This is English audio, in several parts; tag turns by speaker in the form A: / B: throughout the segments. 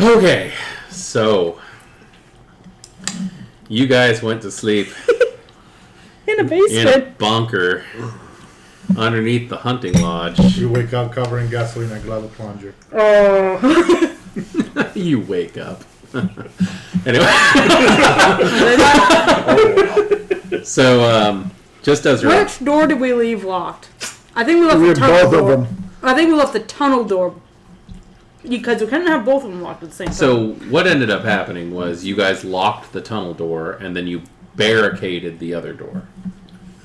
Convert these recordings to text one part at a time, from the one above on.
A: Okay, so you guys went to sleep
B: in a basement.
A: in a bunker underneath the hunting lodge.
C: You wake up covering gasoline and glove a plunger.
B: Oh.
A: You wake up. Anyway. So, just as you're...
B: Which door did we leave locked? I think we left
D: We
B: the
D: had
B: tunnel
D: both
B: door.
D: of them.
B: I think we left the tunnel door. Because we couldn't have both of them locked at the same time.
A: So, what ended up happening was you guys locked the tunnel door and then you barricaded the other door.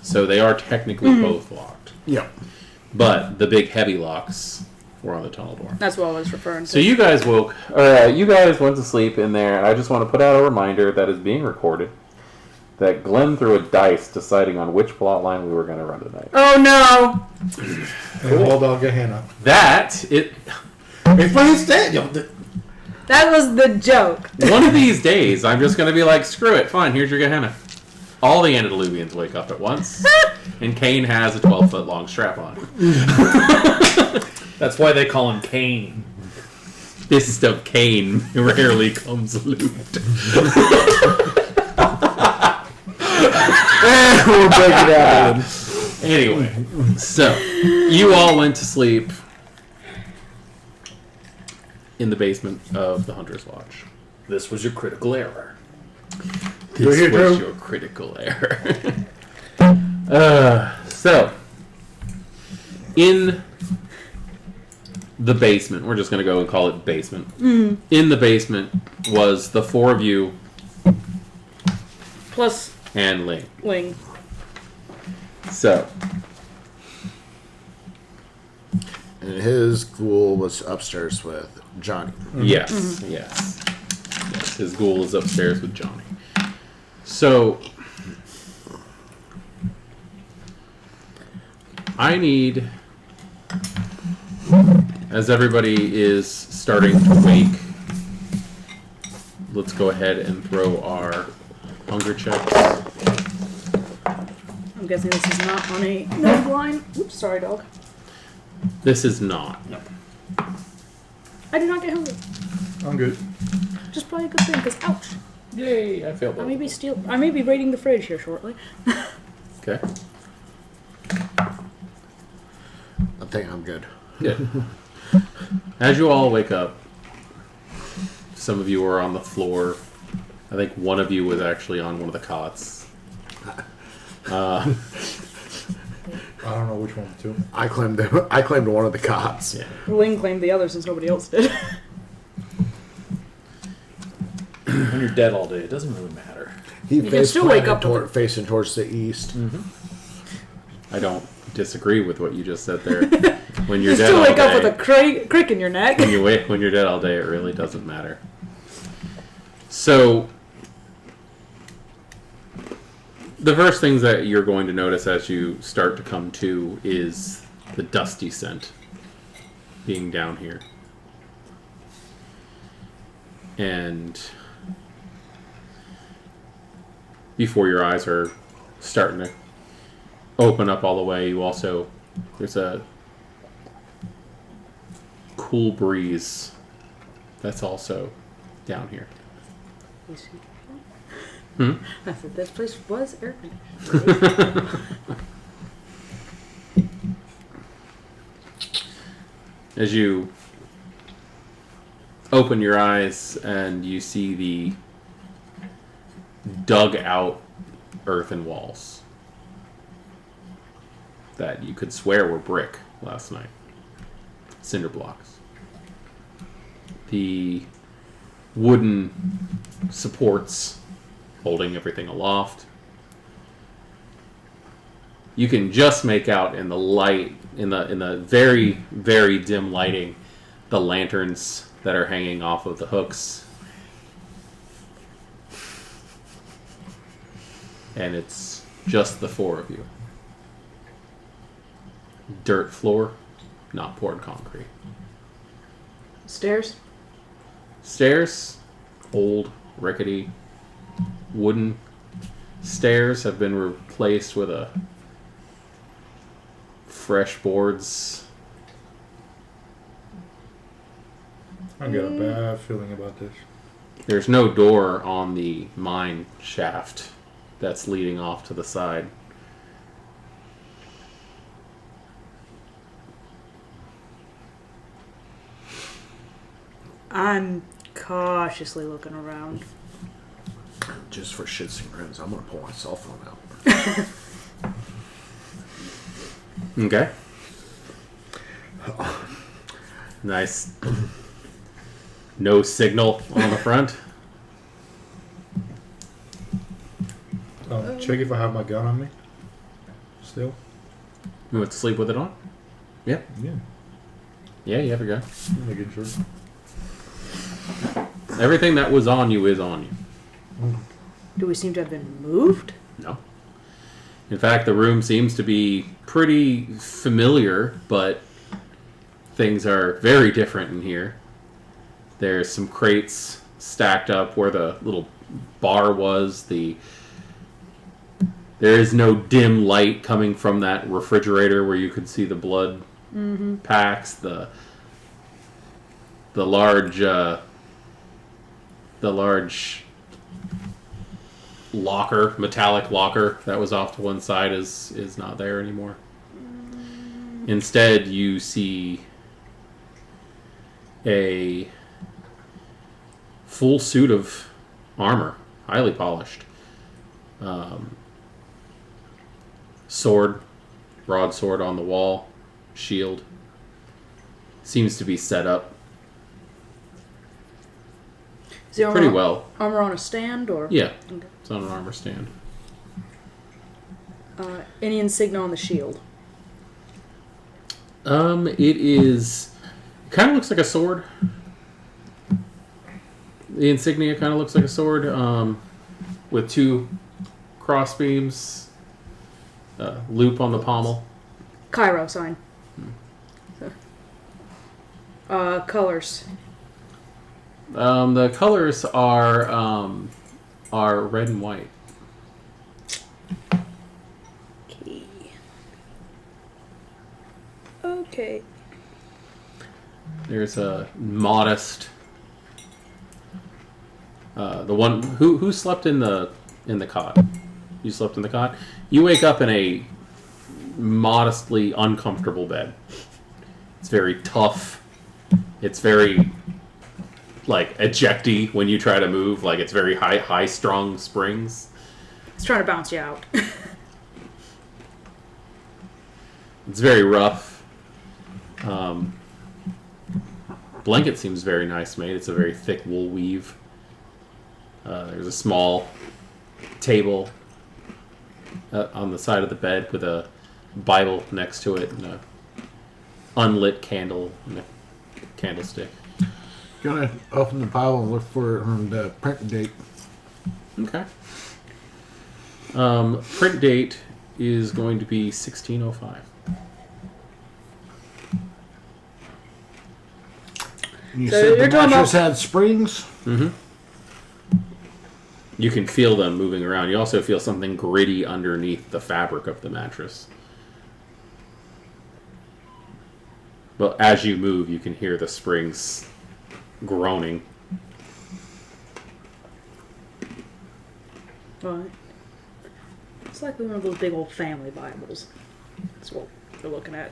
A: So, they are technically both locked.
D: Yep.
A: But the big heavy locks were on the tunnel door.
B: That's what I was referring to.
A: So you guys you guys went to sleep in there, and I just want to put out a reminder that is being recorded that Glenn threw a dice deciding on which plot line we were going to run tonight.
B: Oh no!
C: And hold on, Gehenna.
D: Explain Daniel.
B: That was the joke.
A: One of these days, I'm just going to be like, screw it, fine, here's your Gehenna. All the Antediluvians wake up at once, and Cain has a 12-foot long strap on.
E: That's why they call him Cain.
A: Fist of Cain rarely comes loot.
D: We'll break it out.
A: Anyway, so you all went to sleep in the basement of the Hunter's Lodge.
E: This was your critical error.
A: This was your critical error. So, in the basement, we're just going to go and call it basement. In the basement was the four of you
B: Plus
A: and Ling.
B: Ling.
A: So,
D: And his ghoul was upstairs with Johnny.
A: yes. His ghoul is upstairs with Johnny. So, I need, as everybody is starting to wake, let's go ahead and throw our hunger checks.
B: I'm guessing this is not on a no line. Oops, sorry, dog.
A: This is not.
E: No.
B: I did not get hungry.
C: I'm good.
B: Just probably a good thing, because ouch.
A: Yay, I failed
B: I
A: both.
B: may be raiding the fridge here shortly.
A: Okay.
D: I think I'm good.
A: Good. As you all wake up, some of you are on the floor. I think one of you was actually on one of the cots.
C: I don't know which one to.
D: I claimed one of the cots.
A: Yeah.
B: Ling claimed the other since nobody else did.
E: When you're dead all day, it doesn't really matter.
D: He
B: can still wake up with
D: facing towards the east.
A: I don't disagree with what you just said there. When you're
B: You
A: dead
B: still
A: all
B: wake up
A: day,
B: with a crick in your neck.
A: when you're dead all day, it really doesn't matter. So, the first things that you're going to notice as you start to come to is the dusty scent being down here. And before your eyes are starting to open up all the way, there's a cool breeze that's also down here.
B: I said this place was air conditioned.
A: As you open your eyes and you see the dug out earthen walls that you could swear were brick last night. Cinder blocks. The wooden supports holding everything aloft. You can just make out in the light, in the very, very dim lighting, the lanterns that are hanging off of the hooks. And it's just the four of you. Dirt floor, not poured concrete.
B: Stairs?
A: Stairs, old, rickety, wooden stairs have been replaced with a fresh boards.
C: I got a bad feeling about this.
A: There's no door on the mine shaft that's leading off to the side.
B: I'm cautiously looking around.
D: Just for shits and grins, I'm gonna pull my cell phone out.
A: Okay. Nice. No signal on the front.
C: Check if I have my gun on me. Still?
A: You went to sleep with it on? Yeah.
C: Yeah.
A: Yeah, you have a gun.
C: Making sure.
A: Everything that was on you is on you.
B: Do we seem to have been moved?
A: No. In fact, the room seems to be pretty familiar, but things are very different in here. There's some crates stacked up where the little bar was. There is no dim light coming from that refrigerator where you could see the blood packs. The large locker, metallic locker that was off to one side is not there anymore. Instead, you see a full suit of armor, highly polished. Sword, broadsword on the wall, shield. Seems to be set up
B: Is the
A: pretty well.
B: armor on a stand or?
A: Yeah,
B: Okay.
A: it's on an armor stand.
B: Any insignia on the shield?
A: It is. It kind of looks like a sword. The insignia kind of looks like a sword, with two crossbeams, loop on the pommel.
B: Cairo sign. Colors.
A: The colors are red and white.
B: Okay.
A: There's a modest. The one who slept in the cot. You slept in the cot. You wake up in a modestly uncomfortable bed. It's very tough. It's very like ejecty when you try to move. Like it's very high strung springs.
B: It's trying to bounce you out.
A: It's very rough. Blanket seems very nice made. It's a very thick wool weave. There's a small table on the side of the bed with a Bible next to it and a unlit candle and a candlestick.
D: Gonna open the Bible and look for the print date.
A: Okay. Print date is going to be 1605.
D: You
B: So
D: said
B: you're
D: the
B: talking
D: mattress
B: about-
D: had springs?
A: Mm-hmm. You can feel them moving around. You also feel something gritty underneath the fabric of the mattress. But as you move, you can hear the springs groaning.
B: Right. It's like one of those big old family Bibles. That's what we're looking at.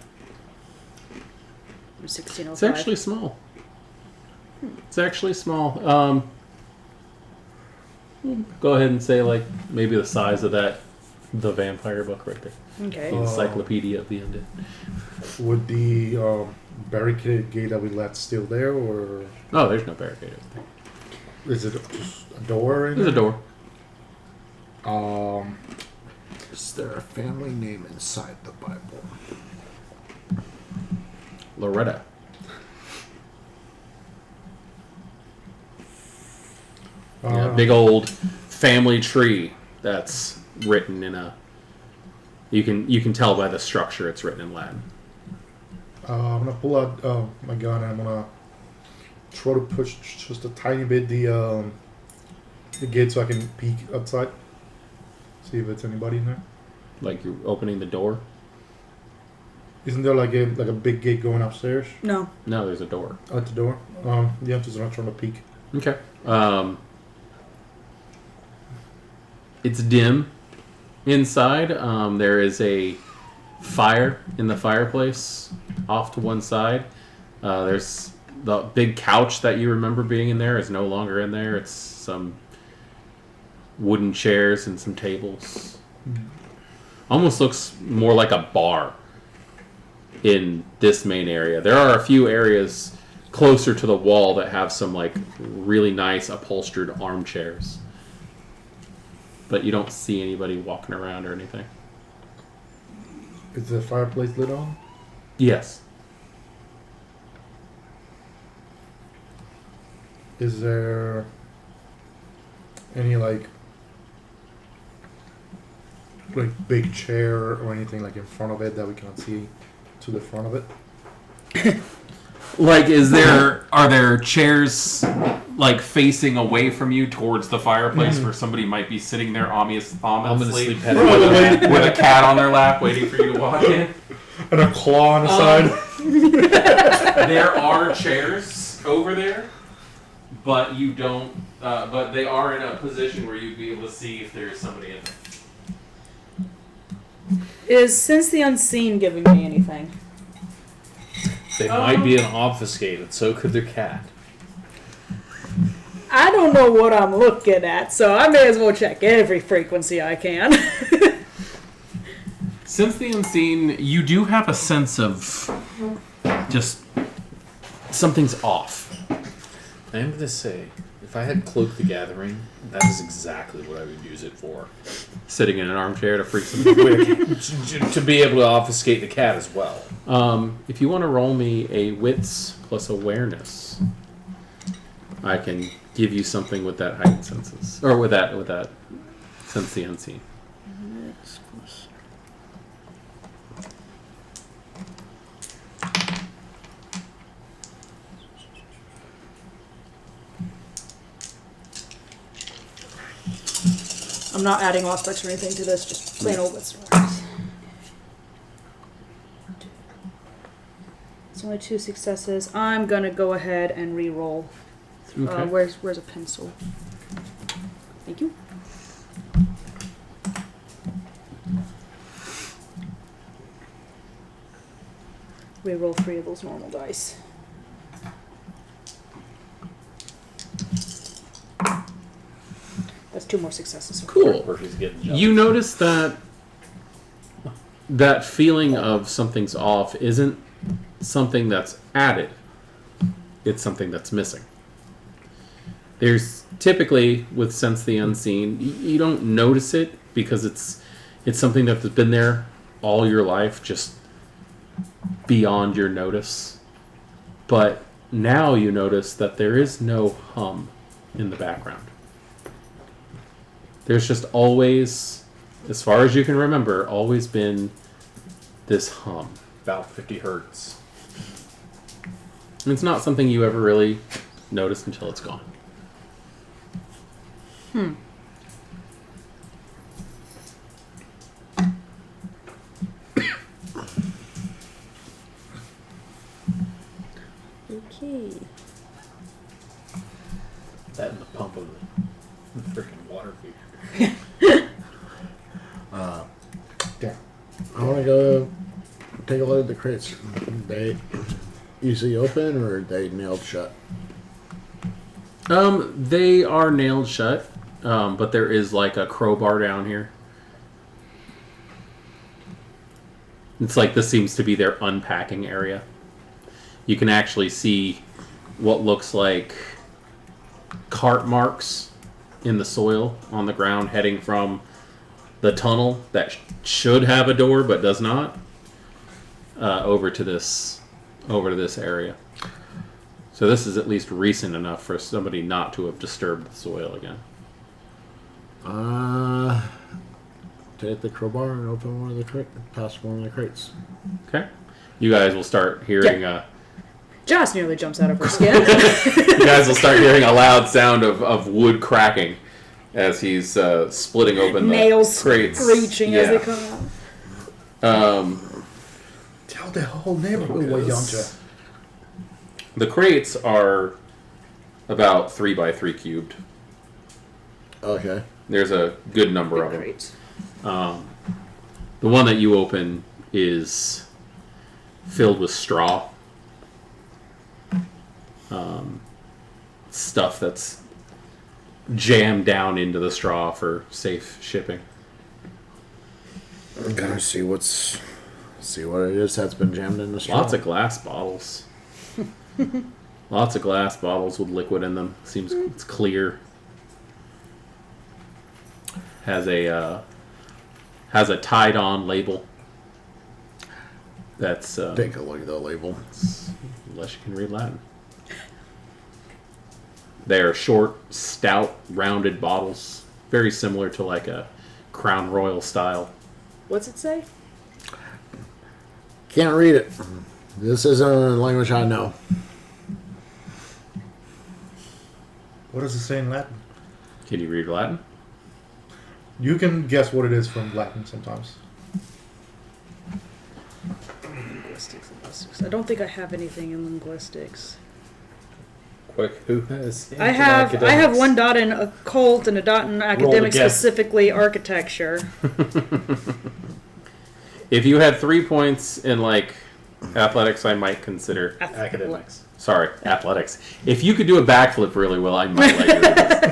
B: 1605.
A: It's actually small. It's actually small. Go ahead and say like maybe the size of that, the vampire book right there.
B: Okay.
A: The Encyclopedia of the Undead.
C: Would the barricade gate that we left still there, or
A: Oh, there's no barricade over there.
C: is it just a door? In
A: There's a
C: there?
A: door.
D: Is there a family name inside the Bible?
A: Loretta. Yeah, big old family tree that's written in a. You can tell by the structure it's written in Latin.
C: I'm gonna pull out my gun and I'm gonna try to push just a tiny bit the gate so I can peek outside, see if it's anybody in there.
A: Like you're opening the door.
C: Isn't there like a big gate going upstairs
B: No.
A: No, there's a door.
C: at the door? Yeah, I'm just not trying to peek.
A: Okay. It's dim inside. There is a fire in the fireplace off to one side. There's the big couch that you remember being in there is no longer in there. It's some wooden chairs and some tables. Almost looks more like a bar in this main area. There are a few areas closer to the wall that have some like really nice upholstered armchairs. But you don't see anybody walking around or anything.
C: Is the fireplace lit on?
A: Yes.
C: Is there any like big chair or anything like in front of it that we cannot see to the front of it?
A: Like, are there chairs like facing away from you towards the fireplace where somebody might be sitting there ominously
E: Ominously
A: with
E: petting.
A: a cat on their lap waiting for you to walk in?
C: And a claw on the side?
A: There are chairs over there, but you don't. But they are in a position where you'd be able to see if there's somebody in there.
B: Is Since the Unseen giving me anything?
E: They might be obfuscated, so could their cat.
B: I don't know what I'm looking at, so I may as well check every frequency I can.
A: Since the Unseen, you do have a sense of just something's off.
E: I am going to say, if I had Cloak the Gathering, that is exactly what I would use it for.
A: Sitting in an armchair to freak somebody.
E: To be able to obfuscate the cat as well.
A: If you want to roll me a wits plus awareness, I can give you something with that heightened senses, or with that sense the unseen.
B: I'm not adding aspects or anything to this, just plain old wits and awareness. It's only 2 successes. I'm gonna go ahead and re-roll.
A: Okay.
B: Where's a pencil? Thank you. Re-roll 3 of those normal dice. That's 2 more successes.
A: Cool.
E: Murphy's getting jealous.
A: You notice that feeling of something's off isn't something that's added. It's something that's missing. There's typically, with Sense the Unseen, you don't notice it because it's something that's been there all your life, just beyond your notice. But now you notice that there is no hum in the background. There's just always, as far as you can remember, always been this hum.
E: About 50 hertz.
A: And it's not something you ever really notice until it's gone.
B: Okay.
E: That and the pump of the freaking water feature.
C: Yeah.
D: I want to go take a look at the crates. They usually open or are they nailed shut?
A: They are nailed shut, but there is like a crowbar down here. It's like this seems to be their unpacking area. You can actually see what looks like cart marks in the soil on the ground heading from the tunnel that should have a door but does not over to this area. So this is at least recent enough for somebody not to have disturbed the soil again.
D: Take the crowbar and open one of the crates. Pass one of the crates.
A: Okay, you guys will start hearing.
B: Just nearly jumps out of her skin.
A: You guys will start hearing a loud sound of wood cracking as he's splitting open the
B: Nails
A: crates.
B: screeching as they come out.
C: Tell the whole neighborhood, why don't you?
A: The crates are about 3 by 3 cubed.
D: Okay.
A: There's a good number
B: Big
A: of them.
B: crates.
A: The one that you open is filled with straw. Stuff that's jammed down into the straw for safe shipping.
D: I'm gonna see what it is that's been jammed in the straw.
A: Lots of glass bottles. Lots of glass bottles with liquid in them. Seems it's clear. Has a tied-on label. That's
D: Take a look at the label.
A: unless you can read Latin. They're short, stout, rounded bottles, very similar to like a Crown Royal style.
B: What's it say?
D: Can't read it. This isn't a language I know.
C: What does it say in Latin?
A: Can you read Latin?
C: You can guess what it is from Latin sometimes.
B: Linguistics. I don't think I have anything in linguistics.
E: Quick, who has?
B: I have one dot in occult and a dot in academic,
E: guess.
B: specifically architecture.
A: If you had 3 points in like athletics, I might consider.
E: Academics.
A: Sorry, athletics. If you could do a backflip really well, I might let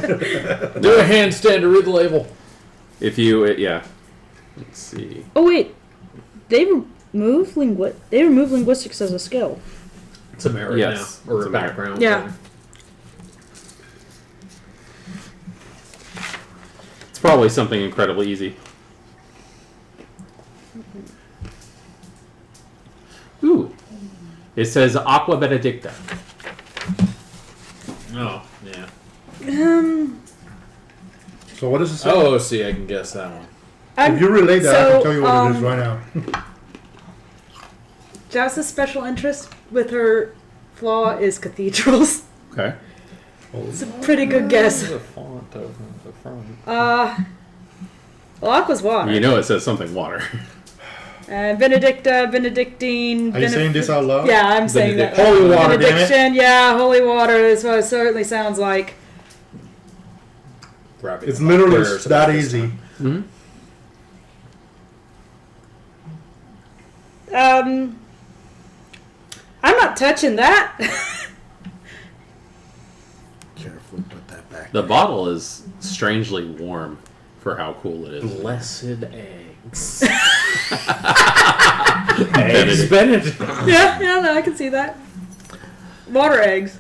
A: you read it.
E: Do a handstand to read the label.
A: If you, yeah. Let's see.
B: Oh wait, they removed linguistics as a skill.
E: It's a merit
A: Yes,
E: now, or
A: it's
E: a
A: a merit.
E: background.
B: Yeah.
A: It's probably something incredibly easy. Ooh. It says Aqua Benedicta.
E: Oh, yeah.
C: So what does it say?
E: Oh, see, I can guess that one.
C: If you relate that, I
B: so,
C: can tell you what it is right now.
B: Jaz's special interest with her flaw is cathedrals.
A: Okay.
B: It's a pretty good guess.
E: The font of the front.
B: Well, aqua's water.
A: You know it says something water.
B: Benedicta, Benedictine.
C: Are you saying this out loud?
B: Yeah, I'm saying that.
C: Holy water, damn it.
B: Benediction, yeah, holy water is what it certainly sounds like.
E: Wrapping
C: It's
E: them up
C: literally
E: there, so
C: that
E: this
C: easy.
E: time.
B: I'm not touching that.
D: Carefully put that back.
A: The bottle is strangely warm for how cool it is.
E: Blessed eggs.
A: Benedict.
E: Benedict.
B: yeah, no, I can see that. Water eggs.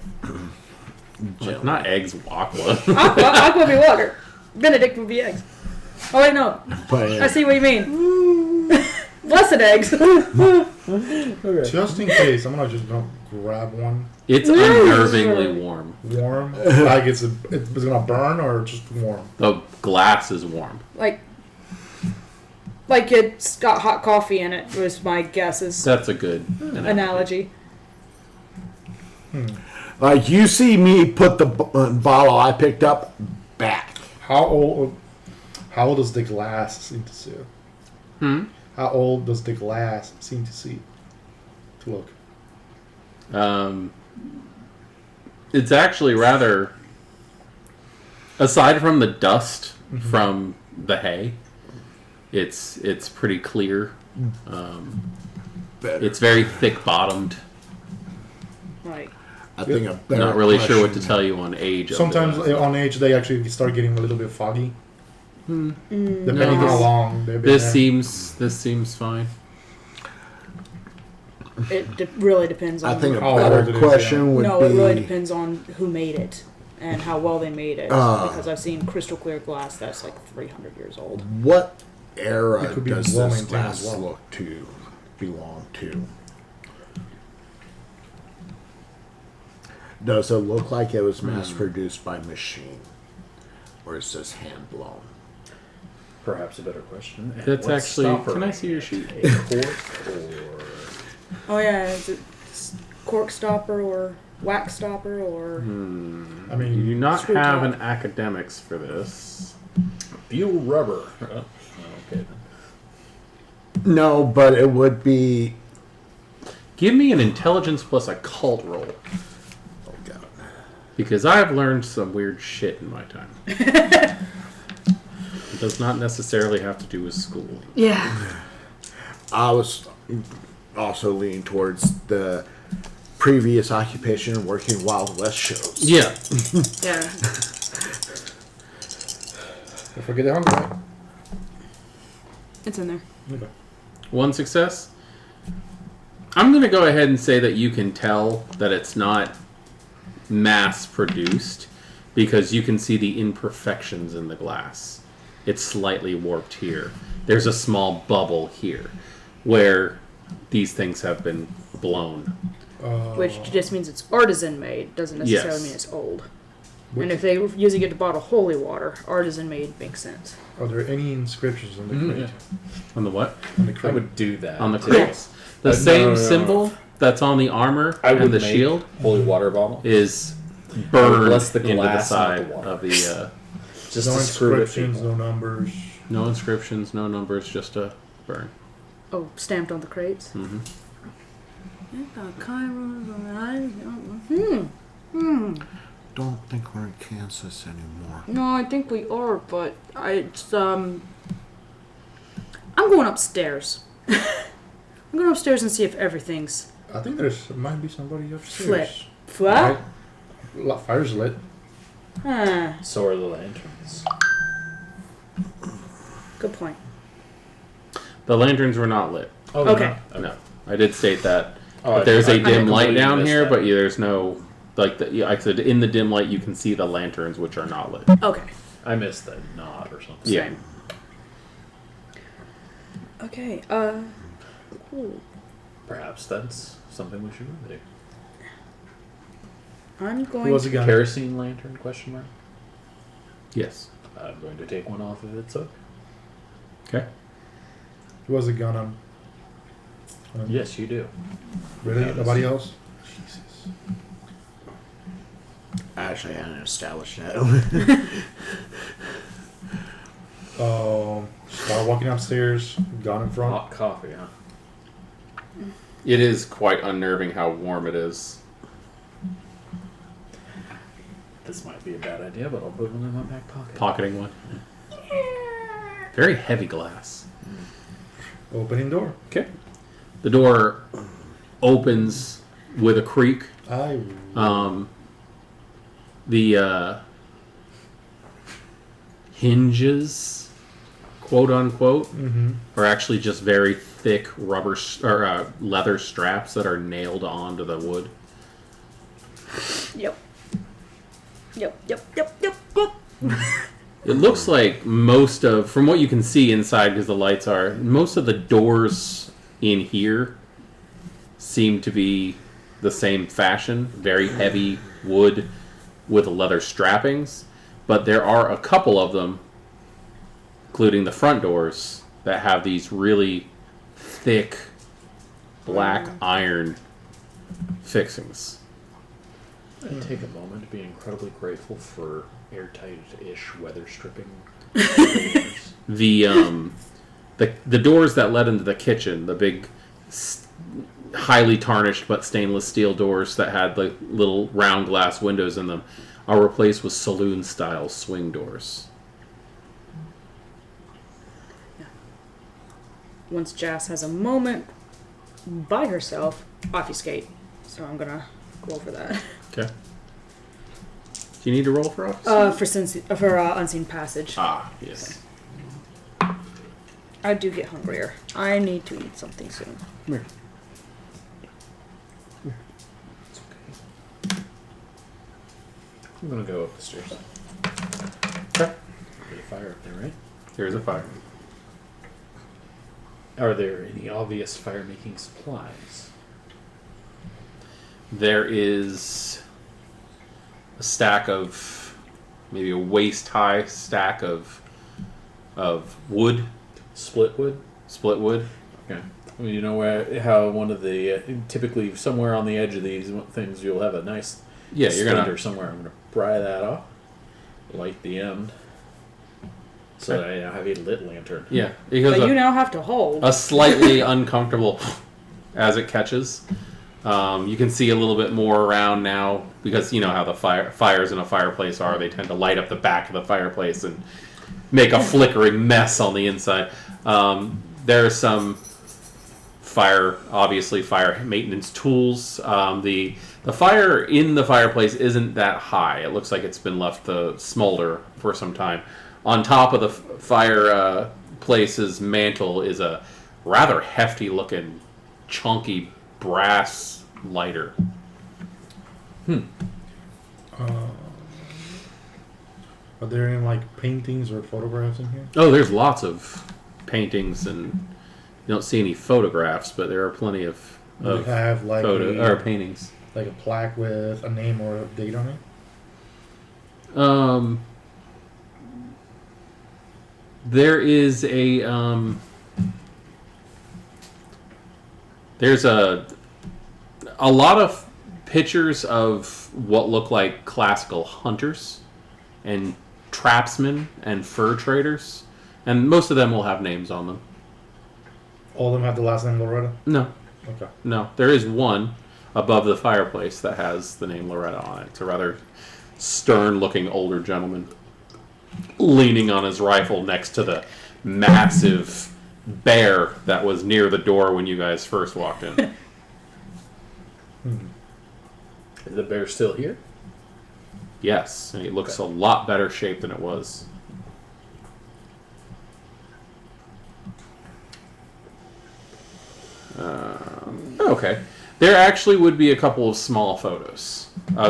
A: Like, not eggs, aqua.
B: Aqua would be water. Benedict would be eggs. Oh wait, no.
D: But,
B: I see what you mean. Blessed eggs.
C: Just in case, I'm gonna grab one
A: It's unnervingly warm.
C: warm. Like it's gonna burn or just warm.
A: The glass is warm.
B: like it's got hot coffee in it, was my guess is
A: That's a good
B: analogy.
D: like you see me put the bottle I picked up back.
C: How old does the glass seem to see? How old does the glass seem to look?
A: It's actually rather, aside from the dust from the hay, it's pretty clear. It's very thick bottomed.
B: Like
D: I think a better
A: Not really sure what to
D: question-
A: tell you on age.
C: Sometimes
A: of the,
C: on age they actually start getting a little bit foggy, depending
A: No.
C: how long they've been
A: this
C: there.
A: seems fine.
B: it really depends on.
D: I think a
C: How
D: better
C: old it is,
D: question
C: yeah.
D: would
B: no,
D: be.
B: it really depends on who made it and how well they made it. Because I've seen crystal clear glass that's like 300 years old.
D: What era
C: It could be
D: does
C: well
D: this
C: maintained
D: glass
C: as well.
D: look to belong to? Does it look like it was mass produced by machine, or is this hand blown?
E: Perhaps a better question. And
A: That's
E: what
A: actually.
E: stopper?
A: Can I see your sheet?
E: A cork or
B: Oh yeah, is it cork stopper or wax stopper or?
C: I
A: You
C: mean,
A: do not
B: Screw
A: have
B: top.
A: an academics for this.
E: butyl rubber? Oh, okay.
D: No, but it would be
A: Give me an intelligence plus occult roll.
D: Oh god.
A: Because I've learned some weird shit in my time. It does not necessarily have to do with school.
B: Yeah.
D: I was also leaning towards the previous occupation working Wild West shows.
A: Yeah.
B: Yeah.
C: Don't forget the hunger, right?
B: It's in there.
C: Okay.
A: One success. I'm going to go ahead and say that you can tell that it's not mass produced because you can see the imperfections in the glass. It's slightly warped here. There's a small bubble here where these things have been blown.
B: Which just means it's artisan made. Doesn't necessarily
A: Yes.
B: mean it's old.
C: Which-
B: And if they were using it to bottle holy water, artisan made makes sense.
C: Are there any inscriptions on the
E: Mm,
C: crate?
E: yeah.
A: On the what?
C: On the
E: I
C: crate.
E: would do that.
A: On the
E: today.
A: crates. The
E: No,
A: same
E: no, no.
A: symbol that's on the armor
E: I would
A: and the
E: make
A: shield
E: holy water bottle.
A: is
E: I would
A: burned
E: bless the
A: into the
E: glass, not
A: side
E: the water.
A: of the...
E: Just
C: No
E: to screw with
C: inscriptions,
E: people.
C: no numbers.
A: no inscriptions, no numbers, just a burn.
B: Oh, stamped on the crates?
A: Hmm.
D: Don't think we're in Kansas anymore.
B: No, I think we are, but I'm going upstairs. I'm going upstairs and see if everything's
C: I think might be somebody upstairs.
B: flat.
C: Fire's lit.
B: Huh.
E: So are the lanterns.
B: Good point.
A: The lanterns were not lit.
E: Oh,
B: Okay.
A: No, I did state that.
E: Oh,
A: But there's a
E: I
A: dim light
E: completely
A: down
E: missed
A: here,
E: that.
A: but there's no... Like, I said, in the dim light, you can see the lanterns, which are not lit.
B: Okay.
E: I missed the nod or something.
A: Yeah.
B: Same. Okay, cool.
E: Perhaps that's something we should remedy.
B: I'm
C: Who
B: going
C: was the
B: to...
C: gun?
E: Kerosene lantern? Question mark.
A: Yes.
E: I'm going to take one off of its hook.
A: Okay.
C: Who was the gun on?
E: Yes, you do.
C: Really?
E: Yeah,
C: Nobody else? Jesus.
D: Actually, I hadn't established that.
C: Start walking upstairs, gun in front.
E: Hot coffee, huh?
A: It is quite unnerving how warm it is.
E: This might be a bad idea, but I'll put one in my back pocket.
A: Pocketing one. Very heavy glass.
C: Opening door.
A: Okay. The door opens with a creak. The hinges, quote unquote, are actually just very thick rubber or leather straps that are nailed onto the wood.
B: Yep. Yep.
A: It looks like most of, from what you can see inside because the lights are, most of the doors in here seem to be the same fashion. Very heavy wood with leather strappings. But there are a couple of them, including the front doors, that have these really thick black iron fixings.
E: I'd take a moment to be incredibly grateful for airtight-ish weather stripping.
A: The doors that led into the kitchen, the big, highly tarnished but stainless steel doors that had the little round glass windows in them, are replaced with saloon-style swing doors.
B: Once Jas has a moment by herself, obfuscate. So I'm gonna go for that.
A: Okay. Do you need to roll for office?
B: For unseen passage.
A: Ah, yes.
B: I do get hungrier. I need to eat something soon.
A: Come here.
E: It's okay. I'm gonna go up the stairs.
A: Okay.
E: There's a fire up there, right?
A: Here's a fire.
E: Are there any obvious fire-making supplies?
A: There is a stack of, maybe a waist-high stack of wood,
E: Split wood?
A: split wood.
E: Okay. Well, you know how one of the typically somewhere on the edge of these things you'll have a nice
A: Yeah, you're
E: splinter
A: gonna.
E: somewhere. I'm gonna pry that off, light the end, so that I now have a lit lantern.
A: Yeah, because
B: But you now have to hold.
A: a slightly uncomfortable as it catches. You can see a little bit more around now because you know how the fires in a fireplace are. They tend to light up the back of the fireplace and make a flickering mess on the inside. There are some fire maintenance tools. The fire in the fireplace isn't that high. It looks like it's been left to smolder for some time. On top of the fireplace's mantle is a rather hefty-looking, chunky brass lighter.
C: Are there any like paintings or photographs in here?
A: Oh, there's lots of paintings, and you don't see any photographs, but there are plenty of
C: Do you have like
A: paintings.
C: like a plaque with a name or a date on it?
A: There is there's a lot of pictures of what look like classical hunters and trapsmen and fur traders, and most of them will have names on them.
C: All of them have the last name Loretta?
A: No,
C: Okay.
A: no. There is one above the fireplace that has the name Loretta on it. It's a rather stern-looking older gentleman leaning on his rifle next to the massive bear that was near the door when you guys first walked in.
E: Is the bear still here?
A: Yes, and it looks a lot better shape than it was. Okay. There actually would be a couple of small photos.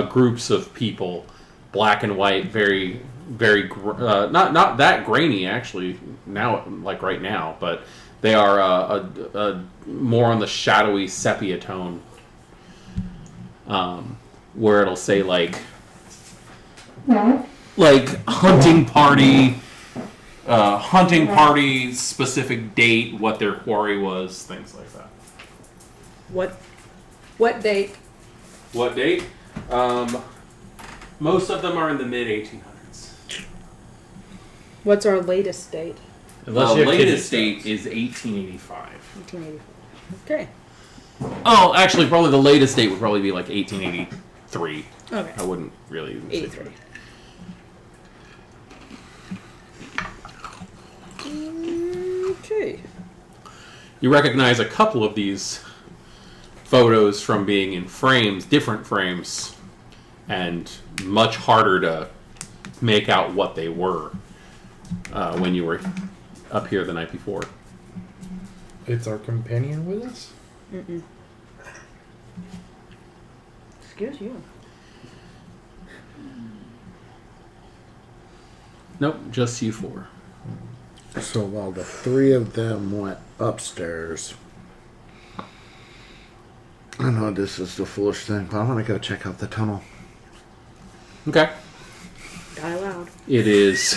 A: Groups of people, black and white, very, very, not that grainy actually, now, like right now, but they are more on the shadowy sepia tone. Where it'll say like hunting party, specific date, what their quarry was, things like that.
B: What date?
A: What date? Most of them are in the mid 1800s.
B: What's our latest date?
A: The latest date is 1885.
B: 1884. Okay.
A: Oh, actually, probably the latest date would probably be like 1883.
B: Okay.
A: I wouldn't really say
B: 83. Okay.
A: You recognize a couple of these photos from being in frames, different frames, and much harder to make out what they were when you were up here the night before.
C: It's our companion with us?
B: Mm-mm. Excuse you.
A: Nope, just you four.
D: So while the three of them went upstairs, I know this is the foolish thing, but I want to go check out the tunnel.
A: Okay.
B: Die loud.
A: It is.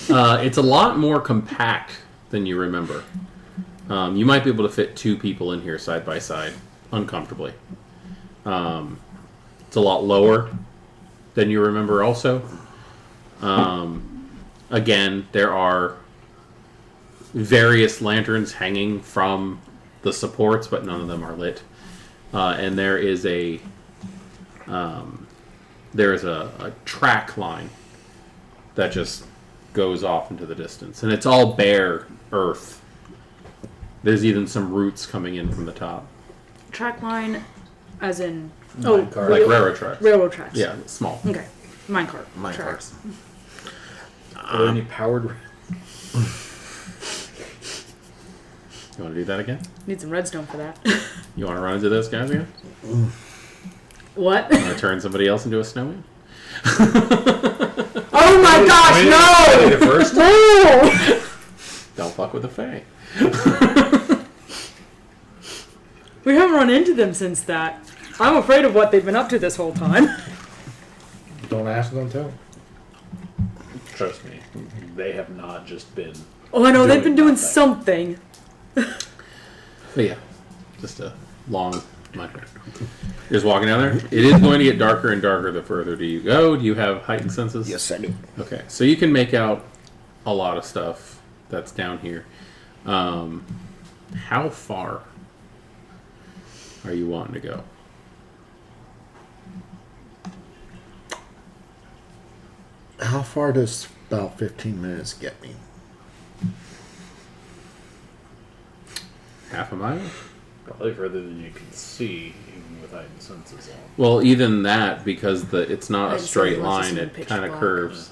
A: It's a lot more compact than you remember. You might be able to fit two people in here side by side, uncomfortably. It's a lot lower than you remember also. Again, there are various lanterns hanging from the supports, but none of them are lit. And there is a track line that just goes off into the distance, and it's all bare earth. There's even some roots coming in from the top,
B: Track line, as in
E: Minecart.
A: like railroad tracks.
B: railroad tracks.
A: Yeah, small.
B: Okay. Minecart.
D: Minecart.
B: Tracks.
E: Are there any powered?
A: You want to do that again?
B: Need some redstone for that.
A: You want to run into those guys again?
B: What?
A: You want to turn somebody else into a snowman?
B: Oh my gosh, no!
E: The first?
B: No!
A: Don't fuck with the Fae.
B: We haven't run into them since that. I'm afraid of what they've been up to this whole time.
C: Don't ask, don't tell.
E: Trust me, they have not just been.
B: Oh, I know, they've been doing
E: nothing.
B: something.
A: But yeah, just a long micro. You're just walking down there. It is going to get darker and darker the further you go. Do you have heightened senses?
D: Yes, I do.
A: Okay, so you can make out a lot of stuff that's down here. How far are you wanting to go?
D: How far does about 15 minutes get me?
A: Half a mile?
E: Probably further than you can see, even with heightened senses on.
A: Well, even that, because it's not a
B: I'd say
A: straight
B: unless it's
A: line,
B: in
A: it
B: pitch
A: kind of
B: black.
A: curves.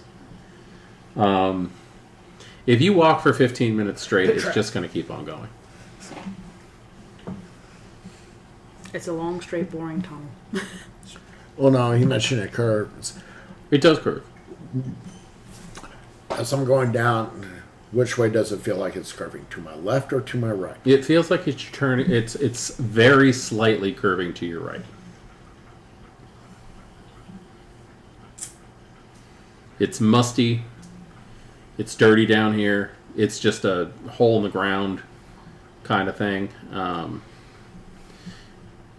A: If you walk for 15 minutes straight, it's just going to keep on going.
B: It's a long, straight, boring tunnel.
D: Well, no, you mentioned it curves.
A: It does curve.
D: As I'm going down, which way does it feel like it's curving? To my left or to my right?
A: It feels like it's turning. It's very slightly curving to your right. It's musty. It's dirty down here. It's just a hole in the ground kind of thing.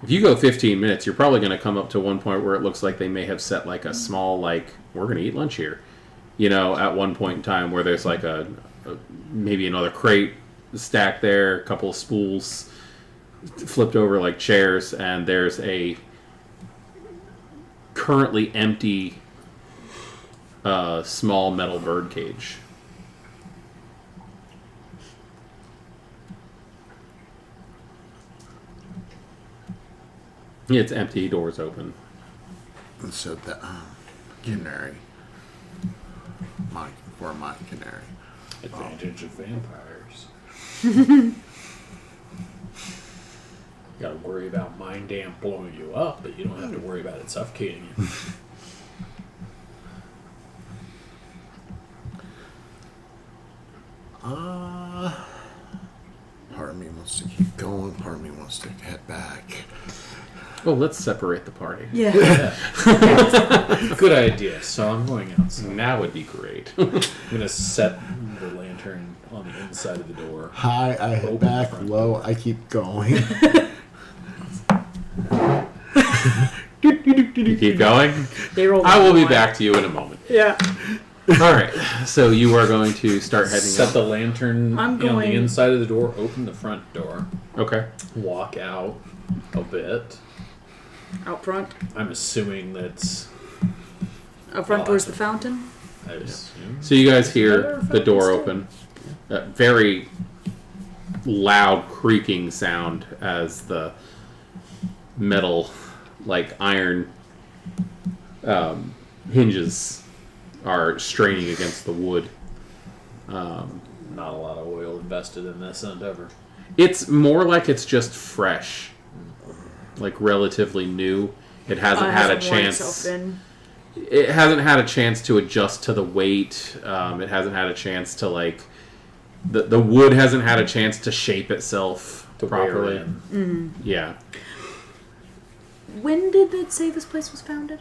A: If you go 15 minutes, you're probably going to come up to one point where it looks like they may have set like a small, like, we're going to eat lunch here. You know, at one point in time where there's like maybe another crate stacked there, a couple of spools flipped over like chairs, and there's a currently empty small metal bird cage. Yeah, it's empty, doors open.
D: And so the canary. My canary.
E: Advantage of vampires. Gotta worry about mind damp blowing you up, but you don't have to worry about it suffocating you.
D: Part of me wants to keep going. Part of me wants to head back.
A: Oh, let's separate the party.
B: Yeah.
E: Good idea. So I'm going outside.
A: That would be great.
E: I'm gonna set the lantern on the inside of the door.
D: High, I head
E: Open
D: back.
E: front.
D: Low, I keep going.
A: You keep going?
B: They rolled
A: I will be
B: one.
A: back to you in a moment.
B: Yeah.
A: All right. So you are going to start heading
E: Set
A: up.
E: the lantern
B: I'm
E: on
B: going-
E: the inside of the door. Open the front door.
A: Okay.
E: Walk out a bit.
B: Out front.
E: I'm assuming that's.
B: Out front towards the fountain.
E: I assume.
A: So you guys hear
B: Another
A: the door
B: fucking
A: open. A very loud creaking sound as the metal, like iron hinges are straining against the wood.
E: Not a lot of oil invested in this endeavor.
A: It's more like it's just fresh, like relatively new. It hasn't had a
B: hasn't worn
A: chance.
B: itself in.
A: It hasn't had a chance to adjust to the weight. It hasn't had a chance to like the wood hasn't had a chance to shape itself
E: To wear
A: properly.
E: in.
A: Yeah.
B: When did it say this place was founded?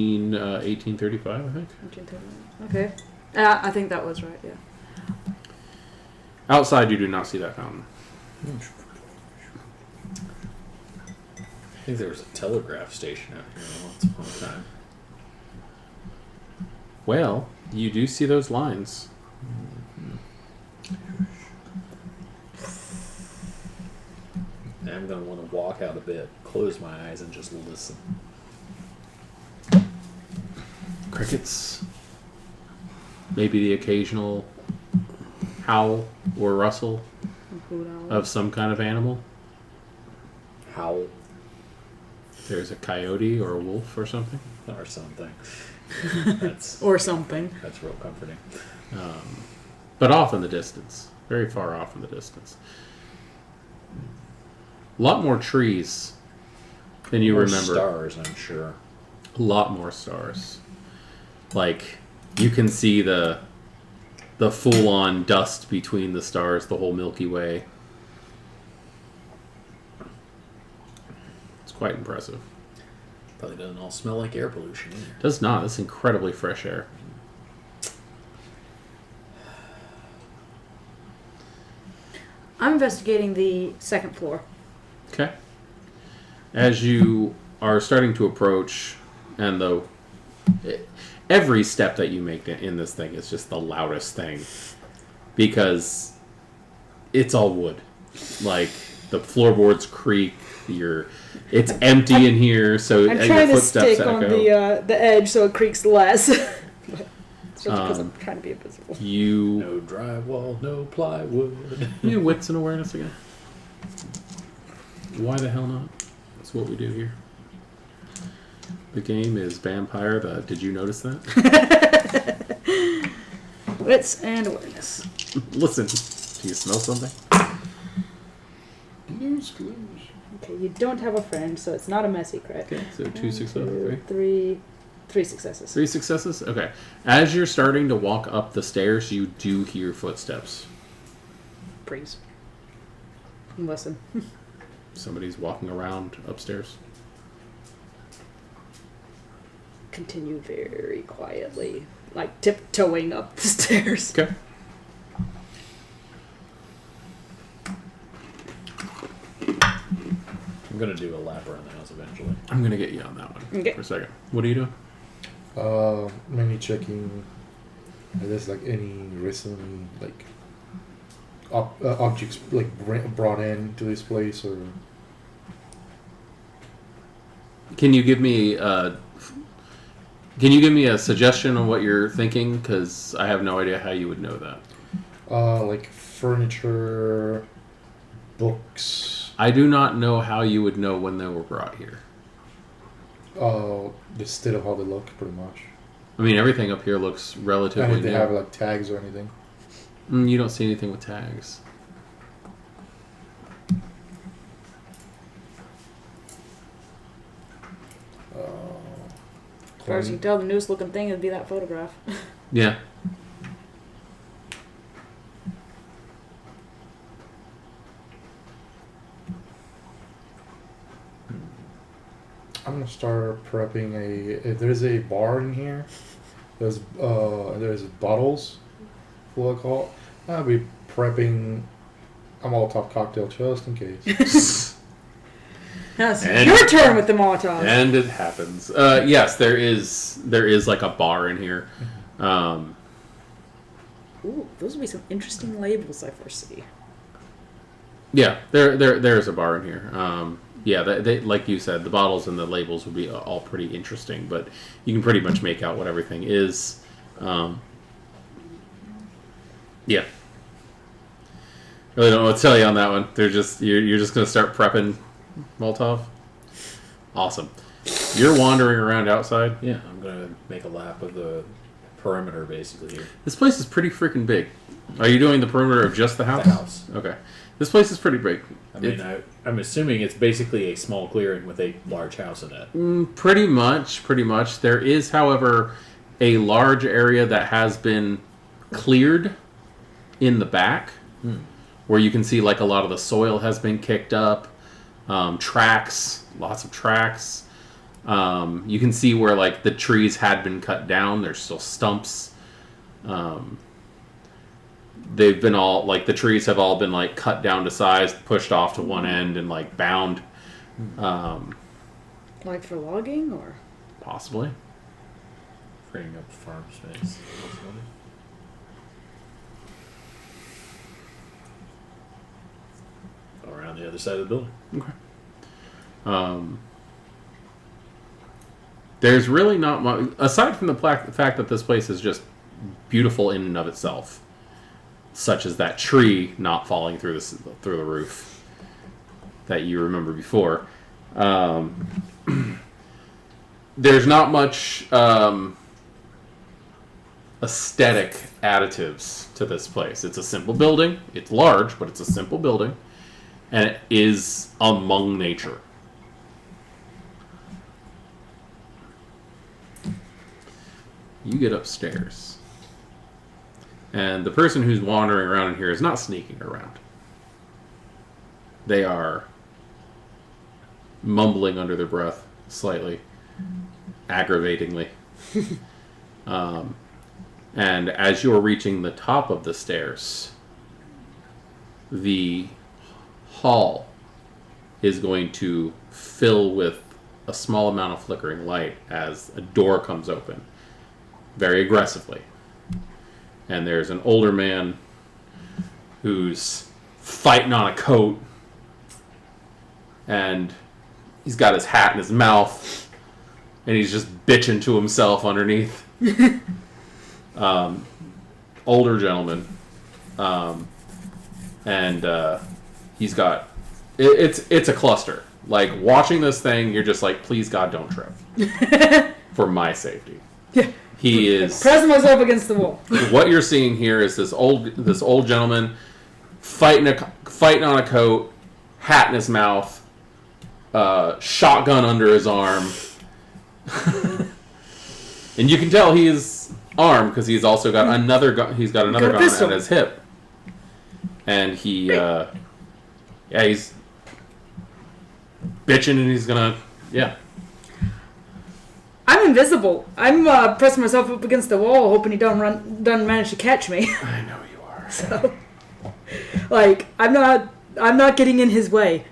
A: 1835, I think.
B: 1939. Okay. I think that was right. Yeah.
A: Outside, you do not see that fountain.
E: I think there was a telegraph station out here once upon a time.
A: Well, you do see those lines.
E: And I'm going to want to walk out a bit, close my eyes, and just listen.
A: Crickets. Maybe the occasional howl or rustle of some kind of animal.
E: Howl
A: There's a coyote or a wolf or something.
E: or something. That's
B: Or something.
E: that's real comforting.
A: But off in the distance. Very far off in the distance. A lot more trees than you
E: More
A: remember.
E: stars, I'm sure.
A: A lot more stars. Like, you can see the full-on dust between the stars, the whole Milky Way. It's quite impressive.
E: Probably doesn't all smell like air pollution either.
A: Does not. It's incredibly fresh air.
B: I'm investigating the second floor.
A: Okay. As you are starting to approach, and the every step that you make in this thing is just the loudest thing because it's all wood. Like the floorboards creak. It's empty in here, so
B: I'm
A: your
B: trying to
A: footsteps
B: stick on
A: echo.
B: the edge so it creaks less. But it's just because I'm trying to be invisible.
E: No drywall, no plywood.
A: You wits and awareness again. Why the hell not? That's what we do here. The game is Vampire. Did you notice that?
B: Wits and awareness.
A: Listen, do you smell something?
C: Blues Clues.
B: Okay, you don't have a friend, so it's not a messy crit.
A: Okay, so 2 successes,
B: 3 successes.
A: 3 successes? Okay. As you're starting to walk up the stairs, you do hear footsteps.
B: Breeze. Listen.
A: Somebody's walking around upstairs.
B: Continue very quietly, like tiptoeing up the stairs.
A: Okay.
E: I'm gonna do a lap around the house eventually.
A: I'm going to get you on that one
B: Okay.
A: for a second. What are you doing?
C: Mainly checking if there's like any recently like objects like brought in to this place or.
A: Can you give me a suggestion on what you're thinking? Because I have no idea how you would know that.
C: Like furniture, books.
A: I do not know how you would know when they were brought here.
C: The state of how they look, pretty much.
A: I mean, everything up here looks relatively
C: And if they
A: new.
C: have like tags or anything.
A: You don't see anything with tags.
B: As far as you can tell, the newest looking thing would be that photograph.
A: Yeah.
C: I'm gonna start prepping if there's a bar in here, there's bottles full of alcohol. I'll be prepping a Molotov cocktail just in case.
B: Yes,
A: And-
B: your turn with the Molotov.
A: And it happens. Yes, there is like a bar in here.
B: Ooh, those would be some interesting labels I foresee.
A: Yeah, there's a bar in here. Yeah, they like you said, the bottles and the labels would be all pretty interesting, but you can pretty much make out what everything is. Yeah. Really don't know what to tell you on that one. You're just gonna start prepping Molotov. Awesome. You're wandering around outside.
E: Yeah, I'm gonna make a lap of the perimeter basically here.
A: This place is pretty freaking big. Are you doing the perimeter of just the house?
E: The house.
A: Okay. This place is pretty big.
E: I mean, I'm assuming it's basically a small clearing with a large house in it.
A: Pretty much. There is, however, a large area that has been cleared in the back, where you can see like a lot of the soil has been kicked up, tracks, lots of tracks. You can see where like the trees had been cut down. There's still stumps. They've been all like the trees have all been like cut down to size, pushed off to one end, and like bound.
B: Like for logging, or?
A: Possibly.
E: Freeing up farm space. Go around the other side of the building.
A: Okay. There's really not much aside from the fact that this place is just beautiful in and of itself, such as that tree not falling through the roof that you remember before. There's not much aesthetic additives to this place. It's a simple building. It's large, but it's a simple building, and it is among nature. You get upstairs, and the person who's wandering around in here is not sneaking around. They are mumbling under their breath, slightly, aggravatingly. And as you're reaching the top of the stairs, the hall is going to fill with a small amount of flickering light as a door comes open very aggressively. And there's an older man who's fighting on a coat, and he's got his hat in his mouth, and he's just bitching to himself underneath. Older gentleman. And he's got... It's a cluster. Like, watching this thing, you're just like, please, God, don't trip. For my safety.
B: Yeah.
A: He is...
B: Pressing myself against the wall.
A: What you're seeing here is this old gentleman fighting on a coat, hat in his mouth, shotgun under his arm. And you can tell he is armed because he's also got another gun. He's got another gun at his hip. And he's bitching, and he's gonna,
B: I'm invisible. I'm pressing myself up against the wall, hoping he doesn't manage to catch me.
A: I know you are.
B: So, like, I'm not getting in his way.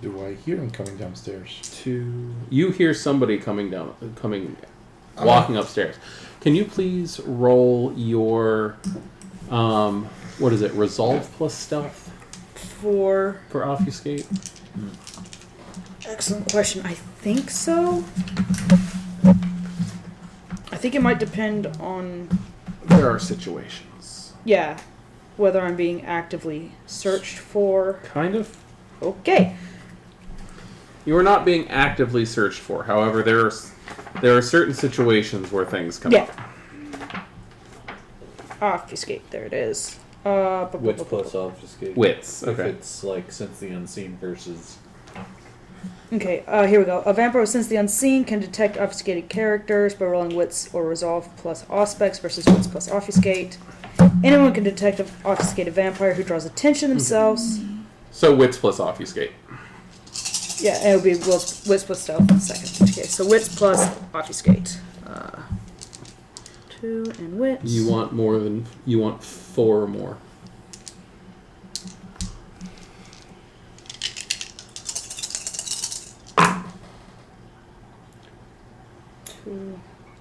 C: Do I hear him coming downstairs?
A: You hear somebody walking upstairs. Can you please roll your, what is it, resolve plus stealth
B: For
A: obfuscate?
B: excellent question. I think so. I think it might depend on
A: There are situations.
B: whether I'm being actively searched for.
A: Kind of.
B: Okay.
A: You are not being actively searched for. However, there are certain situations where things come up.
B: Obfuscate. There it is.
E: Wits plus obfuscate.
A: Wits.
E: If
A: Okay.
E: it's like sense the unseen versus.
B: Okay, here we go. A vampire with sense the unseen can detect obfuscated characters by rolling wits or resolve plus auspex versus wits plus obfuscate. Anyone can detect an obfuscated vampire who draws attention to themselves.
A: So wits plus obfuscate.
B: Yeah, it would be wits plus stealth in a second. Okay, so wits plus obfuscate. 2 and wits.
A: You want 4 or more.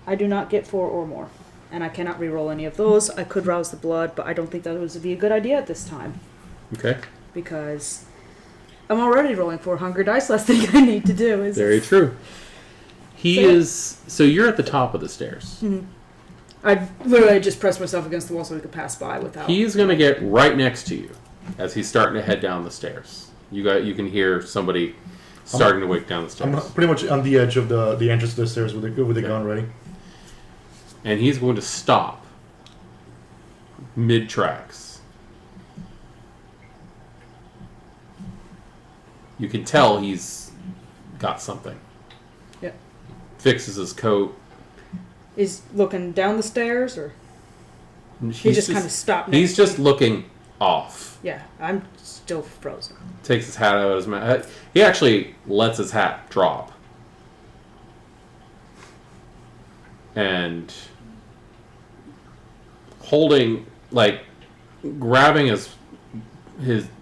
B: I do not get 4 or more, and I cannot re-roll any of those. I could rouse the blood, but I don't think that would be a good idea at this time
A: Okay.
B: because I'm already rolling 4 hunger dice. Last thing I need to do is
A: Very true. So you're at the top of the stairs.
B: I literally just pressed myself against the wall so we could pass by without.
A: He's going to get right next to you as he's starting to head down the stairs. You can hear somebody starting to wake down the stairs.
C: I'm pretty much on the edge of the entrance to the stairs with the gun ready.
A: And he's going to stop mid-tracks. You can tell he's got something.
B: Yeah.
A: Fixes his coat.
B: Is looking down the stairs, or he just kind of stopped.
A: He's just looking off.
B: Yeah, I'm still frozen.
A: Takes his hat out of his mouth. He actually lets his hat drop. And grabbing his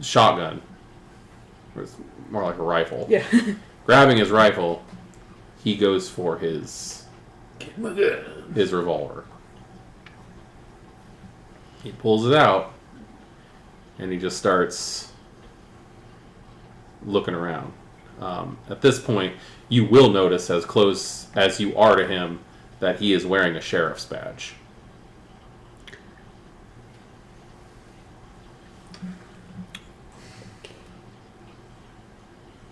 A: shotgun, or it's more like a rifle.
B: Yeah.
A: Grabbing his rifle, he goes for his revolver. He pulls it out, and he just starts looking around. At this point, you will notice, as close as you are to him, that he is wearing a sheriff's badge.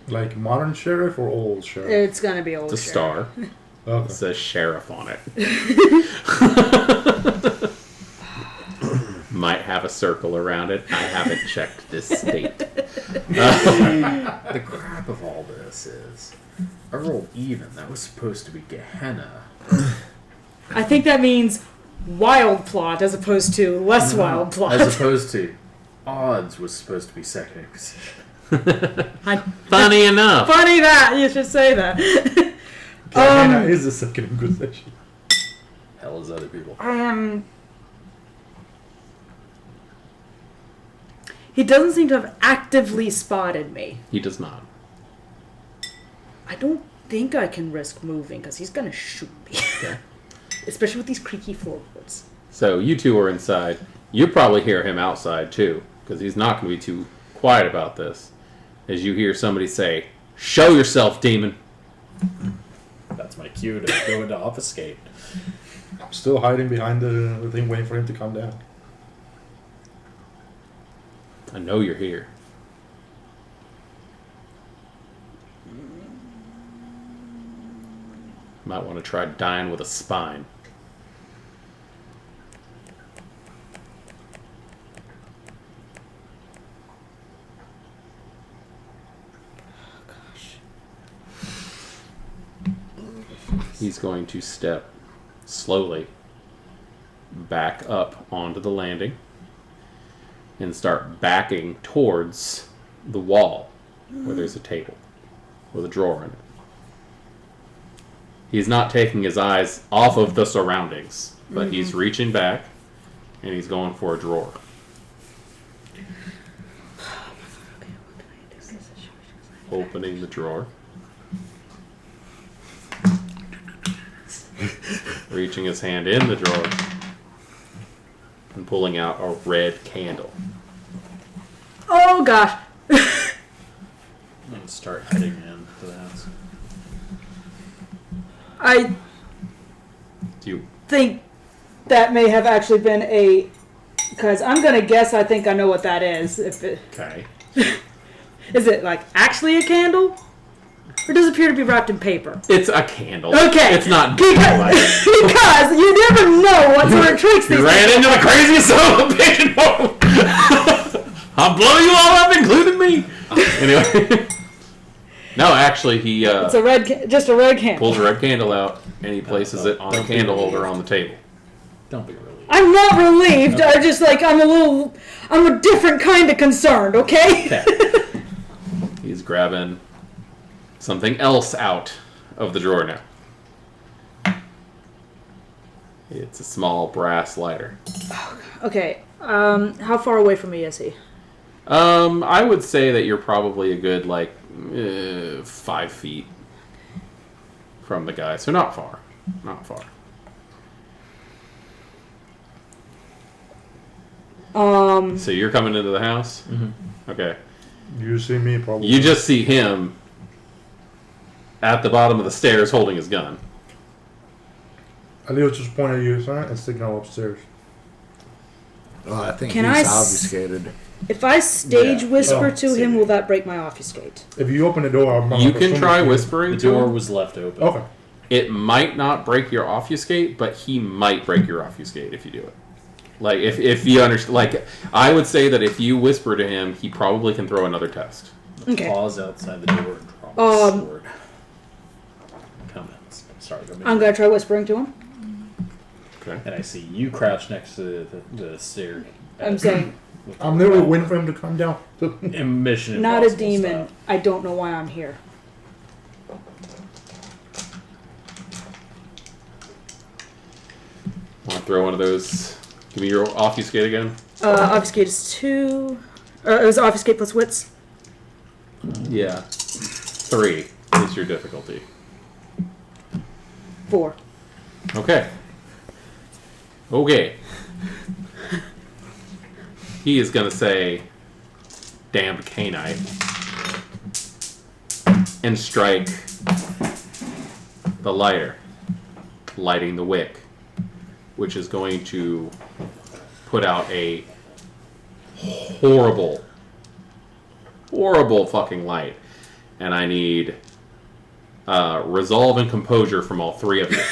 C: Like modern sheriff or old sheriff?
B: It's gonna be old.
A: It's a star.
C: Okay.
A: It says sheriff on it. Might have a circle around it. I haven't checked this state.
E: The crap of all this is, I rolled even. That was supposed to be Gehenna.
B: I think that means wild plot as opposed to less wild plot.
E: As opposed to odds was supposed to be second position.
A: Funny enough.
B: Funny that you should say that.
C: Gehenna is the second Inquisition.
E: Hell is other people.
B: He doesn't seem to have actively spotted me.
A: He does not.
B: I don't think I can risk moving because he's gonna shoot me.
A: Okay.
B: Especially with these creaky floorboards.
A: So you two are inside. You probably hear him outside too, because he's not going to be too quiet about this. As you hear somebody say, "Show yourself, demon."
E: That's my cue to go into obfuscate.
C: I'm still hiding behind the thing, waiting for him to come down.
A: I know you're here. Might want to try dying with a spine. He's going to step slowly back up onto the landing and start backing towards the wall where there's a table with a drawer in it. He's not taking his eyes off of the surroundings, but he's reaching back and he's going for a drawer. Opening the drawer. Reaching his hand in the drawer and pulling out a red candle.
B: Oh gosh.
E: I'm gonna start heading into the house.
B: I
A: Do you
B: think that may have actually been a... Because I'm going to guess I think I know what that is.
A: okay?
B: Is it like actually a candle? Or does it appear to be wrapped in paper?
A: It's a candle.
B: Okay.
A: It's not
B: Because you never know what sort of tricks these
A: You ran into the craziest son of a bitch. I'll blow you all up, including me. Anyway. No, actually, he
B: It's just a red candle.
A: pulls a red candle out and he places it on a
E: Don't be
A: candle holder
E: relieved.
A: on the table.
E: Don't be relieved.
B: I'm not relieved. I just I'm a different kind of concerned, okay?
E: Okay.
A: He's grabbing something else out of the drawer now. It's a small brass lighter.
B: Okay, how far away from me is he?
A: I would say that you're probably a good 5 feet from the guy, so not far. Not far. So you're coming into the house?
E: Mm-hmm.
A: Okay.
C: You see me probably.
A: You just see him at the bottom of the stairs holding his gun.
C: I'll just point at you, son, and signal upstairs.
D: Oh, I think
B: Can
D: he's
B: I
D: obfuscated.
B: If I stage
E: Yeah.
B: whisper
C: Oh,
B: to him, will that break my obfuscate?
C: If you open the door, I'm
A: You can try
E: The
A: whispering to
E: door
A: him.
E: was left open.
C: Okay.
A: It might not break your offuscate, but he might break your offuscate if you do it. Like, if you understand, like, I would say that if you whisper to him, he probably can throw another test.
B: Okay.
E: Pause outside the door and draw a sword. Comments. Sorry, go
B: I'm gonna try whispering to him.
A: Okay.
E: And I see you crouch next to the stair.
B: I'm saying,
C: I'm literally waiting for him to come down.
E: In Mission
B: not a
E: Impossible
B: demon.
E: style.
B: I don't know why I'm here.
A: Want to throw one of those? Give me your offuscate again.
B: Obfuscate is 2. It was obfuscate plus wits.
A: Yeah. 3 is your difficulty.
B: 4.
A: Okay. Okay. He is going to say, "Damned canine," and strike the lighter, lighting the wick, which is going to put out a horrible, horrible fucking light. And I need resolve and composure from all 3 of you.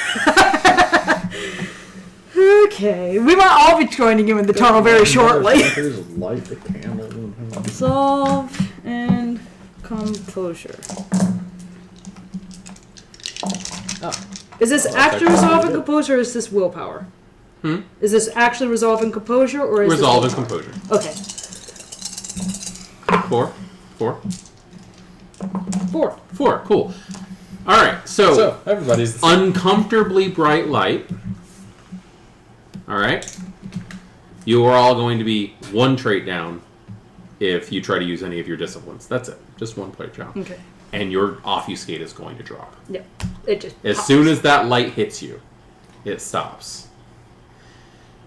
B: Okay, we might all be joining you in the tunnel very shortly.
E: There's light the candle.
B: Resolve and composure. Oh. Is this actually resolve and composure, or is this willpower? Is this actually resolve and composure, or is
A: Resolve and
B: this
A: composure.
B: Okay.
A: 4. 4.
B: 4.
A: 4. Cool. All right. So
E: everybody's the same.
A: uncomfortably bright light. All right. You are all going to be 1 trait down if you try to use any of your disciplines. That's it. Just one player challenge.
B: Okay.
A: And your obfuscate is going to drop.
B: Yeah. It just.
A: As
B: pops.
A: soon as that light hits you, it stops.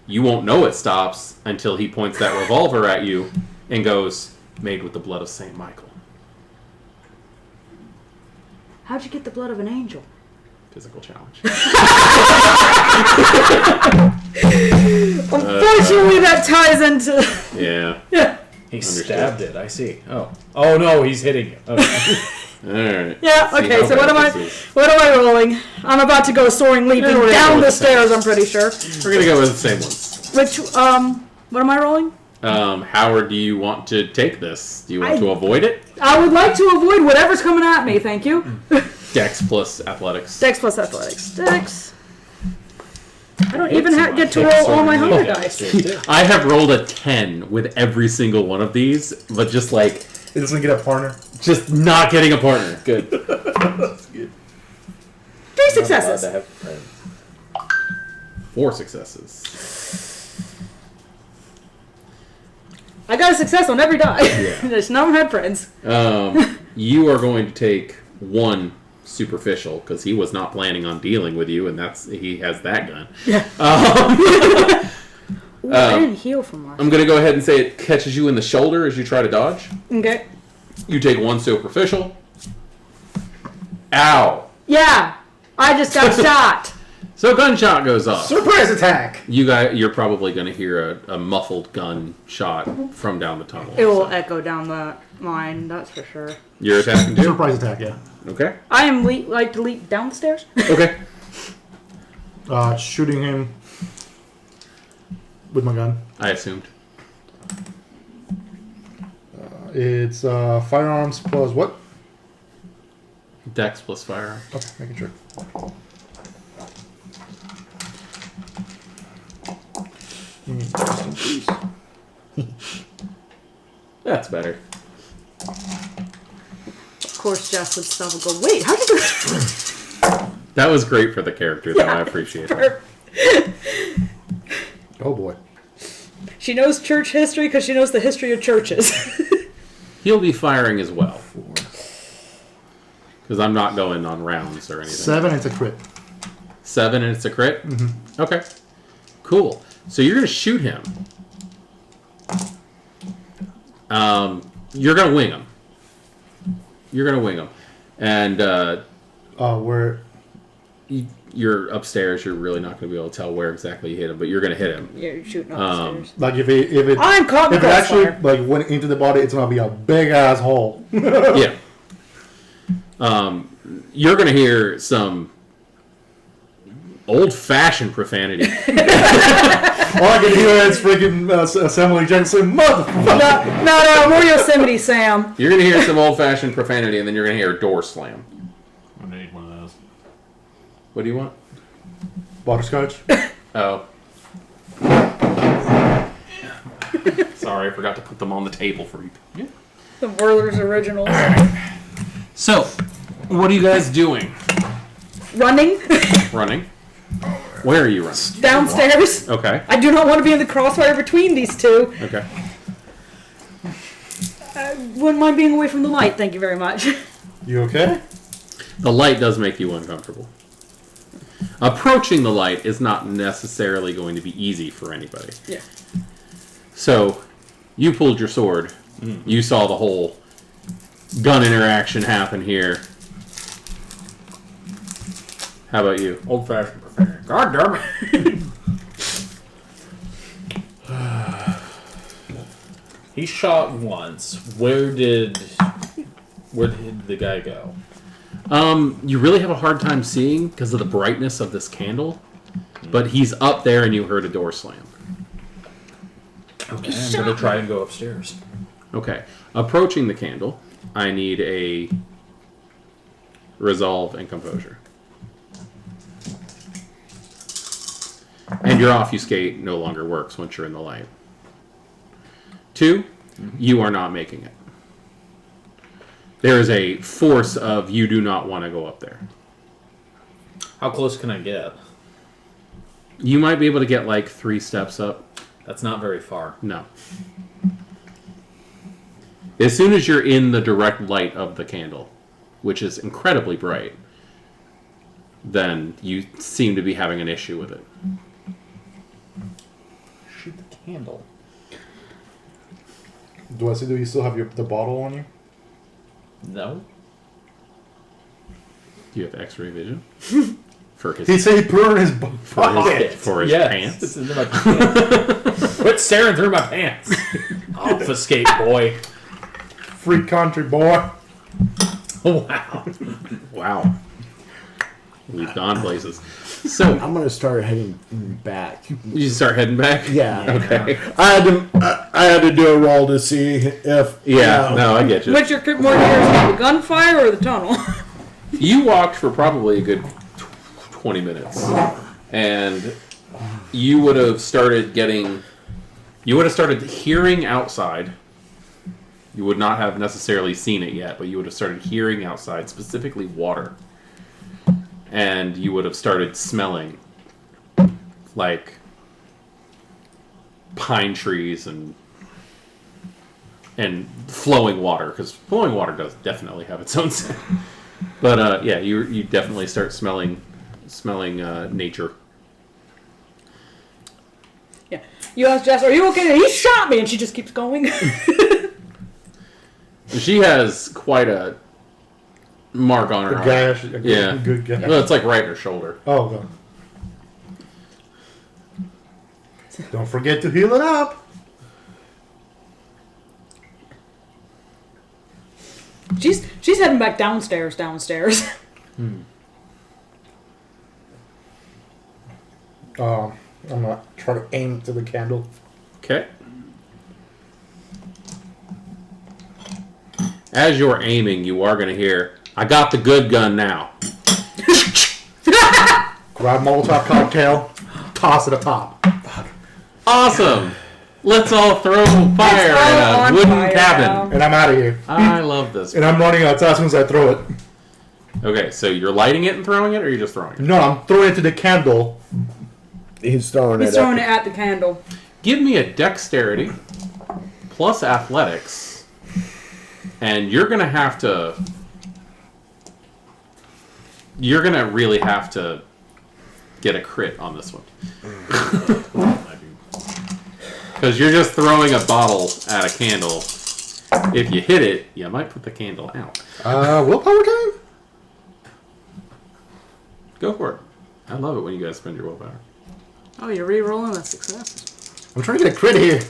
A: You won't know it stops until he points that revolver at you and goes, "Made with the blood of Saint Michael."
B: How'd you get the blood of an angel?
A: Physical challenge.
B: Unfortunately, that ties into.
A: Yeah.
B: Yeah.
E: He
A: Understood.
E: stabbed it. I see. Oh no, he's hitting it. Okay.
A: All right.
B: Yeah.
A: See
B: Okay.
A: how
B: So
A: bad
B: what am I?
A: this is.
B: What am I rolling? I'm about to go soaring leaping
A: Yeah, we're gonna
B: down
A: go
B: the
A: with
B: stairs. I'm pretty sure.
A: We're gonna go with the same ones.
B: Which what am I rolling?
A: Howard, do you want to take this? Do you want
B: I-
A: to avoid it?
B: I would like to avoid whatever's coming at me. Thank you.
A: Dex plus athletics.
B: Dex plus athletics. Dex. I don't
A: It's
B: even get to
A: my
B: roll all my
A: Dex
B: 100
A: or
B: dice.
A: I have rolled a 10 with every single one of these, but just like,
C: It doesn't get a partner.
A: just not getting a partner. Good.
B: 3
E: I'm
B: successes.
E: allowed to have friends.
A: 4 successes.
B: I got a success on every die.
A: Yeah.
B: Just none of them had friends.
A: You are going to take 1 superficial because he was not planning on dealing with you, and he has that gun.
B: Yeah. Ooh, I didn't heal from last.
A: I'm going to go ahead and say it catches you in the shoulder as you try to dodge.
B: Okay.
A: You take 1 superficial. Ow.
B: Yeah. I just got shot.
A: So a gunshot goes off.
C: Surprise attack!
A: You're probably going to hear a muffled gun shot from down the tunnel.
B: It will
A: So
B: echo down the line, that's for sure.
A: you're attacking too?
C: Surprise attack, yeah.
A: Okay.
B: I am like to leap down the stairs.
A: Okay.
C: Shooting him with my gun.
A: I assumed.
C: It's firearms plus what?
A: Dex plus firearm.
C: Okay, making sure.
A: That's better.
B: Of course, Jess would stop and go, wait, how'd you do that?
A: That was great for the character, though. I appreciate that.
C: Oh boy.
B: She knows church history because she knows the history of churches.
A: He'll be firing as well. Because I'm not going on rounds or anything.
C: 7, it's a crit.
A: 7 and it's a crit? Mm-hmm. Okay. Cool. So you're going to shoot him. You're going to wing him. You're going to wing him. And
C: Where?
A: you're upstairs. You're really not going to be able to tell where exactly you hit him, but you're going to hit him.
B: Yeah, you're shooting up the stairs.
C: Like if it
B: I'm caught in
C: if it actually
B: crossfire.
C: like went into the body, it's gonna be a big ass hole.
A: Yeah. You're going to hear some old-fashioned profanity.
C: All I can hear is freaking Samuel Jackson, motherfucker.
B: No, more Yosemite Sam.
A: You're going to hear some old-fashioned profanity, and then you're going to hear a door slam.
E: I need one of those.
A: What do you want?
C: Butterscotch.
A: Oh. Sorry, I forgot to put them on the table for you. Yeah.
B: The Werther's Originals.
A: So, what are you guys doing?
B: Running
A: Running? Where are you running?
B: downstairs.
A: Okay.
B: I do not want to be in the crossfire between these two.
A: Okay.
B: Wouldn't mind being away from the light, thank you very much.
C: You okay?
A: The light does make you uncomfortable. Approaching the light is not necessarily going to be easy for anybody.
B: Yeah.
A: So, you pulled your sword. You saw the whole gun interaction happen here. How about you?
E: Old fashioned profanity. God damn it. He shot once. Where did the guy go?
A: You really have a hard time seeing because of the brightness of this candle. But he's up there and you heard a door slam.
E: Okay, I'm gonna try and go upstairs.
A: Okay. Approaching the candle, I need a resolve and composure. And your obfuscate no longer works once you're in the light. 2, you are not making it. There is a force of you do not want to go up there.
E: How close can I get?
A: You might be able to get like 3 steps up.
E: That's not very far.
A: No. As soon as you're in the direct light of the candle, which is incredibly bright, then you seem to be having an issue with it.
E: Shoot the candle.
C: Do you still have the bottle on you?
E: No.
A: Do you have X-ray vision? For his,
C: He said he put it in his pocket.
A: for his
E: Yes,
A: pants?
E: it's in my pants. Quit staring through my pants. Obfuscate, boy.
C: Free country boy.
E: Wow.
A: Wow. We've gone places. So,
D: I'm gonna start heading back.
A: you start heading back?
D: Yeah.
A: Okay.
D: I had to do a roll to see if.
A: Yeah, no, I get you.
B: What's your more curious, the gunfire or the tunnel?
A: You walked for probably a good 20 minutes, and you would have started hearing outside. You would not have necessarily seen it yet, but you would have started hearing outside, specifically water. And you would have started smelling like pine trees and flowing water, because flowing water does definitely have its own scent. But yeah, you definitely start smelling nature.
B: Yeah. You ask Jess, are you okay? He shot me, and she just keeps going.
A: She has quite a mark on her
C: A
A: arm.
C: gash.
A: Yeah.
C: Good gash.
A: Well, it's like right in her shoulder.
C: Oh, God. Don't forget to heal it up.
B: She's heading back downstairs.
C: I'm gonna try to aim to the candle.
A: Okay. As you're aiming, you are going to hear, "I got the good gun now."
C: Grab Molotov cocktail, toss it atop.
A: Awesome! Let's all throw fire
B: all
A: in a
B: on
A: wooden
B: fire
A: cabin.
B: now.
C: And I'm out of here.
A: I love this.
C: And I'm running outside as soon as I throw it.
A: Okay, so you're lighting it and throwing it, or you're just throwing it?
C: No, I'm throwing it to the candle.
D: He's throwing
B: He's
D: it.
B: throwing
D: Up.
B: it at the candle.
A: Give me a dexterity plus athletics, and you're gonna have to. You're gonna really have to get a crit on this one. Because you're just throwing a bottle at a candle. If you hit it, you might put the candle out.
C: Willpower time?
A: Go for it. I love it when you guys spend your willpower.
B: Oh, you're re-rolling a success.
C: I'm trying to get a crit here.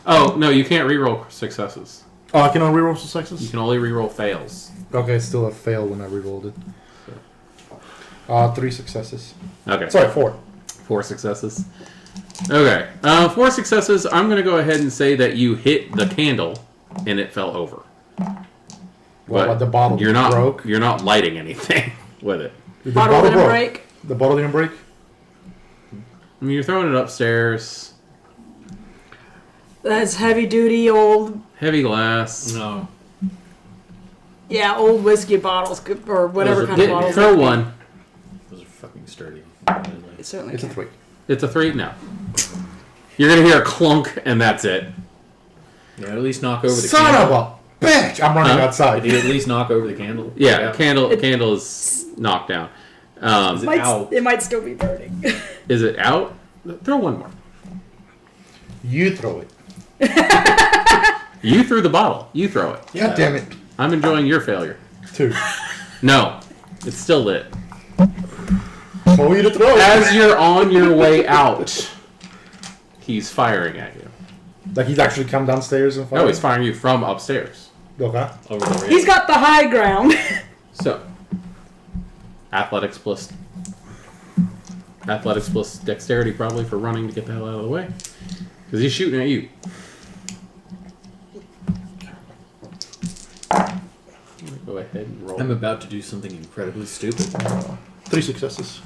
A: Oh, no, you can't reroll successes.
C: Oh, I can only reroll
A: You
C: successes?
A: can only reroll fails.
C: Okay, still a fail when I rerolled it. 3 successes.
A: Okay.
C: Sorry, 4.
A: 4 successes. Okay. 4 successes. I'm going to go ahead and say that you hit the candle and it fell over.
C: Well, the bottle
A: you're not
C: broke.
A: You're not lighting anything with it.
C: The
B: Bottle didn't
C: broke.
B: break.
C: The bottle didn't break?
A: I mean, you're throwing it upstairs.
B: That's heavy duty old.
A: Heavy glass.
E: No.
B: Yeah, old whiskey bottles or whatever kind of bottles.
A: Throw one.
E: Those are fucking sturdy.
B: It certainly
C: It's a
B: can.
C: 3.
A: It's a 3? No. You're going to hear a clunk and that's it.
E: Yeah, at least knock over the
C: Son
E: candle.
C: of a bitch! I'm running
A: Huh?
C: outside.
E: Did you at least knock over the candle?
A: Yeah, candle is knocked down.
E: Is it out?
B: It might still be burning.
A: Is it out? Throw one more.
C: You throw it.
A: You threw the bottle. You throw it.
C: God damn it.
A: I'm enjoying your failure.
C: 2.
A: No, it's still lit.
C: Told you to throw it.
A: As you're on your way out, he's firing at you.
C: Like he's actually come downstairs and fired?
A: No, he's firing you from upstairs.
C: Okay.
E: Over the
B: He's got the high ground.
A: So, athletics plus dexterity probably for running to get the hell out of the way. Because he's shooting at you. Go ahead and roll.
E: I'm about to do something incredibly stupid.
C: 3 successes.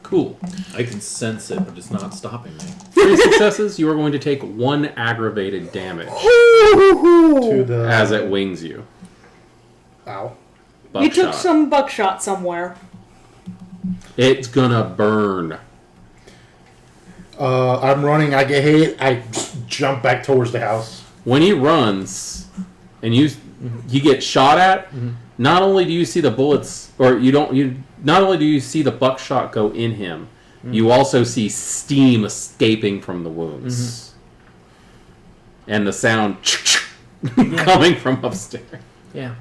A: Cool.
E: I can sense it, but it's not stopping me.
A: 3 successes, you are going to take 1 aggravated damage
C: To the...
A: as it wings you.
C: Ow.
B: You took
A: Buckshot.
B: some buckshot somewhere.
A: It's gonna burn.
C: I'm running, I get hit, I jump back towards the house.
A: when he runs and you get shot at, not only do you see the bullets, or not only do you see the buckshot go in him, you also see steam escaping from the wounds. And the sound coming from upstairs.
E: Yeah.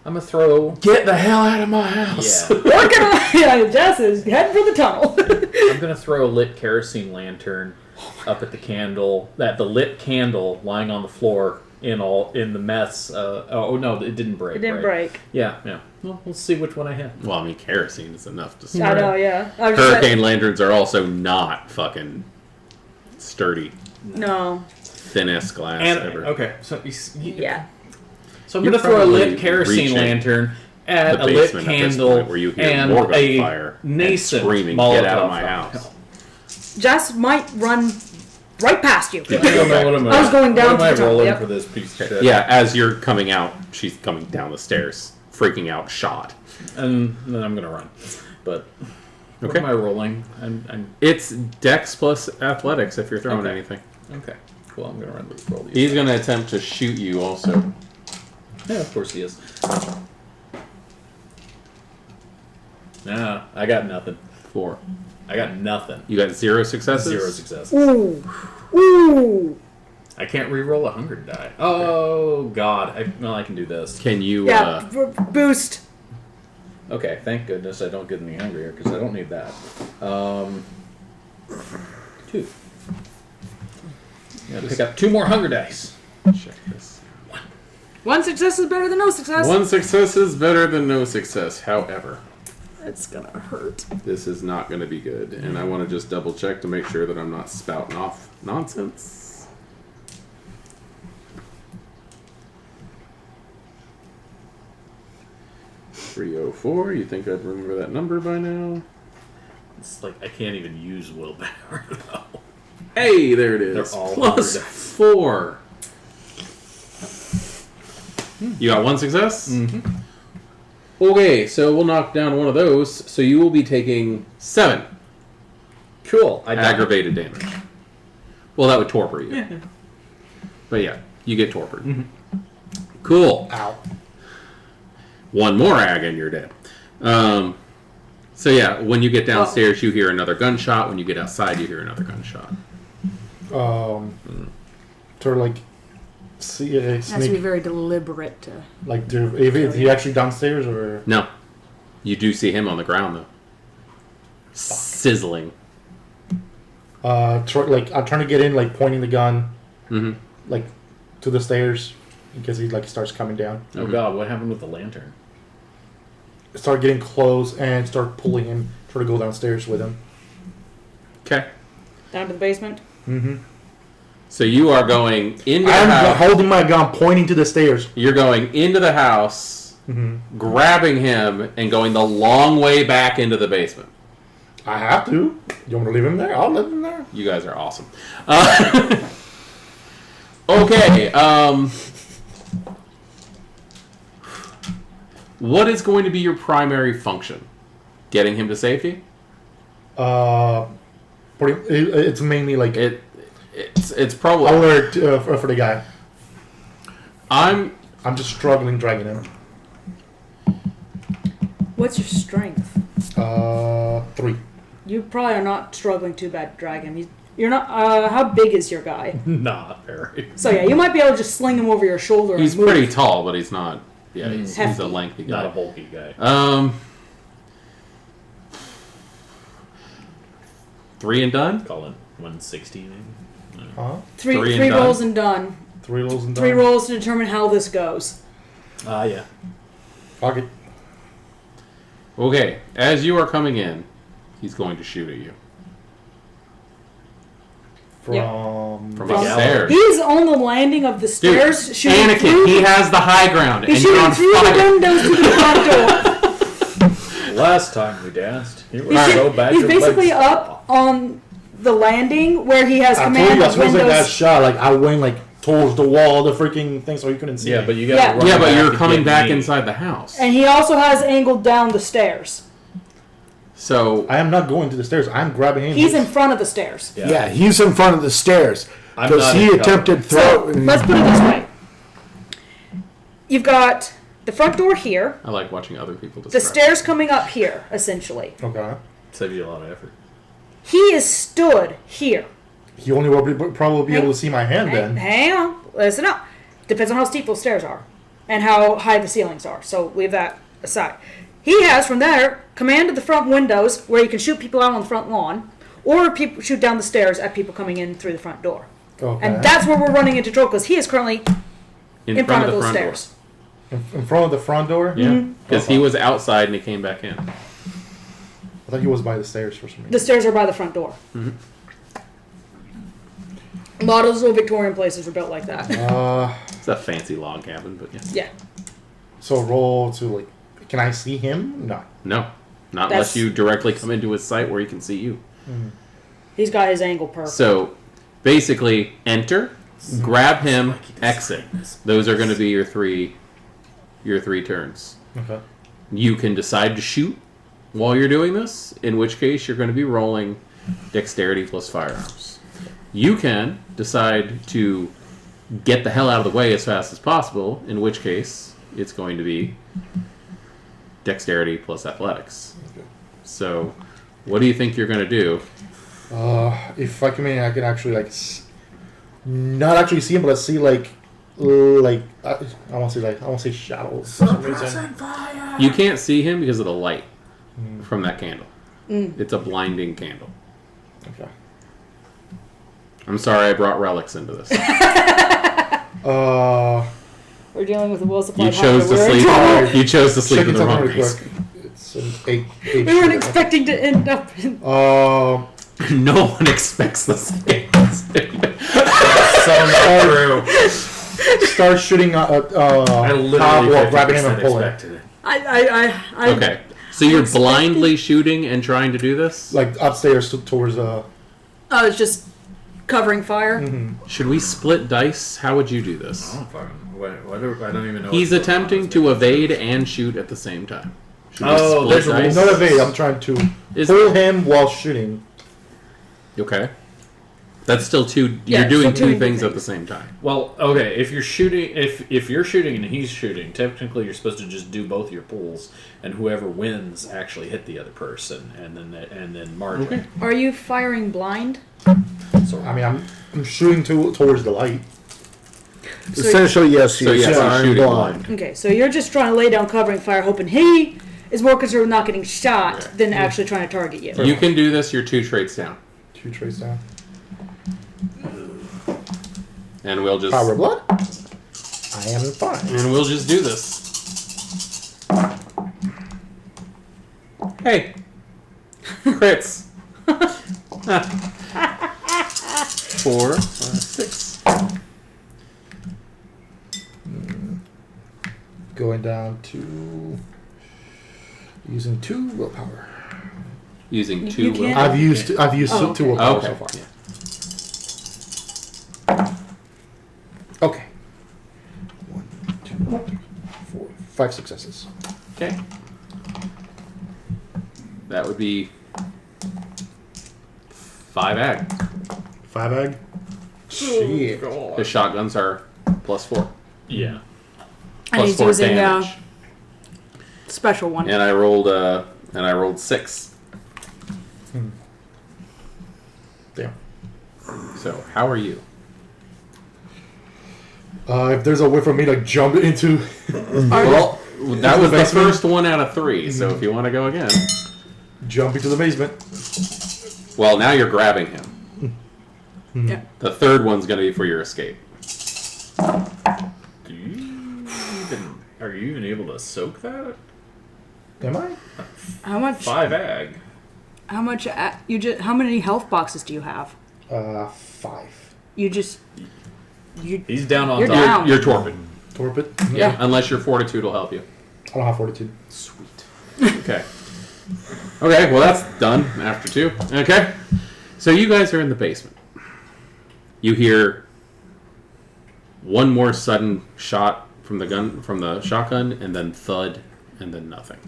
E: I'm gonna throw.
A: Get the hell out of my house!
E: Yeah.
B: Working on. Yeah, Jess is heading for the tunnel.
E: I'm gonna throw a lit kerosene lantern up at the lit candle lying on the floor in the mess. Oh no, it didn't break.
B: It didn't
E: right?
B: break.
E: Yeah. Well, we'll see which one I hit.
A: Well, I mean, kerosene is enough to
B: I
A: start.
B: know, yeah. I was just
A: Hurricane lanterns are also not fucking sturdy.
B: No.
A: Thinnest glass ever.
E: Okay, so
B: Yeah.
E: So I'm
A: You're
E: going to throw a lit
A: probably
E: kerosene
A: reaching
E: lantern at
A: the
E: a lit
A: basement at this
E: candle
A: point where you hear
E: and
A: more
E: a
A: gunfire and
E: nascent
A: screaming,
E: Molotov
A: "Get out of my
E: cocktail.
A: house!"
B: Jess might run right past you.
E: I don't know what
B: I was going down
E: what am
B: to the
E: I
B: top,
E: rolling
B: yep.
E: for this piece of shit?
A: Yeah, as you're coming out, she's coming down the stairs, freaking out, shot.
E: And then I'm going to run. But what
A: Okay.
E: am I rolling? I'm
A: It's Dex plus Athletics if you're throwing
E: Okay.
A: anything.
E: okay. Cool. I'm going to roll these.
A: He's going to attempt to shoot you also.
E: Yeah, of course he is. Nah, I got nothing.
A: 4.
E: I got nothing.
A: You got 0 successes?
E: 0 successes.
B: Ooh. Ooh.
E: I can't re-roll a hunger die. Oh God! I can do this.
A: Can you?
B: Yeah, boost.
E: Okay, thank goodness I don't get any hungrier because I don't need that. 2. Yeah, pick up 2 more hunger dice.
A: Check this.
B: One success is better than no success.
A: 1 success is better than no success. However,
B: It's gonna hurt.
A: this is not going to be good, and I want to just double check to make sure that I'm not spouting off nonsense. $304. You think I'd remember that number by now?
E: It's like I can't even use willpower though.
A: Hey, there it is.
E: They're all
A: Plus
E: hundred dice.
A: 4. You got 1 success?
E: Mm-hmm.
A: Okay, so we'll knock down one of those. So you will be taking 7
E: Cool. I died.
A: aggravated damage. Well, that would torpor you.
E: Yeah.
A: But yeah, you get torpored.
E: Mm-hmm.
A: Cool.
C: Ow.
A: 1 more ag and you're dead. So yeah, when you get downstairs, you hear another gunshot. When you get outside, you hear another gunshot.
C: Sort of like see a
B: Has to be
C: sneak.
B: very deliberate to.
C: Like, is he actually downstairs or?
A: No. You do see him on the ground, though. Sizzling.
C: I'm trying to get in, like pointing the gun,
A: Mm-hmm.
C: like to the stairs, in case he like starts coming down.
E: Oh God! What happened with the lantern?
C: Start getting close and start pulling him. Try to go downstairs with him.
A: Okay.
B: Down to the basement.
C: Mm-hmm.
A: So you are going into the
C: I'm
A: house.
C: holding my gun, pointing to the stairs.
A: You're going into the house, grabbing him, and going the long way back into the basement.
C: I have to. You want me to leave him there? I'll leave him there.
A: You guys are awesome. Okay. What is going to be your primary function? Getting him to safety?
C: It's mainly like
A: It's probably.
C: alert for the guy.
A: I'm
C: I'm just struggling dragging him.
B: What's your strength?
C: 3.
B: You probably are not struggling too bad to drag him. You're not. How big is your guy?
E: Not very.
B: So yeah, you might be able to just sling him over your shoulder.
A: He's
B: and move.
A: pretty tall, but he's not. Yeah, he's a
B: Hefty.
A: lengthy
E: Not a
A: guy.
E: bulky guy.
A: 3 and done.
E: Call it 160 maybe.
C: Huh?
B: Three
A: Three and
B: rolls
A: done?
B: and done.
C: 3 rolls and
B: 3
C: done.
B: rolls to determine how this goes.
E: Yeah.
C: Fuck it.
A: Okay, as you are coming in, he's going to shoot at you
C: From
A: from
E: Big
A: upstairs.
B: He's on the landing of the
A: Dude,
B: stairs shooting
A: Anakin,
B: through.
A: he has the high ground,
B: He's
A: and you're
B: shooting
A: on
B: through the
A: fire.
B: windows to the front door.
E: Last time we danced, you were
B: He's,
E: so bad.
B: he's
E: your
B: basically
E: legs-
B: up on the landing where he has
C: I told
B: command
C: you,
B: of
C: as soon as I got
B: windows.
C: shot, like I went like towards the wall, the freaking thing, so you couldn't see.
E: Yeah,
C: me.
E: but you got.
B: Yeah.
E: to run
A: Yeah, but
E: back
A: you're
E: and
A: coming
E: get
A: back
E: me.
A: inside the house.
B: And he also has angled down the stairs.
A: So
C: I am not going to the stairs. I'm grabbing him.
B: He's in front of the stairs.
D: Yeah, he's in front of the stairs.
E: I'm
D: Because
E: not
D: he
E: in
D: attempted
B: So
D: throw.
B: let's put it this way. You've got the front door here,
A: I like watching other people
B: the
A: describe.
B: stairs coming up here, essentially.
C: Okay.
E: Save you a lot of effort.
B: He is stood here.
C: He only will probably be able to see my hand then.
B: Hang on. Listen up. Depends on how steep those stairs are and how high the ceilings are. So leave that aside. He has, from there, command of the front windows where he can shoot people out on the front lawn or people shoot down the stairs at people coming in through the front door.
C: Okay.
B: And that's where we're running into trouble because he is currently
A: in
B: in front of
A: the
B: those
A: front
B: stairs.
C: In front of the front door?
A: door. Yeah, because he
C: Okay.
A: was outside and he came back in.
C: I thought he was by the stairs for some reason.
B: The stairs are by the front door. A lot of those little Victorian places are built like that.
A: It's a fancy log cabin, but yeah.
B: Yeah.
C: So roll to like. Can I see him? No.
A: No, not
B: That's-
A: unless you directly come into his sight where he can see you.
B: He's got his angle perfect.
A: So, basically, enter, grab him, exit. Those are going to be your three turns.
C: Okay.
A: You can decide to shoot while you're doing this, in which case you're going to be rolling dexterity plus firearms. You can decide to get the hell out of the way as fast as possible, in which case it's going to be dexterity plus athletics. So, what do you think you're going to do?
C: If I come in, I can actually like, not actually see him, but I see like I want to say I want to say shadows for some reason.
A: You can't see him because of the light from that candle. It's a blinding candle.
C: Okay.
A: I'm sorry I brought relics into this.
B: We're dealing with the well supplied
A: You chose to
B: We're in
A: sleep.
B: trouble.
A: You chose to sleep in
C: Checking
A: the
C: something
A: wrong
C: really
A: place.
C: quick. It's an 8.
B: We weren't expecting to end up in...
A: No one expects this.
E: So not true.
C: Start shooting
E: I
C: top
E: literally
C: while grabbing him
E: 50%
C: and pulling.
E: expected it.
B: I
A: Okay, so you're blindly shooting and trying to do this?
C: Like upstairs towards
B: it's just covering fire.
A: Should we split dice? How would you do this?
E: I don't fucking. I don't even know.
A: He's
E: what's going on
A: attempting
E: with
A: to
E: this.
A: evade and shoot at the same time. Should we
E: Oh,
A: split
E: there's a
A: dice?
C: not evade. I'm trying to
A: Is-
C: pull him while shooting.
A: Okay. That's still two.
B: Yeah,
A: You're doing
B: still
A: two
B: doing
A: things
B: two
A: at the same time.
E: Well, okay. If you're shooting, if you're shooting and he's shooting, technically you're supposed to just do both your pulls, and whoever wins actually hit the other person, and then margin.
A: Okay.
B: Are you firing blind?
E: So,
C: I mean, I'm shooting towards the light.
D: Essentially, yes,
A: So
D: he's
A: yes, you're
D: firing
A: shooting
D: blind.
A: blind.
B: Okay, so you're just trying to lay down covering fire, hoping he is more concerned with not getting shot than actually trying to target you.
A: You can do this. You're 2 traits down,
C: 2 traits down.
A: and we'll just
C: Power blood. I am fine.
A: do this. Hey, crits. 4, 5, 6.
C: Going down to using 2 willpower.
A: Using 2
B: You can't-
A: willpower.
C: I've used
B: Oh,
C: 2
B: okay.
C: willpower
A: Okay.
C: so far.
A: Yeah.
C: Okay. 1, 2, 3, 4, 5 successes.
A: Okay. That would be 5 ag.
C: 5 egg. Shit.
A: The shotguns are +4.
E: yeah.
B: And he's
A: +4
B: using
A: damage.
B: special one.
A: And I rolled 6.
C: Damn.
A: So how are you?
C: If there's a way for me to jump into,
A: Well, that was the
C: basement?
A: first one out of 3. So if you want to go again,
C: jump into the basement.
A: well, now you're grabbing him.
B: Yeah.
A: The third one's going to be for your escape.
E: Are you even able to soak that?
C: Am I?
B: How much?
E: 5 ag.
B: How much? How many health boxes do you have?
C: 5.
B: You just.
E: He's down on
B: You're
E: top.
B: down.
A: You're torpid.
C: Torpid?
B: Yeah.
A: Unless your fortitude will help you.
C: I don't have fortitude.
A: Sweet. Okay. Okay, well that's done after 2. Okay. So you guys are in the basement. You hear one more sudden shot from the shotgun, and then thud, and then nothing.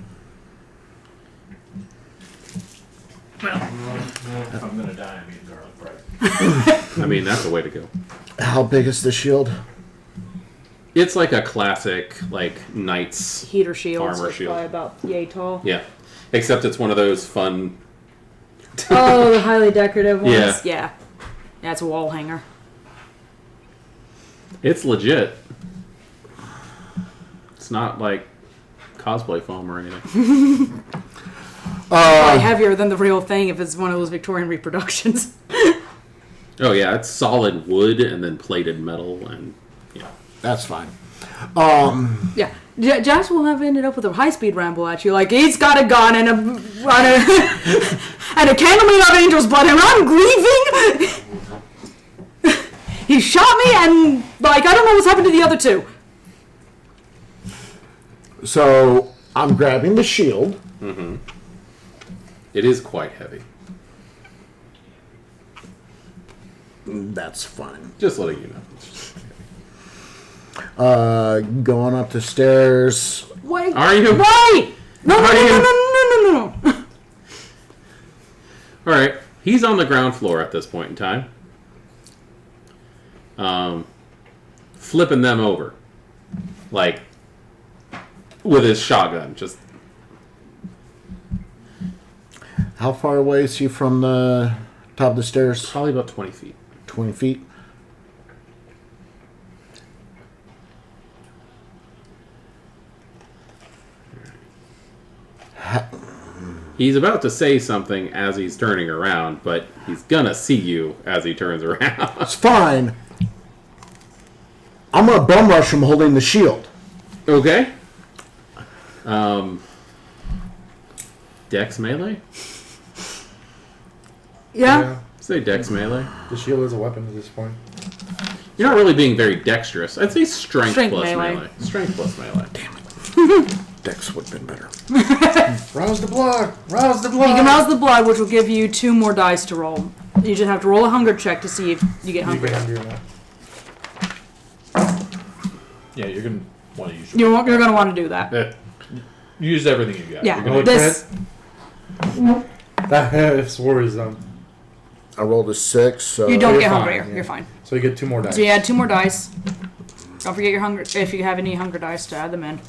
E: If I'm gonna die, I'm eating garlic bread.
A: I mean, that's a way to go.
D: How big is the shield?
A: It's like a classic, like, knight's
B: Heater shields,
A: armor
B: which
A: shield.
B: probably about yay tall.
A: Yeah. Except it's one of those fun...
B: Oh, the highly decorative ones?
A: Yeah.
B: Yeah. Yeah, it's a wall hanger.
A: It's legit. It's not like cosplay foam or anything.
B: Probably heavier than the real thing if it's one of those Victorian reproductions.
A: Oh yeah, it's solid wood and then plated metal and yeah.
D: That's fine.
B: Yeah. Jax will have ended up with a high-speed ramble at you. Like, he's got a gun and a and a candle made of angel's blood, and I'm grieving. He shot me, and, like, I don't know what's happened to the other two.
D: So I'm grabbing the shield.
A: Mm-hmm. It is quite heavy.
D: That's fine.
A: Just letting you know.
D: Going up the stairs.
B: Wait.
A: Are you?
B: Wait! No.
A: Alright. He's on the ground floor at this point in time. Flipping them over. Like, with his shotgun. Just...
D: How far away is he from the top of the stairs?
A: Probably about 20 feet.
D: 20 feet.
A: He's about to say something as he's turning around, but he's gonna see you as he turns around.
D: It's fine. I'm gonna bum rush him holding the shield.
A: Okay. Dex melee?
B: Yeah?
A: Say dex melee.
C: The shield is a weapon at this point.
A: You're not really being very dexterous. I'd say strength plus
B: melee.
A: melee. Strength plus melee.
D: Damn it. Dex would have been better.
C: Rouse the blood! Rouse the blood!
B: You can rouse the blood, which will give you 2 more dice to roll. You just have to roll a hunger check to see if you get
C: You
B: hungry.
C: get hungry or not.
E: Yeah, you're gonna want to use your...
B: You're going to want to do that.
E: Use everything you got.
B: Yeah,
E: You're gonna-
B: this...
C: That worries them.
D: I rolled a 6, so...
B: You don't
C: you're
B: get
C: fine,
B: hungrier.
C: yeah.
B: You're fine.
C: So you get 2 more dice.
B: So you add 2 more dice. Don't forget your hunger, if you have any hunger dice, to add them in.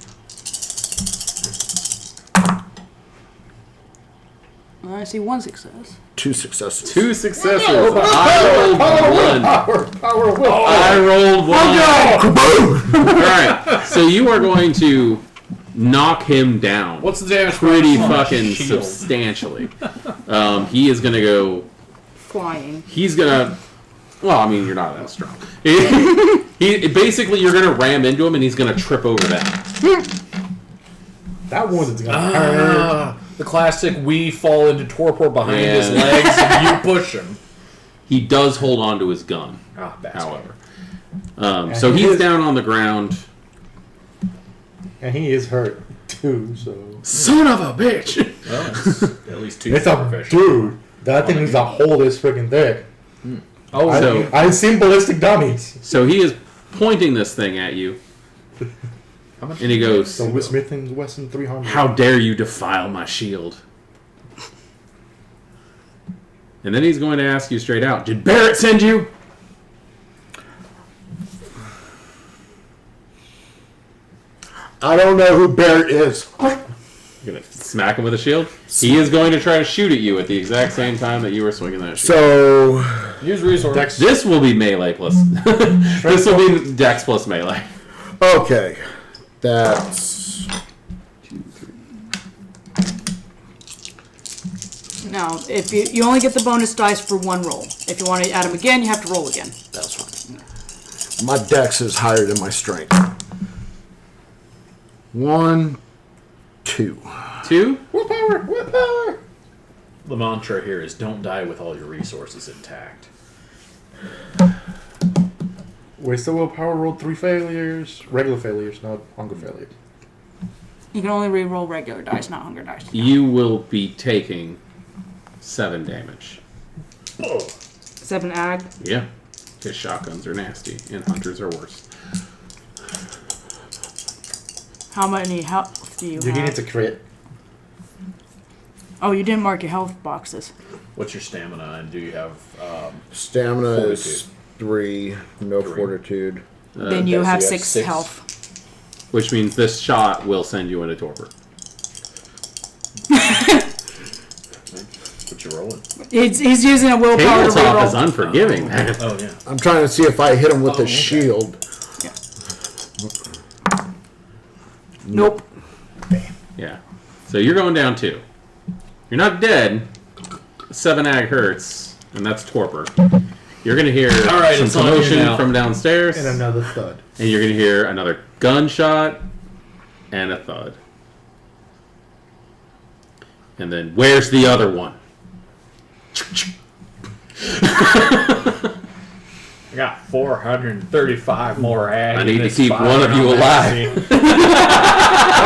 B: I see 1 success.
D: 2 successes.
A: 2 successes. I rolled 1.
C: Power of will.
A: I rolled 1. Alright, so you are going to knock him down.
E: What's the damage?
A: Pretty
E: on my
A: fucking
E: shield?
A: substantially. He is gonna go...
B: Flying.
A: He's gonna... Well, I mean, you're not that strong. Basically, you're gonna ram into him and he's gonna trip over that.
C: That one's gonna hurt.
E: The classic, we fall into torpor behind
A: Yeah.
E: his legs and you push him.
A: He does hold on to his gun,
E: Ah, bastard.
A: however. So
C: he
A: he's
C: is-
A: down on the ground.
C: And he is hurt, too, so...
A: Son of a bitch!
E: Well, it's at least 2
C: It's a
E: superficial.
C: dude. That thing needs to hold this freaking thick.
E: Oh,
A: So-
C: I've seen ballistic dummies.
A: So he is pointing this thing at you.
E: How much?
A: And he goes,
C: So with Smith & Wesson 300.
A: "How dare you defile my shield?" And then he's going to ask you straight out, "Did Barrett send you?"
D: I don't know who Barrett is.
A: You're going to smack him with a shield? He is going to try to shoot at you at the exact same time that you were swinging that shield.
D: So...
E: Use resource.
C: Dex.
A: This will be melee plus... this will be dex plus melee.
D: Okay. That's...
B: Now, if you only get the bonus dice for 1 roll. If you want to add them again, you have to roll again.
D: That's fine. My dex is higher than my strength. 1, 2.
A: 2?
E: The mantra here is don't die with all your resources intact.
C: Waste the willpower, rolled 3 failures. Regular failures, not hunger failures.
B: You can only re-roll regular dice, not hunger dice.
A: You will be taking 7 damage.
B: 7 ag.
A: Yeah. His shotguns are nasty, and hunters are worse.
B: How many health do you
C: You
B: have?
C: need to crit.
B: Oh, you didn't mark your health boxes.
E: What's your stamina, and do you have
D: Stamina
E: Fortitude.
D: is 3, no
E: 3.
D: fortitude.
B: Then you
E: so
B: have
E: you have
B: 6
E: 6.
B: health.
A: Which means this shot will send you into torpor.
E: what you rolling?
B: He's using a willpower to
A: Tabletop is
B: reroll.
A: unforgiving, man.
E: Oh yeah.
D: I'm trying to see if I hit him with the
E: okay.
D: shield.
B: Nope.
A: Yeah. So you're going down 2. You're not dead. 7 ag hurts, and that's torpor. You're going to hear
E: All right,
A: some
E: it's on you
A: commotion
E: now.
A: from downstairs,
C: And another thud.
A: and you're going to hear another gunshot and a thud. And then, where's the other one?
E: I got 435 more ag.
A: I
E: in
A: need to
E: this
A: keep
E: fire
A: one of you
E: magazine.
C: What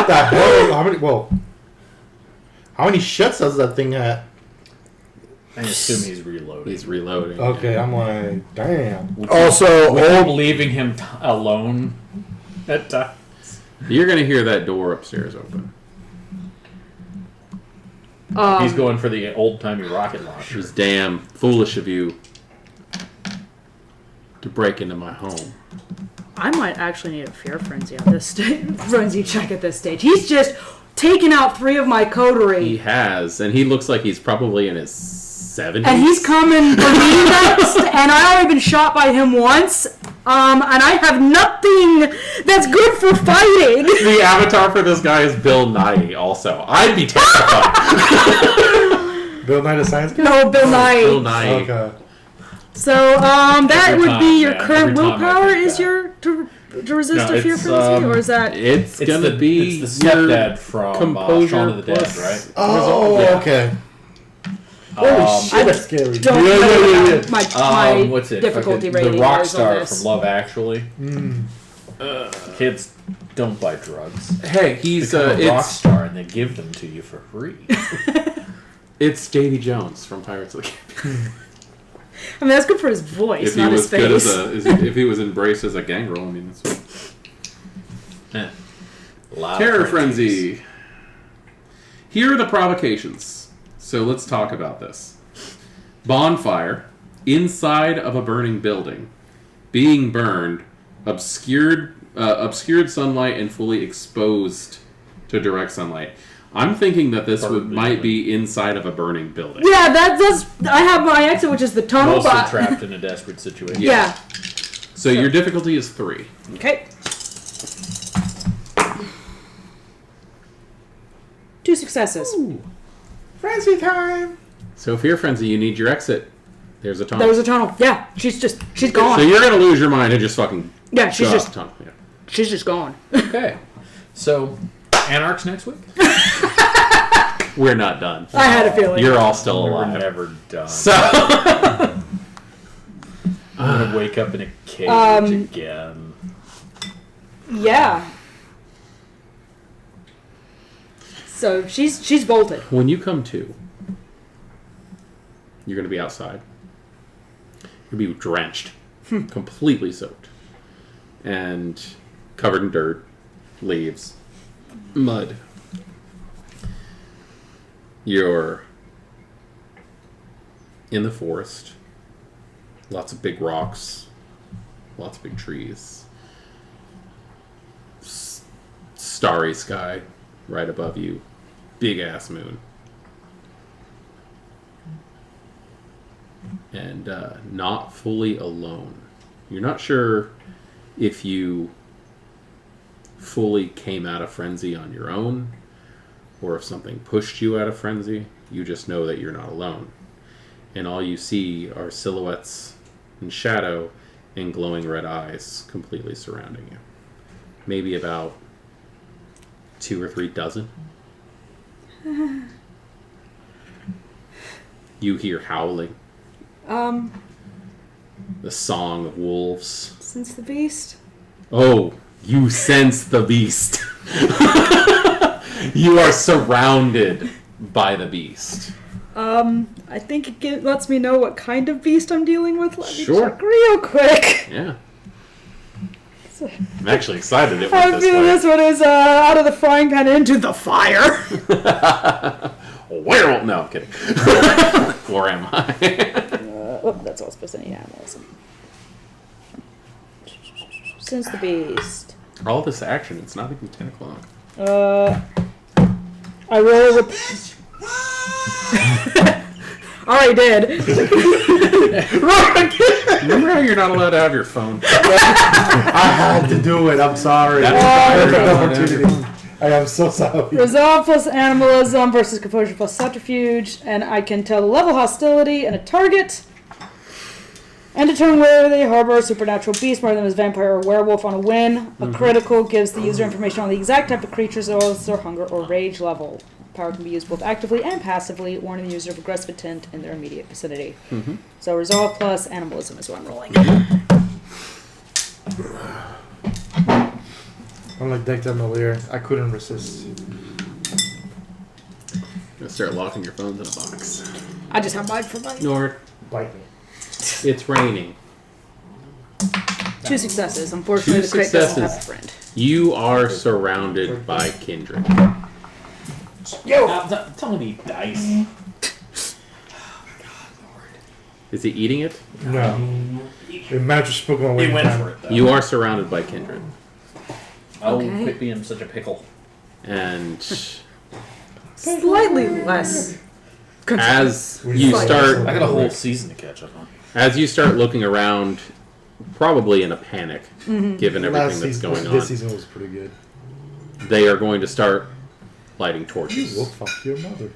C: the hell? How many shots does that thing have?
E: I assume he's reloading.
A: He's reloading.
C: Okay, I'm like, damn.
D: Also,
E: With him
D: old
E: leaving him alone at times.
A: You're going to hear that door upstairs open.
E: He's going for the old-timey rocket launcher.
A: It's damn foolish of you to break into my home.
B: I might actually need a fear frenzy on this frenzy check at this stage. He's just taken out 3 of my
A: He
B: coterie,
A: has, and he looks like he's probably in his 70s.
B: and he's coming for me next. And I already been shot by him once, and I have nothing that's good for fighting.
A: The avatar for this guy is Bill Nye, also. I'd be terrified.
C: Bill Nye the Science Guy?
B: No, Bill Nye.
A: Bill Nye.
C: Okay.
B: So that
E: Every
B: would be
E: time,
B: your
E: man.
B: current
E: Every time I
B: willpower
E: think
B: is
E: that.
B: your to resist
E: No,
B: a fear
E: it's,
B: frenzy, or is that?
A: It's gonna
E: the,
A: be
E: it's the
A: your
E: stepdad from
A: composure
E: Shaun of the Dead,
A: plus
E: right?
C: Oh,
E: Yeah.
C: okay.
E: Um,
C: Holy shit, that's scary.
B: Don't
C: Yeah,
B: know
C: yeah, yeah,
B: what my
E: what's it?
B: difficulty
E: Fucking-
B: rating
E: the rock
B: is on
E: star
B: this.
E: from Love Actually. Kids don't buy drugs.
A: Hey, he's
E: Become a rock
A: it's
E: star and they give them to you for free.
A: it's Davy Jones from Pirates of the Caribbean.
B: I mean, that's good for his voice,
A: If he
B: not
A: was
B: his
A: good
B: face.
A: as if he was embraced as a gangrel, I mean, that's
E: Eh. A lot of
A: Terror
E: frenzies.
A: Frenzy. Here are the provocations. So let's talk about this. Bonfire, inside of a burning building, being burned, obscured sunlight, and fully exposed to direct sunlight. I'm thinking that this might be inside of a burning building.
B: Yeah, that's. I have my exit, which is the tunnel.
E: Mostly
B: But
E: trapped in a desperate situation.
B: yeah.
A: So your difficulty is 3.
B: Okay. 2 successes.
C: Frenzy time!
A: So Fear Frenzy, you need your exit. There's a tunnel.
B: There's a tunnel. Yeah, she's gone.
A: So you're gonna lose your mind and just fucking
B: Yeah, she's
A: go off
B: just
A: the tunnel. Yeah.
B: she's just gone.
E: Okay. So, Anarchs next week?
A: We're not done.
B: I had a feeling.
A: You're all still
E: We're
A: alive.
E: never done.
A: So
E: I'm gonna wake up in a cage again.
B: Yeah. So she's bolted.
A: when you come to, you're gonna be outside. You're gonna be drenched, completely soaked, and covered in dirt, leaves, mud. You're in the forest. Lots of big rocks, lots of big trees. Starry sky right above you. Big ass moon. And not fully alone. You're not sure if you fully came out of frenzy on your own or if something pushed you out of frenzy. You just know that you're not alone. And all you see are silhouettes and shadow and glowing red eyes completely surrounding you. Maybe about 2 or 3 dozen. You hear howling, the song of wolves.
B: Since the beast.
A: Oh, you sense the beast. You are surrounded by the beast.
B: I think it lets me know what kind of beast I'm dealing with. Let me
A: Sure.
B: check real quick.
A: Yeah. I'm actually excited it
B: I
A: went
B: feel
A: this
B: this one is out of the frying pan into the fire.
A: way. werewolf. No, I'm kidding. Or am I?
B: That's all supposed to need animalism. Since the beast.
A: All this action, it's not even 10 o'clock.
B: I roll already did.
A: Remember how you're not allowed to have your phone?
C: I had to do it. I'm sorry.
A: That's
C: Opportunity. I am so sorry.
B: Resolve plus animalism versus composure plus subterfuge, and I can tell the level hostility and a target, and determine whether they harbor a supernatural beast, whether them as vampire or werewolf on a win. A critical gives the user information on the exact type of creatures, as well as their hunger or rage level. Power can be used both actively and passively, warning the user of aggressive intent in their immediate vicinity. So resolve plus animalism is what I'm rolling.
C: I'm like Decta Malier. I couldn't resist.
A: Gonna start locking your phones in a box.
B: I just have mine for mine.
A: Nord,
C: Bite me.
A: it's raining.
B: 2 successes. Unfortunately,
A: Two
B: the crit doesn't have a
A: successes.
B: friend.
A: You are surrounded by kindred.
E: Tell me these dice.
A: Is he eating it?
C: No. The magic spoke my way.
E: He went for it, though.
A: You are surrounded by kindred.
E: Oh,
B: Okay.
E: quit being such a pickle.
A: And
B: Slightly less.
A: as you start
E: I got a whole season to catch up on.
A: as you start looking around, probably in a panic, given everything that's going on,
C: This season was pretty good.
A: they are going to start lighting
C: Well,
A: torches.
C: fuck your mother.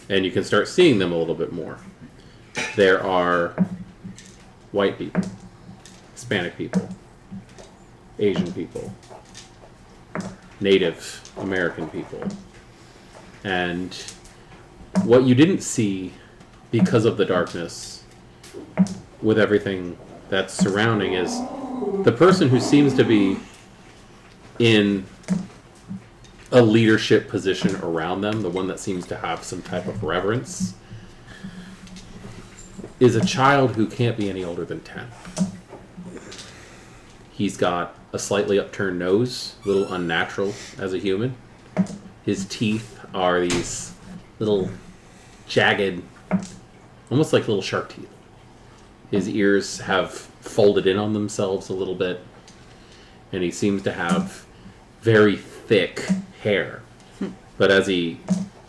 A: And you can start seeing them a little bit more. There are white people, Hispanic people, Asian people, Native American people. And what you didn't see because of the darkness with everything that's surrounding is the person who seems to be in a leadership position around them, the one that seems to have some type of reverence, is a child who can't be any older than 10. He's got a slightly upturned nose, a little unnatural as a human. His teeth are these little jagged, almost like little shark teeth. His ears have folded in on themselves a little bit, and he seems to have very thick hair. But as he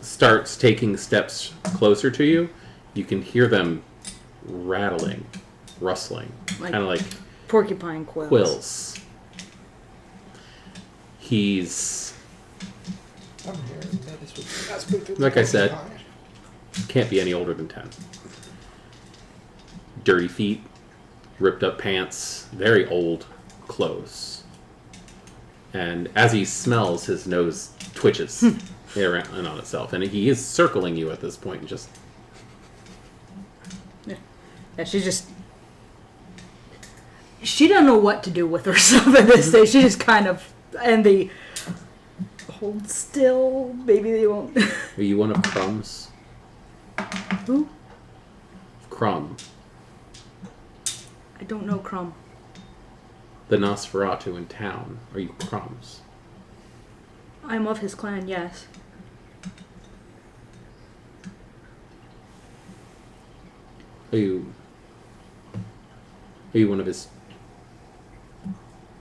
A: starts taking steps closer to you, you can hear them rattling, rustling,
B: Like
A: kind of like
B: porcupine quills.
A: quills. He's,
C: I'm here.
A: like I said, can't be any older than 10. Dirty feet, ripped up pants, very old clothes. And as he smells, his nose twitches around and on itself. And he is circling you at this point. Just
B: Yeah, she doesn't know what to do with herself at this stage. She just kind of, and the hold still, maybe they won't.
A: are you one of Crumb's?
B: Who?
A: Crumb.
B: I don't know Crumb.
A: The Nosferatu in town. Are you Crumb's?
B: I'm of his clan, yes.
A: Are you one of his...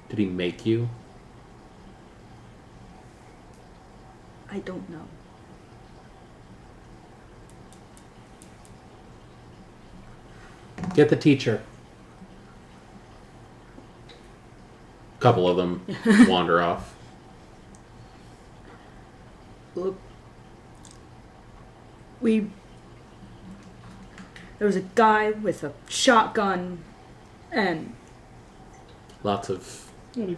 A: Did he make you?
B: I don't know.
A: Get the teacher. A couple of them wander off.
B: Look, there was a guy with a shotgun and
A: Lots of
B: a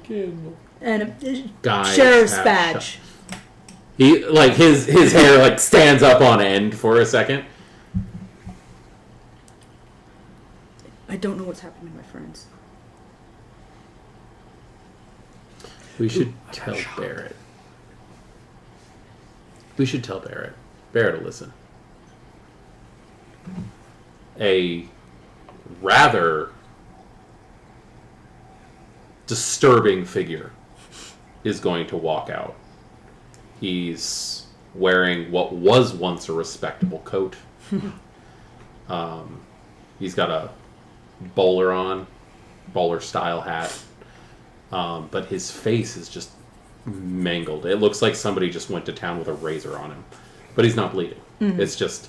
A: guys.
B: sheriff's
A: have
B: badge.
A: He like his hair like stands up on end for a second.
B: I don't know what's happening to my friends.
A: We should tell Barrett. We should tell Barrett. Barrett will listen. A rather disturbing figure is going to walk out. He's wearing what was once a respectable coat. He's got a bowler style hat, but his face is just mangled. It looks like somebody just went to town with a razor on him, but he's not bleeding. It's just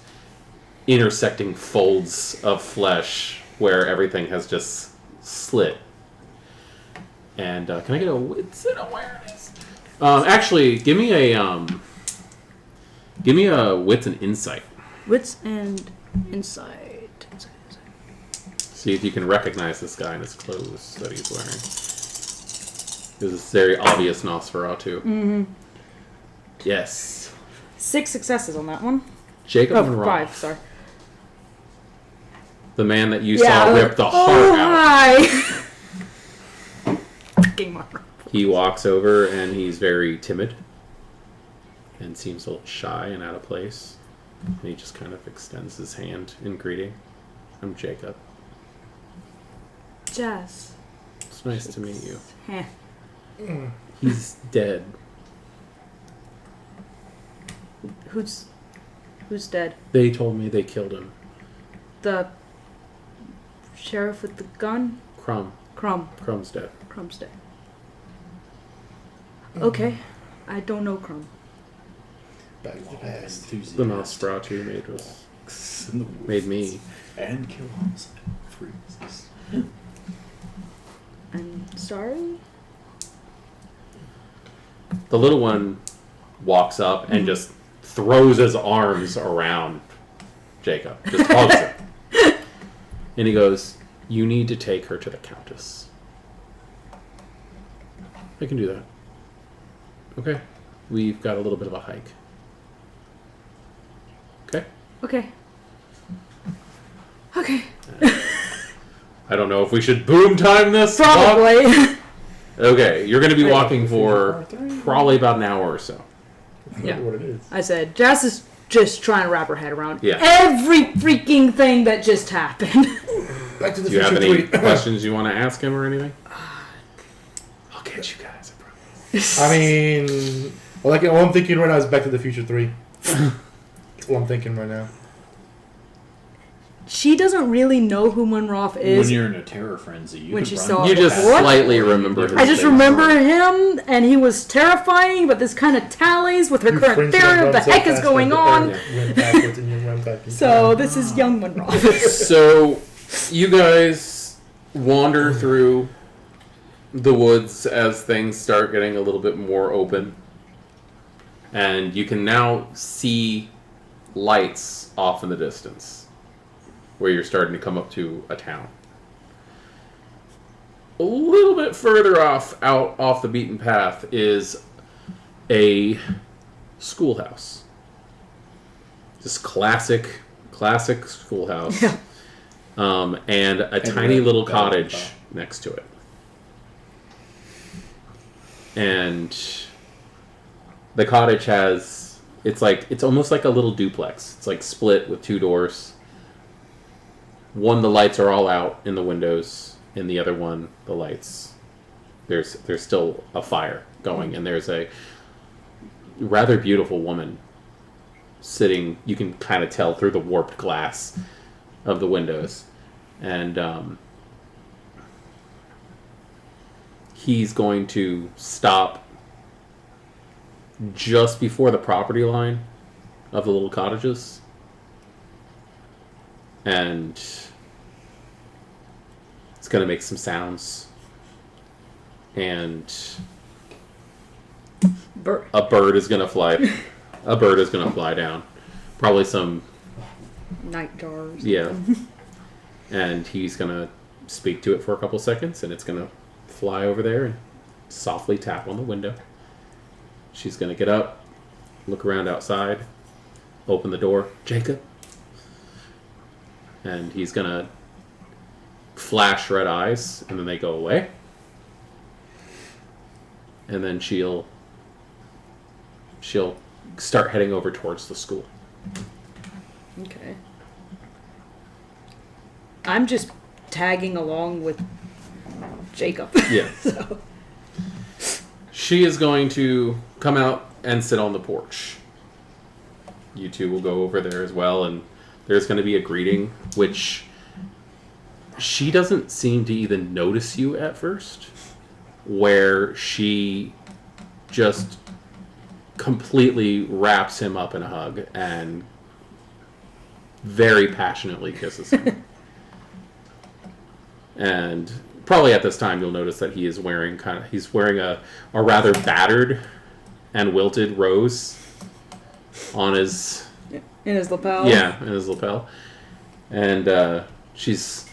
A: intersecting folds of flesh where everything has just slit. And can I get a wits and awareness? Actually, give me a wits and insight.
B: Wits and insight.
A: See if you can recognize this guy in his clothes that he's wearing. Because it's very obvious Nosferatu.
B: Mm-hmm.
A: Yes.
B: 6 successes on that one.
A: Jacob
B: Oh,
A: Monroe.
B: 5, sorry.
A: The man that you saw rip the heart out.
B: Hi! Fucking Monroe.
A: He walks over and he's very timid. And seems a little shy and out of place. And he just kind of extends his hand in greeting. I'm Jacob.
B: Jazz.
A: It's nice to meet you.
B: Heh.
A: He's dead.
B: Who's dead?
A: They told me they killed him.
B: The sheriff with the gun?
A: Crumb. Crumb's dead.
B: Crumb's dead. Okay. I don't know Crumb.
C: Back to the past.
A: The Nosferatu made me.
F: And kill homicide. Freezes.
B: I'm sorry?
A: The little one walks up and just throws his arms around Jacob. Just hugs him. And he goes, "You need to take her to the Countess." I can do that. Okay. We've got a little bit of a hike. Okay?
B: Okay. Okay.
A: I don't know if we should boom time this.
B: Probably.
A: Okay, you're going to be walking for probably about an hour or so.
B: Yeah.
C: What it is.
B: I said, Jazz is just trying to wrap her head around
A: every
B: freaking thing that just happened.
C: Back to the
A: Do you have
C: future
A: any
C: 3.
A: questions you want to ask him or anything? I'll get you guys, I promise.
C: I mean, all I'm thinking right now is Back to the Future 3. That's all I'm thinking right now.
B: She doesn't really know who Munroth is.
F: When you're in a terror frenzy, you
B: When
F: can
B: she
F: run
B: saw
A: You
B: it.
A: just
B: What?
A: slightly remember his
B: I just
A: face.
B: remember him, and he was terrifying, but this kind of tallies with her
C: You
B: current
C: fringe
B: theory
C: and
B: of the
C: run so
B: heck is
C: fast
B: going
C: that
B: on.
C: the went backwards and you run back in
B: So
C: time.
B: this is young Munroth.
A: So, you guys wander through the woods as things start getting a little bit more open. And you can now see lights off in the distance, where you're starting to come up to a town. A little bit further off the beaten path is a schoolhouse. Just classic schoolhouse.
B: Yeah.
A: And a tiny little cottage next to it. And the cottage has, it's almost like a little duplex. It's like split with 2 doors. One, the lights are all out in the windows. In the other one, the lights, there's still a fire going, and there's a rather beautiful woman sitting. You can kind of tell through the warped glass of the windows, and he's going to stop just before the property line of the little cottages, and it's going to make some sounds, and a bird is going to fly. A bird is going to fly down. Probably some
B: Night jars.
A: yeah. And he's going to speak to it for a couple seconds, and it's going to fly over there and softly tap on the window. She's going to get up, look around outside, open the door. Jacob. And he's going to flash red eyes, and then they go away. And then she'll start heading over towards the school.
B: Okay. I'm just tagging along with Jacob.
A: Yeah.
B: So.
A: She is going to come out and sit on the porch. you two will go over there as well, and there's going to be a greeting, which she doesn't seem to even notice you at first, where she just completely wraps him up in a hug and very passionately kisses him. And probably at this time you'll notice that he's wearing a rather battered and wilted rose on his
B: In his lapel.
A: Yeah, in his lapel. And she's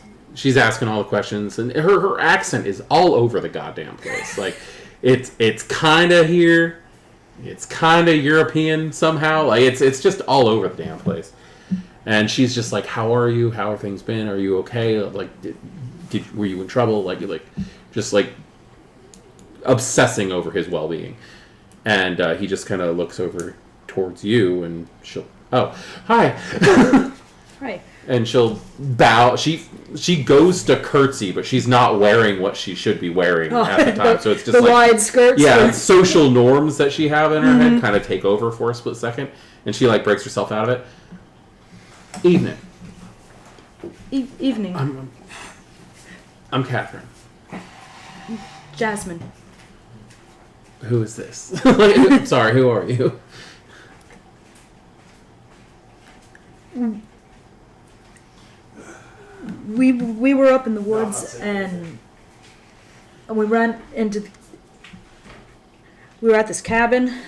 A: asking all the questions, and her accent is all over the goddamn place. Like, it's kind of here, it's kind of European somehow. Like, it's just all over the damn place. And she's just like, "How are you? How have things been? Are you okay? Like, were you in trouble?" Like just like obsessing over his well-being. And he just kind of looks over towards you, and she'll, "Oh, hi."
B: Hi.
A: And she'll bow. She goes to curtsy, but she's not wearing what she should be wearing at the time. So it's just
B: the
A: like
B: wide skirts.
A: yeah, social norms that she have in her head kind of take over for a split second, and she like breaks herself out of it. Evening.
B: Evening.
A: I'm Catherine.
B: Jasmine.
A: Who is this? I'm sorry. Who are you?
B: We were up in the woods and we ran into. We were at this cabin,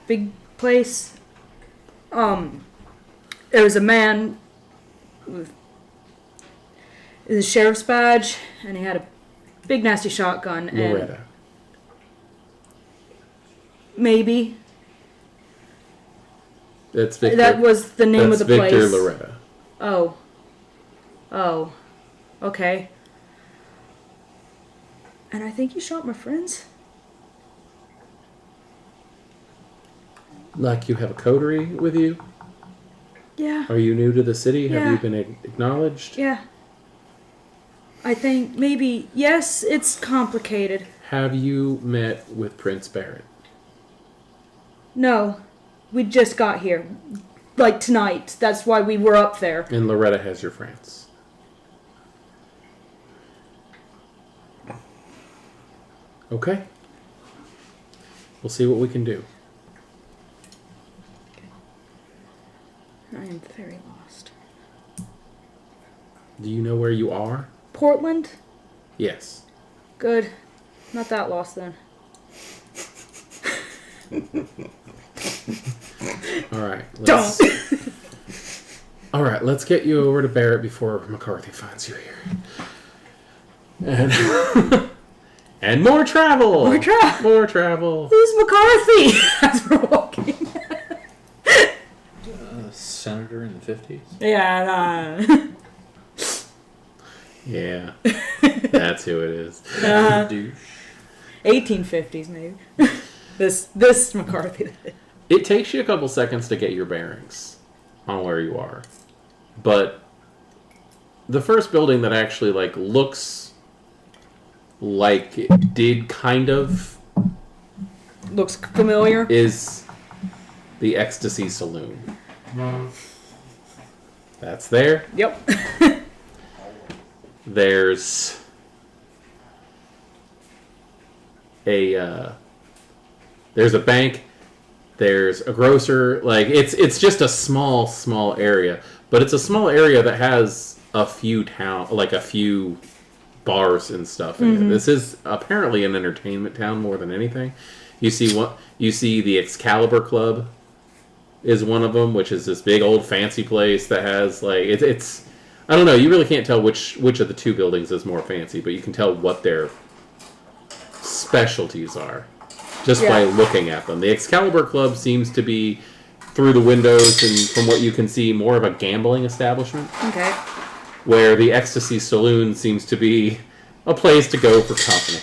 B: big place. There was a man with his sheriff's badge, and he had a big nasty shotgun.
A: Loretta.
B: And maybe
A: That's Victor.
B: that was the name
A: That's
B: of the
A: Victor
B: place.
A: Loretta.
B: Oh, okay. And I think you shot my friends.
A: Like you have a coterie with you?
B: Yeah.
A: Are you new to the city?
B: Yeah.
A: Have you been acknowledged?
B: Yeah. I think maybe, yes, it's complicated.
A: Have you met with Prince Barrett?
B: No, we just got here. Like tonight. That's why we were up there.
A: And Loretta has your friends. Okay. We'll see what we can do.
B: I am very lost.
A: Do you know where you are?
B: Portland?
A: Yes.
B: Good. Not that lost then.
A: Alright.
B: Don't!
A: Alright, let's get you over to Barrett before McCarthy finds you here. And and more travel!
B: More travel!
A: More travel!
B: Who's McCarthy? As we're walking.
E: Senator in the 50s?
B: Yeah,
A: Yeah. That's who it is.
E: Douche.
B: 1850s maybe. This McCarthy.
A: It takes you a couple seconds to get your bearings on where you are. But the first building that actually like looks like it did kind of
B: Looks familiar.
A: is the Ecstasy Saloon. That's there.
B: Yep.
A: There's a bank. There's a grocer. Like it's just a small area, but it's a small area that has a few bars and stuff in it. This is apparently an entertainment town more than anything. You see the Excalibur Club is one of them, which is this big old fancy place that has like it's I don't know, you really can't tell which of the two buildings is more fancy, but you can tell what their specialties are just by looking at them. The Excalibur Club seems to be, through the windows and from what you can see, more of a gambling establishment.
B: Okay.
A: Where the Ecstasy Saloon seems to be a place to go for company.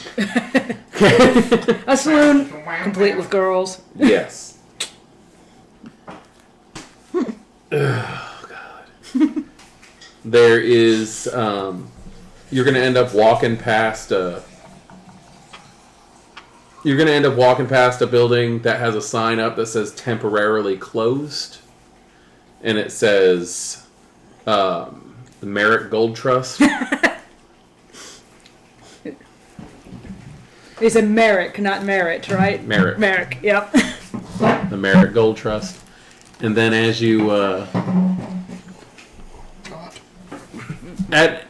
B: A saloon complete with girls.
A: Yes. Oh, God. There is, you're going to end up walking past a building that has a sign up that says temporarily closed. and it says the Merrick Gold Trust.
B: He said Merrick, not Merit, right?
A: Merrick.
B: Merrick, yep.
A: The Merrick Gold Trust. And then as you at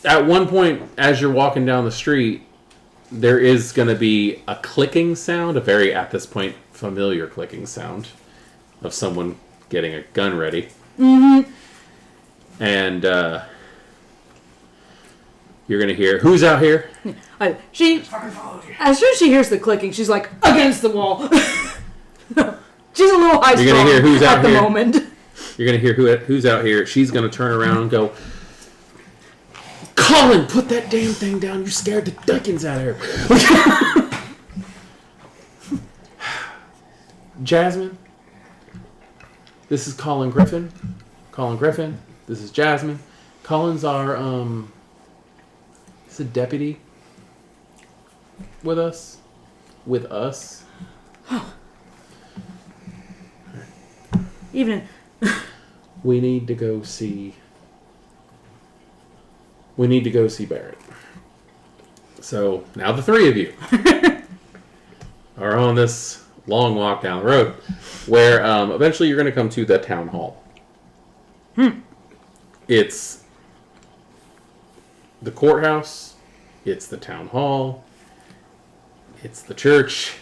A: one point as you're walking down the street, there is going to be a clicking sound, a very at this point familiar clicking sound of someone getting a gun ready. Mm-hmm. And you're going to hear, "Who's out here?"
B: As soon as she hears the clicking, she's like, against the wall. She's a little high
A: You're going to hear, "Who's out
B: at
A: here?"
B: the moment.
A: You're going to hear who's out here. She's going to turn around and go, "Colin, put that damn thing down. You scared the dickens out of her." "Jasmine, this is Colin Griffin. Colin Griffin, this is Jasmine. Colin's our, he's a deputy with us. With us.
B: Evening.
A: We need to go see Barrett. So now the three of you are on this long walk down the road, where eventually you're going to come to the town hall. It's the courthouse. It's the town hall. It's the church.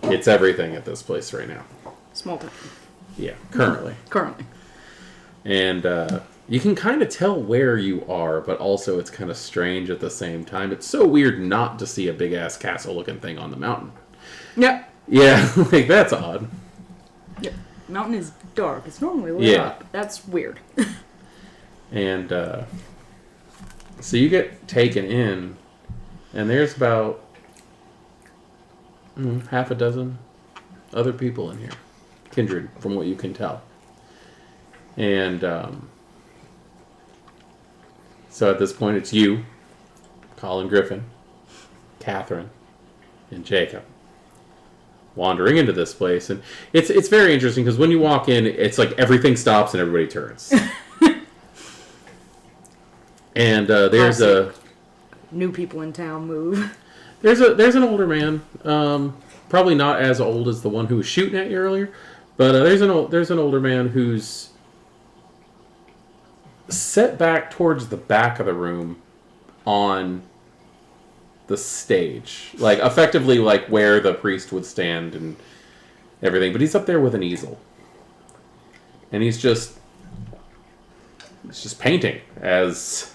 A: It's everything at this place right now.
B: Small town.
A: Yeah, currently.
B: Currently.
A: And you can kind of tell where you are, but also it's kind of strange at the same time. It's so weird not to see a big-ass castle-looking thing on the mountain.
B: Yep.
A: Yeah, like, that's odd.
B: Yep. Mountain is dark. It's normally lit up. That's weird.
A: And so you get taken in, and there's about half a dozen other people in here. Kindred, from what you can tell. And so at this point, it's you, Colin Griffin, Catherine, and Jacob wandering into this place. And it's very interesting because when you walk in, it's like everything stops and everybody turns. And there's
B: new people in town move.
A: There's an older man, probably not as old as the one who was shooting at you earlier, but there's an older man who's set back towards the back of the room on the stage, like effectively like where the priest would stand and everything. But he's up there with an easel, and he's just painting as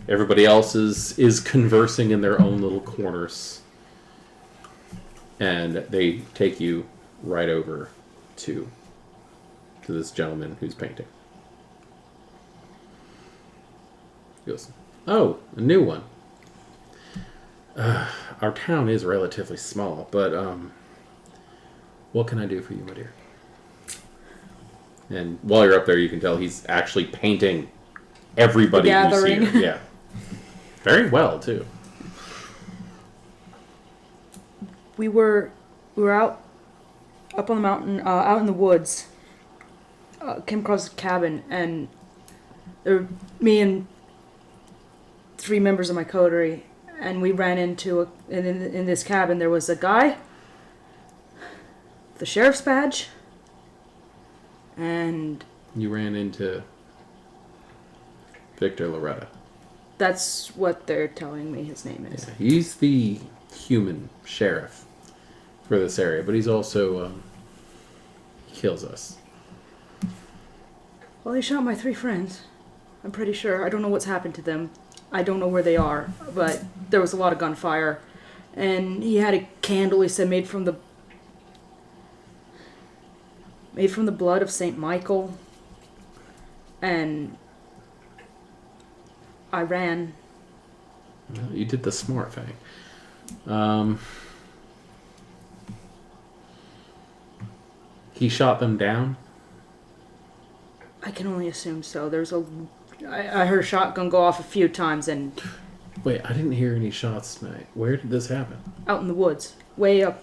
A: everybody else is conversing in their own little corners. And they take you right over to this gentleman who's painting. He goes, "Oh, a new one. Our town is relatively small, but what can I do for you, my dear?" And while you're up there, you can tell he's actually painting everybody who's here. Yeah. Very well, too.
B: We were out up on the mountain, out in the woods. Came across a cabin, and there were me and 3 members of my coterie, and we ran into in this cabin. There was a guy, the sheriff's badge, and
A: You ran into Victor Loretta.
B: that's what they're telling me his name is.
A: Yeah, he's the human sheriff for this area, but he's also he kills us.
B: Well, he shot my 3 friends. I'm pretty sure. I don't know what's happened to them. I don't know where they are, but there was a lot of gunfire. And he had a candle, he said, made from the blood of St. Michael. And I ran.
A: Well, you did the smart thing. He shot them down?
B: I can only assume so. I heard a shotgun go off a few times, and
A: Wait, I didn't hear any shots tonight. Where did this happen?
B: out in the woods, way up,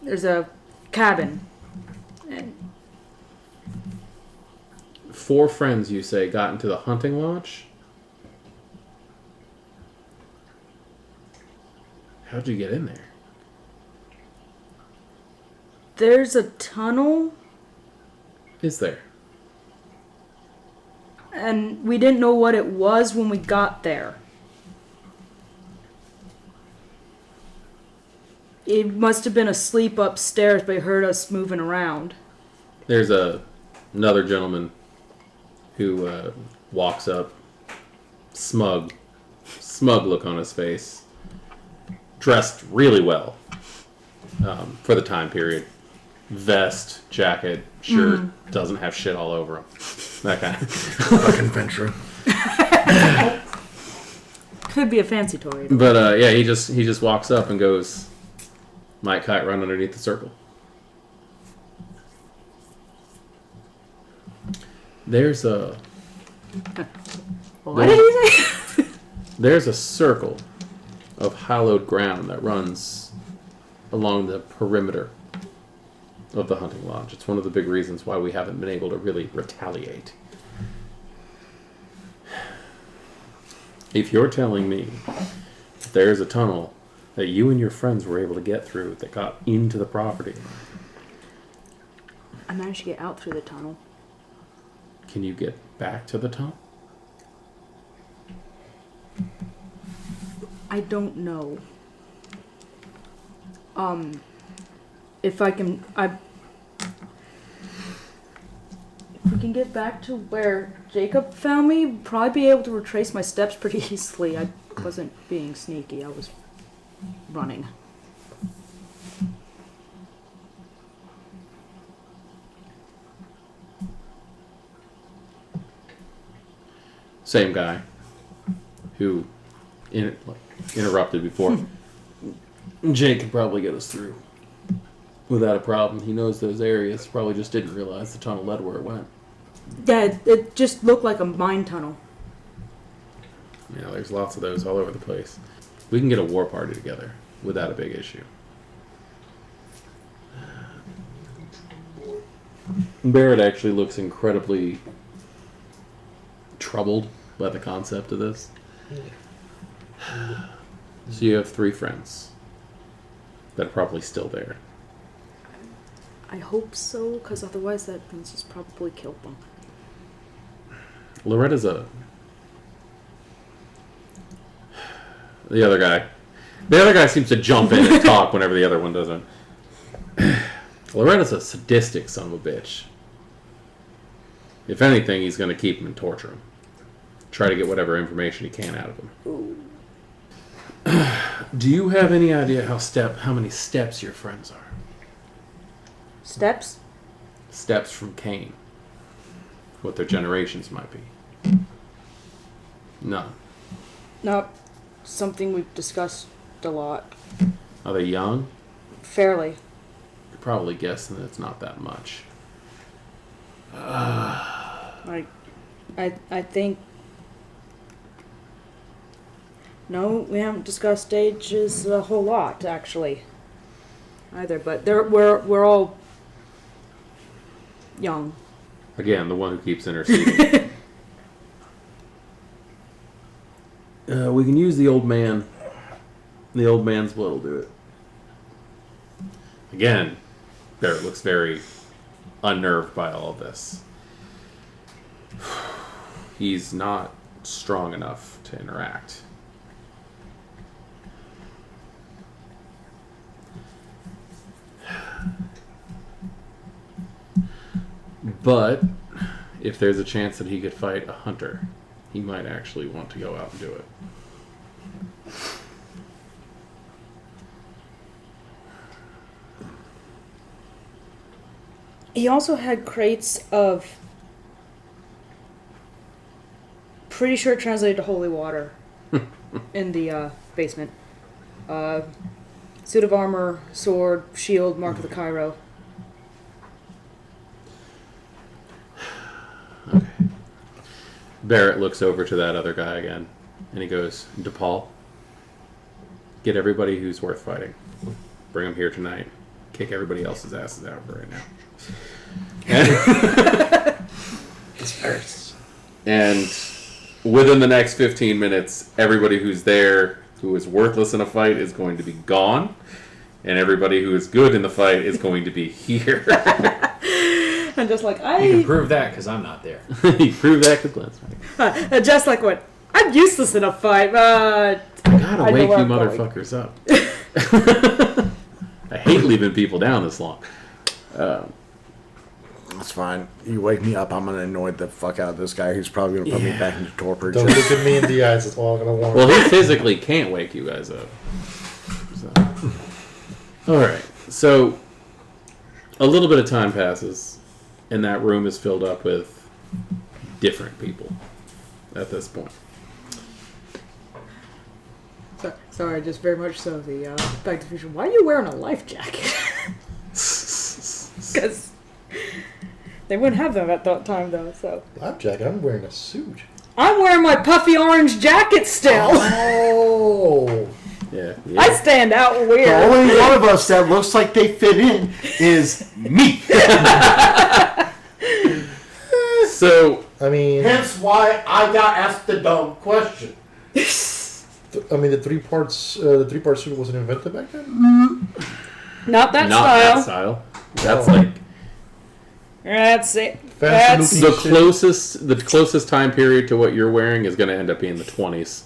B: there's a cabin, and
A: 4 friends, you say, got into the hunting lodge? How'd you get in there?
B: There's a tunnel,
A: Is there?
B: and we didn't know what it was when we got there. It must have been asleep upstairs, but he heard us moving around.
A: There's another gentleman who walks up, smug look on his face, dressed really well for the time period. Vest, jacket, shirt, doesn't have shit all over him. That kind of.
D: Fucking venture.
B: Could be a fancy toy.
A: But yeah, he just walks up and goes, "Might kite run underneath the circle." There's a
B: What did he say?
A: there's a circle of hallowed ground that runs along the perimeter of the hunting lodge. It's one of the big reasons why we haven't been able to really retaliate. If you're telling me there's a tunnel that you and your friends were able to get through that got into the property,
B: I managed to get out through the tunnel.
A: can you get back to the tunnel?
B: I don't know. If I can, if we can get back to where Jacob found me, we'll probably be able to retrace my steps pretty easily. I wasn't being sneaky. I was running.
A: Same guy who interrupted before. Jake can probably get us through without a problem. He knows those areas. Probably just didn't realize the tunnel led where it went.
B: Yeah, it just looked like a mine tunnel.
A: Yeah, there's lots of those all over the place. We can get a war party together without a big issue. Barrett actually looks incredibly troubled by the concept of this. So you have 3 friends that are probably still there.
B: I hope so, because otherwise that means he's probably killed them.
A: Loretta's the other guy. The other guy seems to jump in and talk whenever the other one doesn't. Loretta's a sadistic son of a bitch. If anything, he's going to keep him and torture him. Try to get whatever information he can out of him. Do you have any idea how many steps your friends are?
B: Steps?
A: Steps from Cain. What their generations might be. None.
B: Not something we've discussed a lot.
A: Are they young?
B: Fairly.
A: You're probably guessing that it's not that much.
B: I think. No, we haven't discussed ages a whole lot, actually. Either, but we're all young.
A: Again, the one who keeps interceding. We can use the old man. The old man's blood will do it. Again, Barrett looks very unnerved by all of this. He's not strong enough to interact. But if there's a chance that he could fight a hunter, he might actually want to go out and do it.
B: He also had crates of, pretty sure it translated to holy water, in the basement. Suit of armor, sword, shield, Mark of the Cairo.
A: Okay. Barrett looks over to that other guy again, and he goes, DePaul, get everybody who's worth fighting. Bring them here tonight. Kick everybody else's asses out right now.
C: Disperse.
A: And within the next 15 minutes, everybody who's there who is worthless in a fight is going to be gone. And everybody who is good in the fight is going to be here.
B: I'm just like,
F: You can prove that because I'm not there.
A: You prove that to Glenn's right.
B: just like what? I'm useless in a fight.
A: I gotta
B: I know
A: wake
B: where
A: you
B: I'm going.
A: motherfuckers up. I hate leaving people down this long.
D: That's fine. You wake me up, I'm gonna annoy the fuck out of this guy who's probably gonna put me back into torpor.
C: Don't look at me in the eyes. That's all I'm gonna warn.
A: Well, he physically can't wake you guys up. So. Alright, so a little bit of time passes, and that room is filled up with different people at this point.
B: Sorry, just very much so. The Back to the Future. Why are you wearing a life jacket? Because they wouldn't have them at that time, though. So
C: Life jacket. I'm wearing a suit.
B: I'm wearing my puffy orange jacket still.
C: Oh.
A: Yeah.
B: I stand out
D: The
B: weird.
D: only one of us that looks like they fit in is me.
A: So,
C: I mean,
D: Hence why I got asked the dumb question.
C: the three-part suit wasn't invented back then.
B: Not that
A: not
B: style.
A: that style. That's
C: Oh.
A: like
B: That's it.
C: Fancy
B: That's
C: looking
A: the closest time period to what you're wearing is going to end up being the 20s.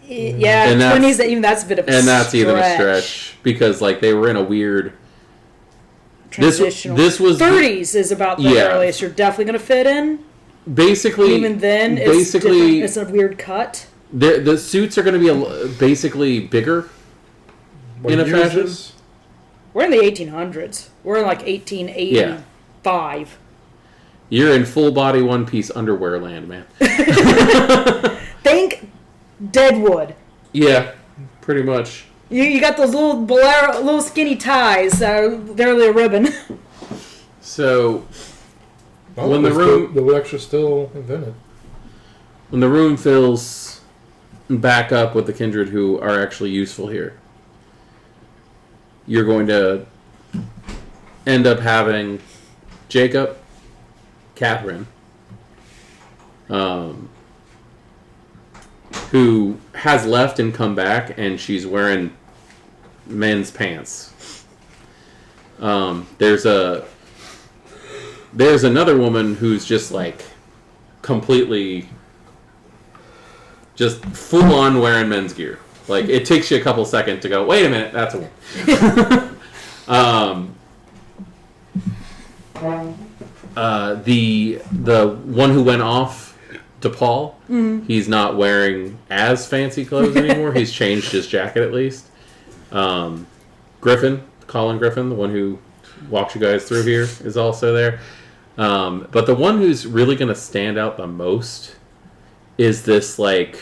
B: yeah.
A: And that's-
B: 20s. Even that's a bit of a
A: And that's
B: stretch.
A: even a stretch because like they were in a weird
B: Transitional.
A: this was
B: 30s is about the
A: Yeah.
B: earliest you're definitely going to fit in.
A: basically
B: Even then, it's
A: basically
B: different. It's a weird cut.
A: the suits are going to be basically bigger.
C: What
A: In a
C: year is
A: fashion?
C: this?
B: We're in the 1800s. We're in like 1885.
A: You're in full body one piece underwear land, man.
B: Think Deadwood.
A: Yeah, pretty much.
B: You got those little bolero, little skinny ties that are barely a ribbon.
A: So
C: Oh,
A: When the room-
C: the wax are still invented.
A: when the room fills back up with the kindred who are actually useful here, you're going to end up having Jacob, Catherine, who has left and come back, and she's wearing men's pants. There's another woman who's just like completely, just full on wearing men's gear. Like it takes you a couple seconds to go, wait a minute, that's a woman. The one who went off to Paul, he's not wearing as fancy clothes anymore. He's changed his jacket at least. Griffin, Colin Griffin, the one who walks you guys through here, is also there. But the one who's really going to stand out the most is this like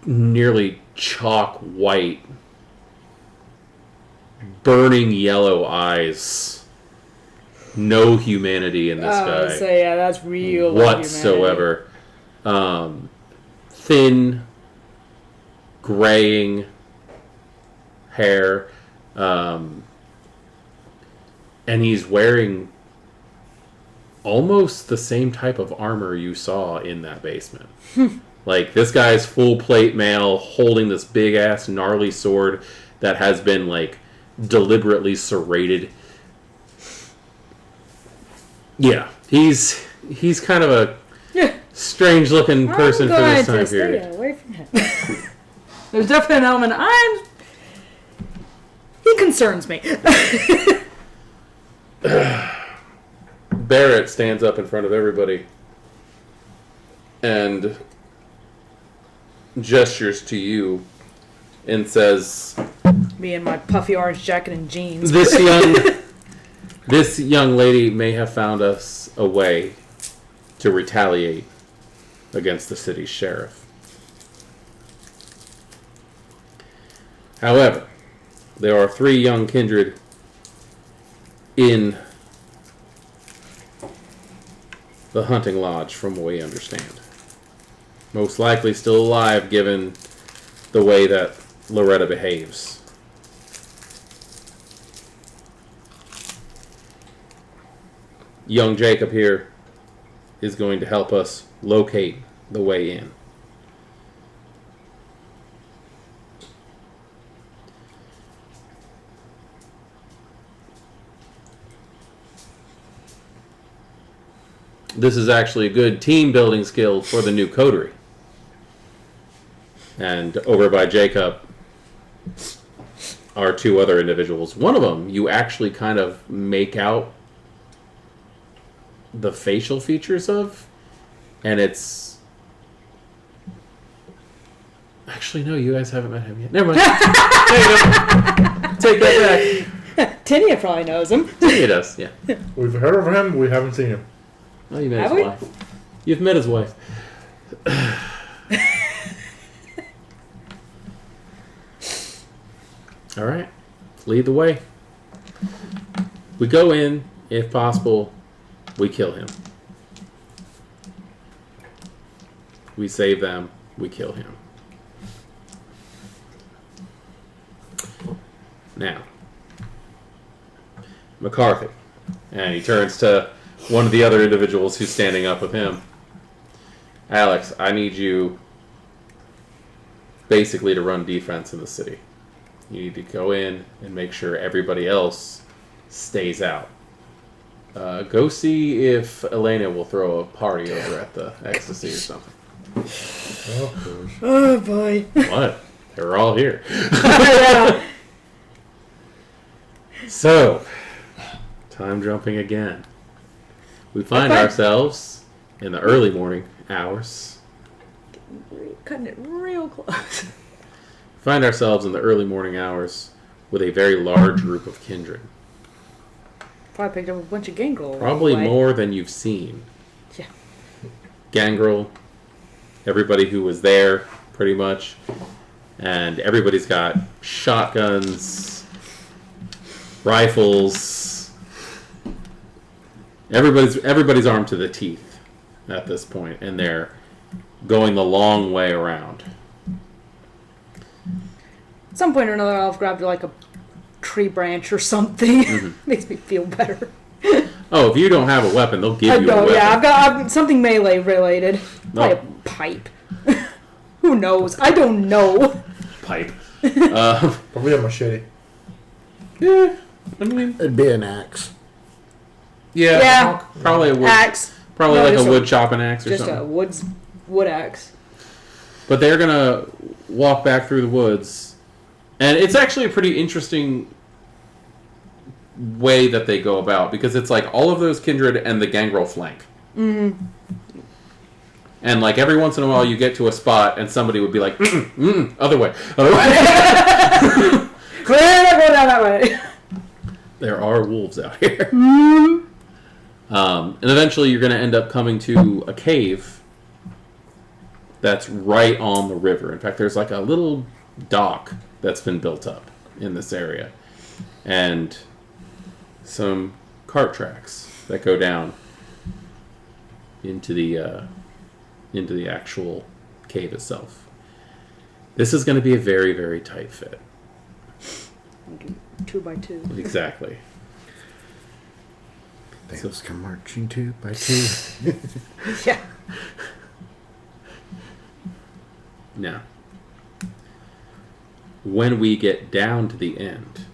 A: nearly chalk white, burning yellow eyes. No humanity in this guy
B: So yeah, that's real
A: whatsoever. Thin, graying hair, and he's wearing almost the same type of armor you saw in that basement. Like this guy's full plate mail, holding this big ass gnarly sword that has been like deliberately serrated. Yeah, he's kind of a strange looking person for this time period.
B: Stay away from him. There's definitely an element. He concerns me.
A: Barrett stands up in front of everybody and gestures to you and says,
B: Me in my puffy orange jacket and jeans.
A: This young lady may have found us a way to retaliate against the city's sheriff. However, there are 3 young kindred in the hunting lodge from what we understand. Most likely still alive given the way that Loretta behaves. Young Jacob here is going to help us locate the way in. This is actually a good team building skill for the new coterie. And over by Jacob are two other individuals. One of them, you actually kind of make out the facial features of, and it's... Actually, no, you guys haven't met him yet. Never mind. There you go. Take that back.
B: Tinia probably knows him.
A: He does, yeah.
C: We've heard of him, we haven't seen him.
A: Oh, you met
B: Have
A: his
B: we?
A: wife. You've met his wife. All right. Lead the way. We go in, if possible, we kill him. We save them, we kill him. Now, McCarthy. And he turns to one of the other individuals who's standing up with him. Alex, I need you basically to run defense in the city. You need to go in and make sure everybody else stays out. Go see if Elena will throw a party over at the Ecstasy or something.
C: Of course.
B: Oh boy.
A: What? They're all here.
B: Yeah.
A: So, time jumping again. We find
B: Okay.
A: ourselves in the early morning hours.
B: Cutting it real close.
A: Find ourselves in the early morning hours with a very large group of kindred.
B: Probably picked up a bunch of gangrel. along
A: Probably
B: the way.
A: more than you've seen.
B: Yeah.
A: Gangrel, everybody who was there, pretty much. And everybody's got shotguns, rifles. Everybody's armed to the teeth at this point, and they're going the long way around.
B: At some point or another, I'll grab like a tree branch or something.
A: Mm-hmm.
B: Makes me feel better.
A: Oh, if you don't have a weapon, they'll give you a weapon.
B: Yeah, I've something melee related. Probably a pipe. Who knows? I don't know.
A: Pipe.
C: Probably a machete.
A: Yeah, I mean,
D: It'd be an axe.
B: Yeah.
A: probably a wood,
B: Axe.
A: probably
B: No,
A: like a
B: just
A: wood chopping axe or
B: Just
A: something.
B: a wood axe.
A: But they're gonna walk back through the woods, and it's actually a pretty interesting way that they go about, because it's like all of those kindred and the gangrel flank. Mm-hmm. And like every once in a while, you get to a spot, and somebody would be like, other way, other way.
B: Clear, go down that way.
A: There are wolves out here. And eventually you're going to end up coming to a cave that's right on the river. In fact, there's like a little dock that's been built up in this area. And some cart tracks that go down into the actual cave itself. This is going to be a very, very tight fit.
B: 2x2.
A: Exactly.
D: Things come marching 2 by 2.
B: Yeah.
A: Now, when we get down to the end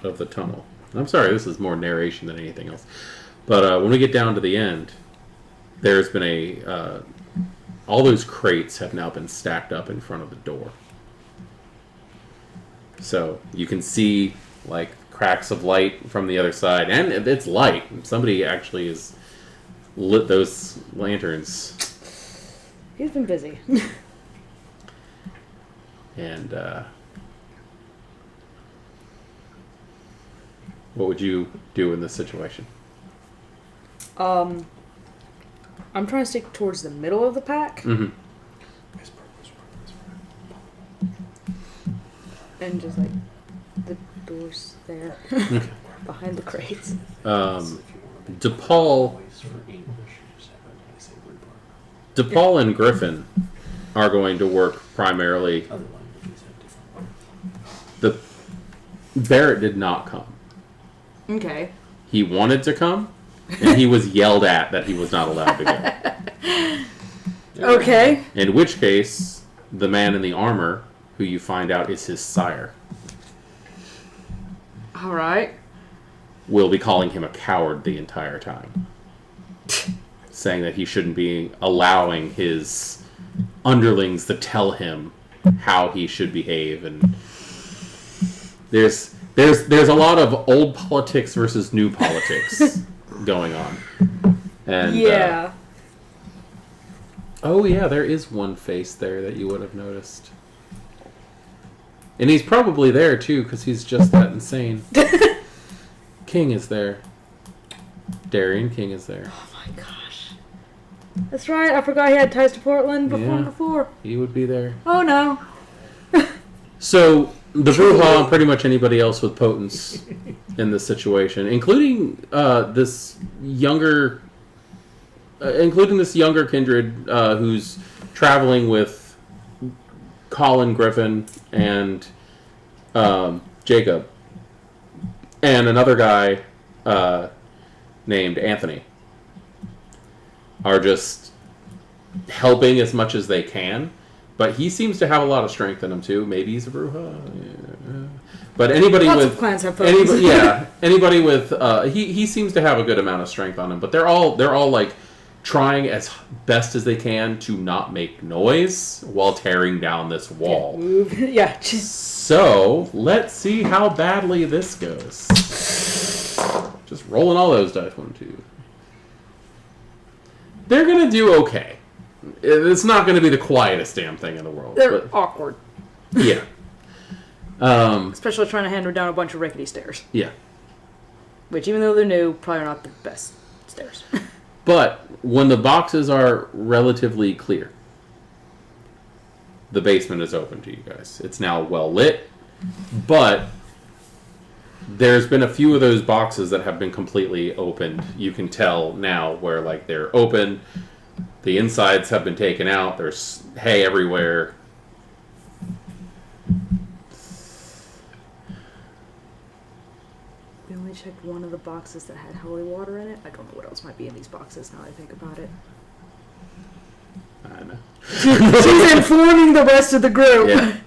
A: of the tunnel, I'm sorry, this is more narration than anything else, but when we get down to the end, there's been all those crates have now been stacked up in front of the door. So you can see like cracks of light from the other side, and it's light. Somebody actually has lit those lanterns.
B: He's been busy.
A: And what would you do in this situation?
B: I'm trying to stick towards the middle of the pack
A: Mm-hmm.
B: and just like the doors there behind the crates.
A: DePaul and Griffin are going to work primarily. The Barrett did not come.
B: Okay.
A: He wanted to come, And he was yelled at that he was not allowed to go.
B: Okay.
A: In which case, the man in the armor, who you find out is his sire,
B: All right.
A: will be calling him a coward the entire time. Saying that he shouldn't be allowing his underlings to tell him how he should behave, and there's a lot of old politics versus new politics going on. And
B: Yeah.
A: oh yeah, there is one face there that you would have noticed. And he's probably there too, because he's just that insane. King is there. Darian King is there.
B: Oh my gosh. That's right. I forgot he had ties to Portland before.
A: He would be there.
B: Oh no.
A: So the Bruja and pretty much anybody else with potence in this situation, including this younger kindred who's traveling with Colin Griffin and Jacob, and another guy named Anthony, are just helping as much as they can. But he seems to have a lot of strength in him too. Maybe he's a Bruja. Yeah. But anybody
B: Lots
A: with
B: of clans have potence.
A: anybody with he seems to have a good amount of strength on him. But they're all like trying as best as they can to not make noise while tearing down this wall.
B: Yeah.
A: So let's see how badly this goes. Just rolling all those dice. 1, 2. They're gonna do okay. It's not going to be the quietest damn thing in the world.
B: They're
A: but,
B: awkward.
A: yeah.
B: Especially trying to handle down a bunch of rickety stairs.
A: Yeah.
B: Which, even though they're new, probably are not the best stairs.
A: But when the boxes are relatively clear, the basement is open to you guys. It's now well lit, but there's been a few of those boxes that have been completely opened. You can tell now where like they're open. The insides have been taken out. There's hay everywhere.
B: We only checked one of the boxes that had holy water in it. I don't know what else might be in these boxes now that I think about it.
A: I know.
B: She's informing the rest of the group.
A: Yeah.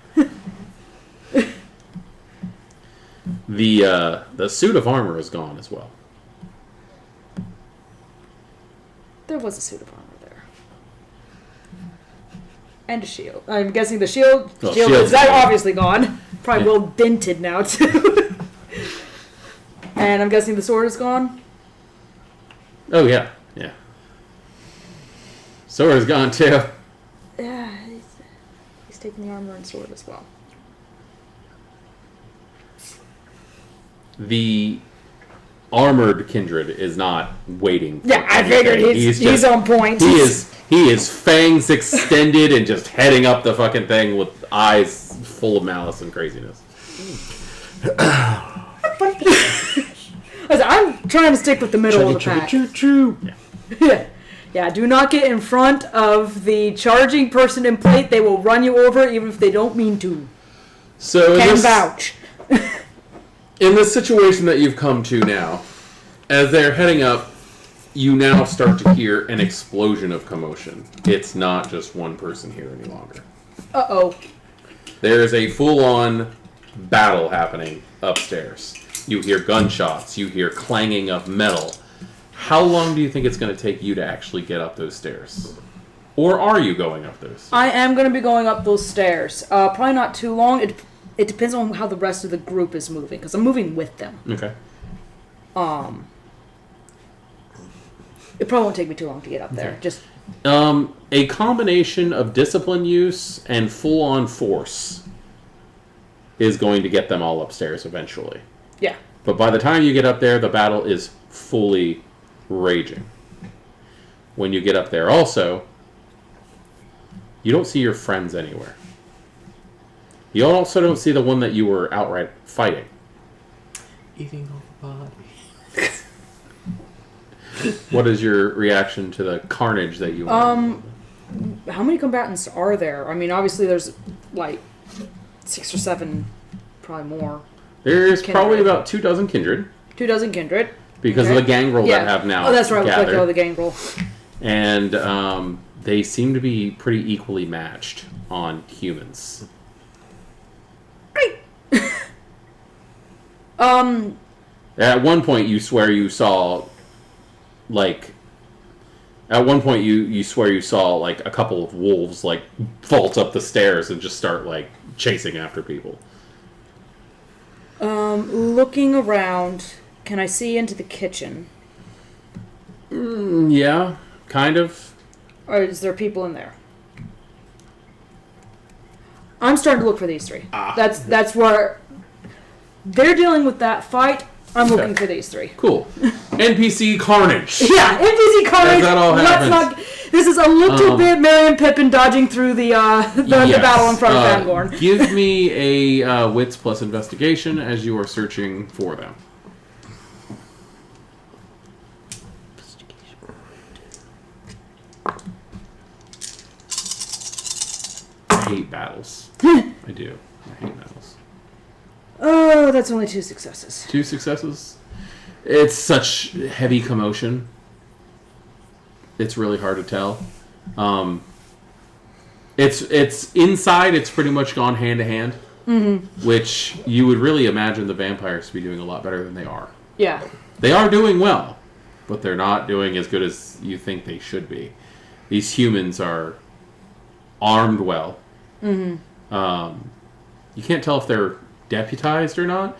A: The suit of armor is gone as well.
B: There was a suit of armor there. And a shield. I'm guessing the shield.
A: Well,
B: shield
A: shield's
B: is that
A: gone.
B: obviously gone. Probably
A: Yeah.
B: well dented now too. And I'm guessing the sword is gone.
A: Oh yeah, yeah. Sword is gone too.
B: Yeah, he's taking the armor and sword as well.
A: The armored kindred is not waiting.
B: Yeah, I figured he's on point.
A: He is fangs extended and just heading up the fucking thing with eyes full of malice and craziness.
B: I'm trying to stick with the middle of the pack. Yeah. Yeah, do not get in front of the charging person in plate. They will run you over even if they don't mean to.
A: So
B: Can vouch.
A: in this situation that you've come to now, as they're heading up, you now start to hear an explosion of commotion. It's not just one person here any longer.
B: Uh-oh.
A: There is a full-on battle happening upstairs. You hear gunshots. You hear clanging of metal. How long do you think it's going to take you to actually get up those stairs? Or are you going up those?
B: I am going to be going up those stairs. Probably not too long. It depends on how the rest of the group is moving, because I'm moving with them.
A: Okay.
B: It probably won't take me too long to get up there.
A: Okay.
B: Just
A: a combination of discipline use and full-on force is going to get them all upstairs eventually.
B: yeah.
A: But by the time you get up there, the battle is fully raging. When you get up there also, you don't see your friends anywhere. You also don't see the one that you were outright fighting.
E: Eating all the body.
A: What is your reaction to the carnage that you were
B: How many combatants are there? I mean, obviously there's like 6 or 7, probably more.
A: There's
B: Kindred.
A: probably about 24 kindred.
B: 2 dozen kindred.
A: because of the gangrel that have now
B: Oh, that's right. We'll
A: gathered.
B: go the gangrel.
A: And they seem to be pretty equally matched on humans. At one point, you swear you saw, like... At one point, you swear you saw, like, a couple of wolves, like, vault up the stairs and just start, like, chasing after people.
B: Looking around, can I see into the kitchen?
A: Yeah, kind of.
B: Or is there people in there? I'm starting to look for these three. That's where they're dealing with that fight. I'm looking for these three.
A: Cool. NPC carnage.
B: Yeah, NPC carnage.
A: As that all happens.
B: This is a little bit Merry and Pippin dodging through the battle in front of Fangorn.
A: Give me a wits plus investigation as you are searching for them. I hate battles. I do. I hate battles.
B: Oh, that's only 2 successes.
A: 2 successes? It's such heavy commotion. It's really hard to tell. It's inside. It's pretty much gone hand to hand, which you would really imagine the vampires to be doing a lot better than they are.
B: Yeah.
A: They are doing well, but they're not doing as good as you think they should be. These humans are armed well. You can't tell if they're deputized or not.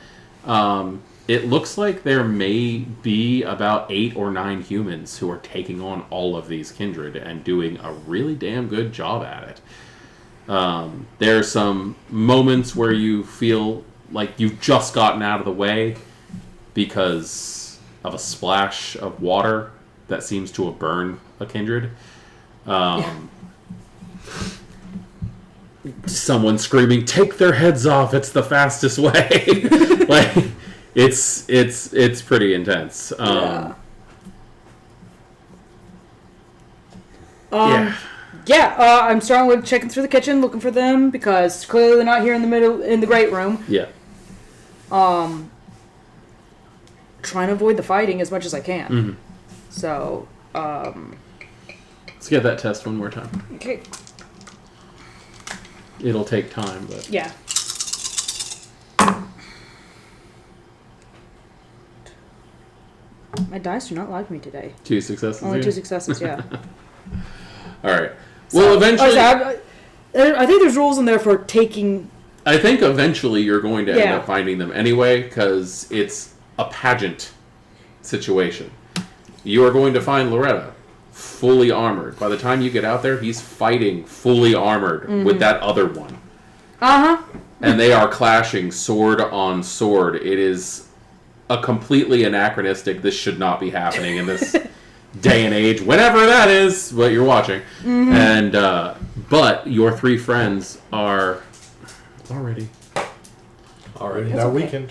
A: It looks like there may be about 8 or 9 humans who are taking on all of these kindred and doing a really damn good job at it. There are some moments where you feel like you've just gotten out of the way because of a splash of water that seems to have burned a kindred. Someone screaming, "Take their heads off! It's the fastest way!" Like, it's pretty intense. Yeah.
B: I'm starting with checking through the kitchen, looking for them because clearly they're not here in the great room.
A: Yeah.
B: Trying to avoid the fighting as much as I can. So,
A: let's get that test one more time.
B: Okay.
A: It'll take time, but
B: Yeah. My dice do not like me today.
A: 2 successes.
B: Only
A: here?
B: 2 successes, yeah.
A: All right. Well, eventually,
B: I think there's rules in there for taking.
A: I think eventually you're going to end
B: Yeah.
A: up finding them anyway because it's a pageant situation. You are going to find Loretta fully armored. By the time you get out there, he's fighting fully armored with that other one. And they are clashing sword on sword. It is a completely anachronistic, this should not be happening in this day and age, whenever that is, what you're watching. And, but your 3 friends are already.
C: That weekend.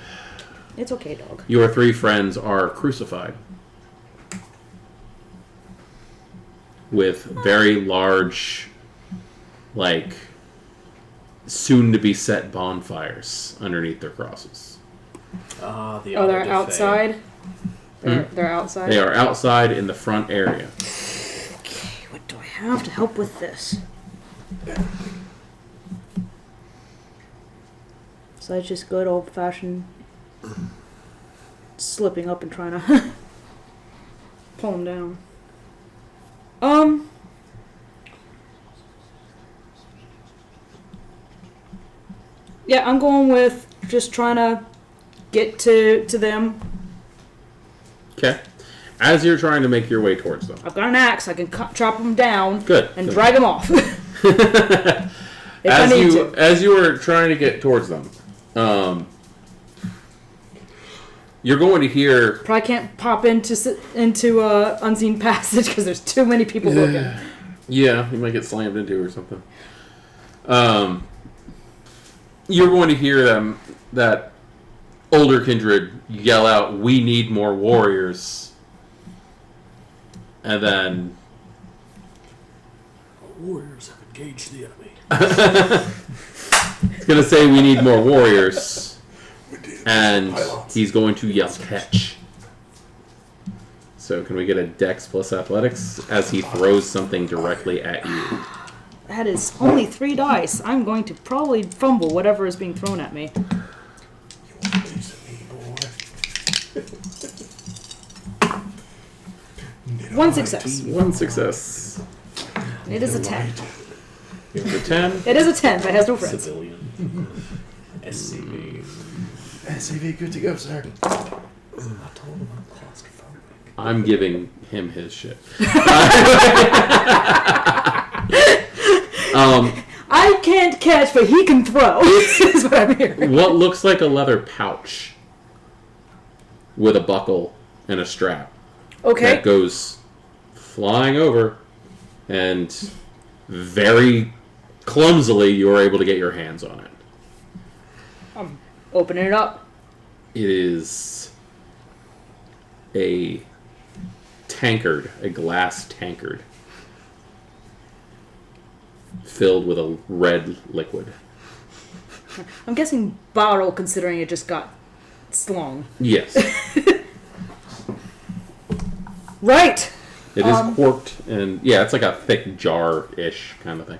B: It's okay, dog.
A: Your 3 friends are crucified with very large, like, soon-to-be-set bonfires underneath their crosses.
F: The
B: Oh, they're
F: Auto-da-Fe.
B: outside? They're outside?
A: They are outside in the front area.
B: Okay, what do I have to help with this? So it's just good old-fashioned slipping up and trying to pull them down. Yeah, I'm going with just trying to get to them.
A: Okay. As you're trying to make your way towards them.
B: I've got an axe. I can chop them down.
A: Good.
B: And
A: Good.
B: drag them off. If I need to.
A: As you are trying to get towards them, you're going to hear.
B: Probably can't pop into unseen passage because there's too many people looking.
A: Yeah, you might get slammed into or something. You're going to hear them, that older kindred, yell out, "We need more warriors." And then...
F: Our warriors have engaged the enemy.
A: He's going to say, "We need more warriors." And he's going to yell, "Catch." So can we get a Dex plus Athletics as he throws something directly at you?
B: That is only 3 dice. I'm going to probably fumble whatever is being thrown at me. One success.
A: One success.
B: It is a 10.
A: It's a 10.
B: It is a 10, but it has no friends.
E: Civilian. SCV.
C: SCV, good to go, sir.
E: I told him I'm claustrophobic.
A: I'm giving him his shit.
B: I can't catch, but he can throw. Is what I'm hearing.
A: What looks like a leather pouch with a buckle and a strap
B: Okay.
A: that goes flying over, and very clumsily you are able to get your hands on it.
B: I'm opening it up.
A: It is a tankard, a glass tankard, filled with a red liquid.
B: I'm guessing bottle, considering it just got slung.
A: Yes.
B: Right.
A: It is corked, and yeah, it's like a thick jar-ish kind of thing.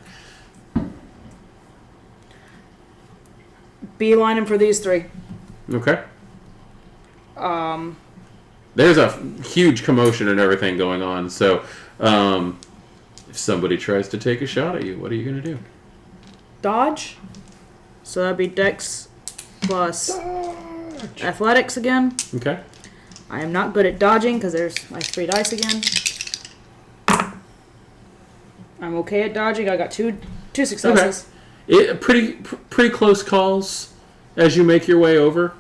B: Beeline him for these 3.
A: Okay. There's a huge commotion and everything going on, so if somebody tries to take a shot at you, what are you going to do?
B: Dodge. So that'd be Dex plus Athletics again.
A: Okay.
B: I am not good at dodging because there's my 3 dice again. I'm okay at dodging. I got two successes.
A: Pretty close calls as you make your way over,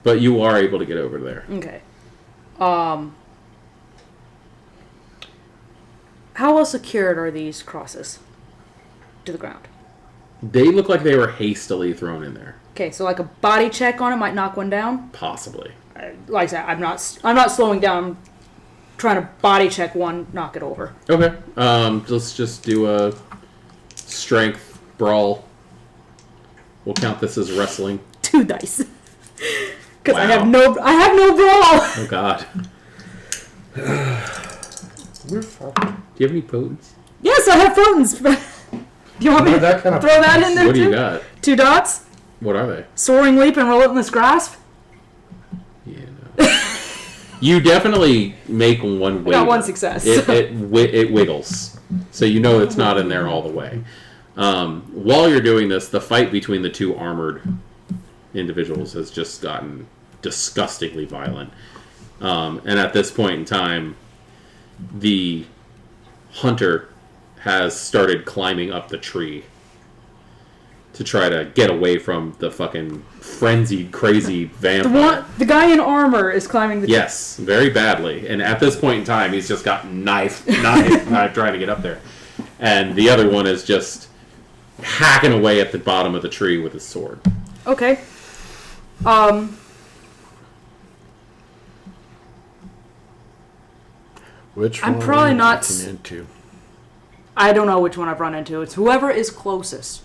A: but you are able to get over there.
B: Okay. How well secured are these crosses to the ground?
A: They look like they were hastily thrown in there.
B: Okay, so like a body check on it might knock one down.
A: Possibly.
B: Like I said, I'm not slowing down. I'm trying to body check one, knock it over.
A: Okay. Let's just do a strength brawl. We'll count this as wrestling.
B: 2 dice. Because
A: Wow.
B: I have no brawl.
A: Oh God.
C: We're fine.
A: Do you have any potents?
B: Yes, I have photons. Do you want me to
C: That kind of
B: throw that in there
A: What do
B: too?
A: you got?
B: 2 dots.
A: What are they?
B: Soaring leap and relentless grasp.
A: Yeah. No. You definitely make one wiggle.
B: I got 1 success.
A: It wiggles, so you know it's not in there all the way. While you're doing this, the fight between the 2 armored individuals has just gotten disgustingly violent. And at this point in time, the hunter has started climbing up the tree to try to get away from the fucking frenzied, crazy vampire.
B: The guy in armor is climbing the
A: Yes, very badly. And at this point in time, he's just got knife trying to get up there. And the other one is just hacking away at the bottom of the tree with his sword.
B: Okay.
D: Which
B: I'm
D: one
B: probably
D: are you
B: not
D: looking into?
B: I don't know which one I've run into. It's whoever is closest.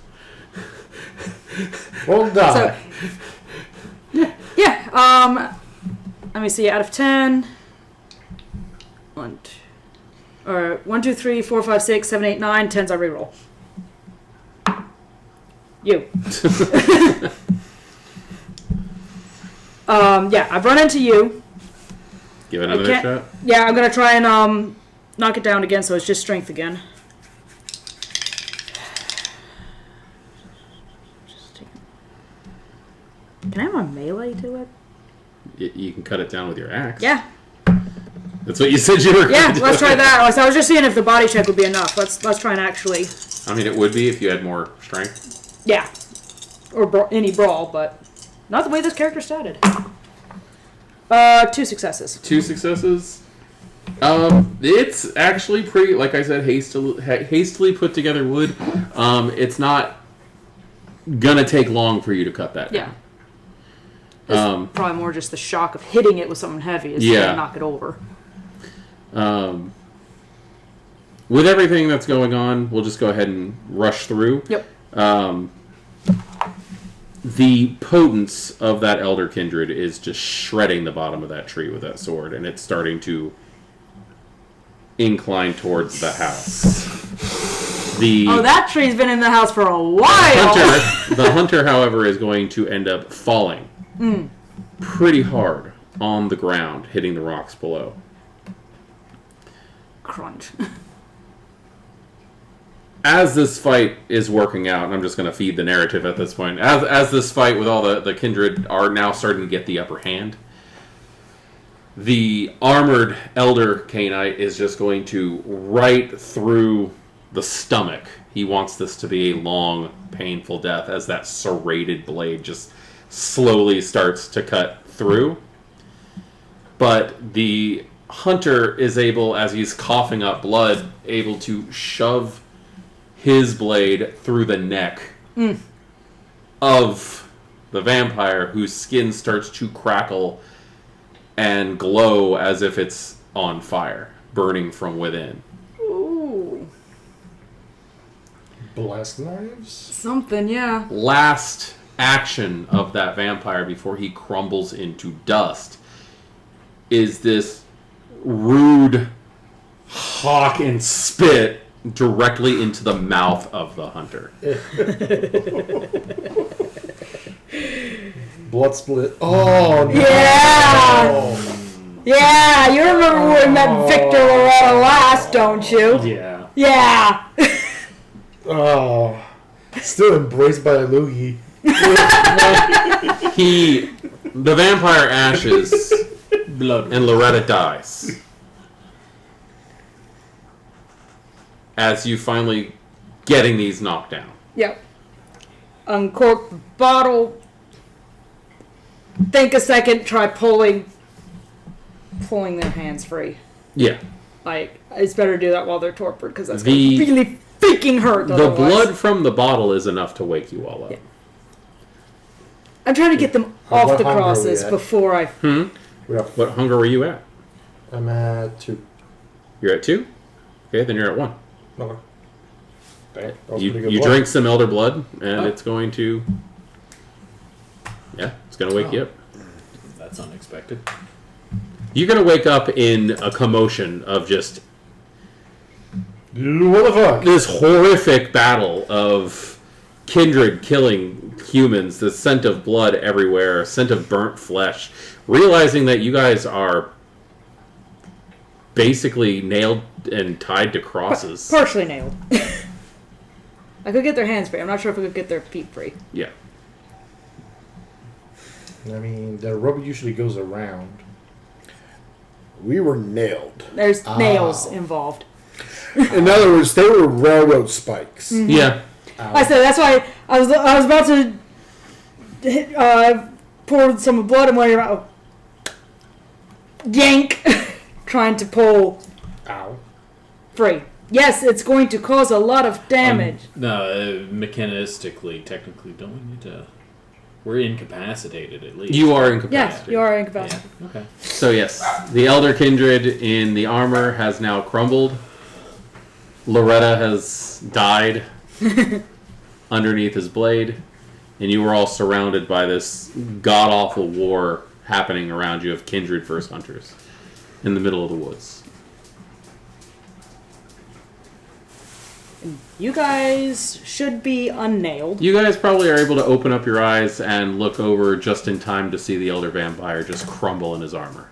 C: Well done.
B: Yeah. Let me see. Out of 10. 1, 2, 3, 4, 5, 6, 7, 8, 9. 10s I reroll. You. Yeah, I've run into you.
A: Give it another shot.
B: Yeah, I'm gonna try and knock it down again, so it's just strength again. Can I have a melee to it?
A: You can cut it down with your axe.
B: Yeah.
A: That's what you said you were going
B: Yeah,
A: to do.
B: let's try that. I was just seeing if the body check would be enough. Let's try and actually.
A: I mean, it would be if you had more strength.
B: Yeah. Or any brawl, but not the way this character started. 2 successes.
A: 2 successes. It's actually pretty, like I said, hastily put together wood. It's not gonna take long for you to cut that
B: Yeah.
A: down.
B: It's probably more just the shock of hitting it with something heavy is
A: Yeah.
B: to knock it over.
A: With everything that's going on, we'll just go ahead and rush through.
B: Yep.
A: The potence of that elder kindred is just shredding the bottom of that tree with that sword, and it's starting to incline towards the house.
B: That tree's been in the house for a while.
A: The hunter, however, is going to end up falling pretty hard on the ground, hitting the rocks below.
B: Crunch.
A: As this fight is working out, and I'm just going to feed the narrative at this point, as this fight with all the kindred are now starting to get the upper hand, the armored elder Cainite is just going to right through the stomach. He wants this to be a long, painful death as that serrated blade just slowly starts to cut through. But the hunter is able, as he's coughing up blood, able to shove his blade through the neck of the vampire, whose skin starts to crackle and glow as if it's on fire, burning from within.
B: Ooh.
C: Blast knives?
B: Something, yeah.
A: Last action of that vampire before he crumbles into dust is this rude hawk and spit directly into the mouth of the hunter.
C: Blood split. Oh, no.
B: Yeah! Yeah, you remember when we met Victor Loretta last, don't you?
E: Yeah.
B: Yeah!
C: Oh. Still embraced by a loogie.
A: The vampire ashes,
E: Blood.
A: and Loretta dies. As you finally getting these knocked down.
B: Yep. Uncork the bottle. Think a second, try pulling their hands free.
A: Yeah.
B: Like, it's better to do that while they're torpid, because that's
A: The-
B: gonna really freaking hurt
A: The
B: otherwise.
A: blood from the bottle is enough to wake you all up.
B: Yeah. I'm trying to get them
C: How
B: off the
C: hunger are we
B: crosses
C: at?
B: before I...
C: We have,
A: What hunger were you at?
C: I'm at 2.
A: You're at 2? Okay, then you're at 1.
C: Okay. That was pretty
A: You
C: good
A: you
C: blood.
A: drink some elder blood, and
B: Oh.
A: it's going to... Yeah, it's going to wake you up.
E: That's unexpected.
A: You're going to wake up in a commotion of just
C: What the fuck?
A: this horrific battle of kindred killing humans, the scent of blood everywhere, scent of burnt flesh, realizing that you guys are basically nailed and tied to crosses.
B: Partially nailed. I could get their hands free. I'm not sure if I could get their feet free.
A: Yeah.
C: I mean, the rope usually goes around.
D: We were nailed.
B: There's nails involved.
D: In other words, they were railroad spikes.
A: Yeah.
B: I said that's why I was about to hit, pour some blood in one of your yank, trying to pull
C: Ow.
B: free. Yes, it's going to cause a lot of damage.
E: No, mechanistically, technically, don't we need to... We're incapacitated, at least.
A: You are
B: Yes,
A: incapacitated.
B: you are
E: Yeah,
B: incapacitated.
E: okay.
A: So yes, the elder kindred in the armor has now crumbled. Loretta has died underneath his blade, and you were all surrounded by this god-awful war happening around you of kindred versus hunters in the middle of the woods.
B: You guys should be unnailed.
A: You guys probably are able to open up your eyes and look over just in time to see the elder vampire just crumble in his armor.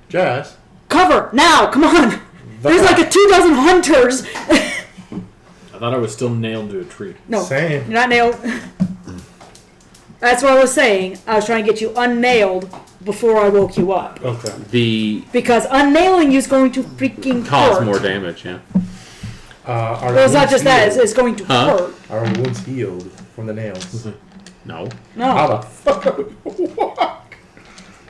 C: Jazz.
B: Cover now! Come on! There's like 24 hunters.
E: I thought I was still nailed to a tree.
B: No,
C: Same.
B: you're not nailed. That's what I was saying. I was trying to get you unnailed before I woke you up.
C: Okay.
A: The
B: Because unnailing you is going to freaking
A: cause
B: hurt.
A: more damage, yeah.
C: Are
B: Well, it's not
C: wounds
B: just that.
C: healed?
B: It's going to
A: Huh?
B: hurt.
C: Are wounds healed from the nails?
A: No.
B: No.
C: How the fuck?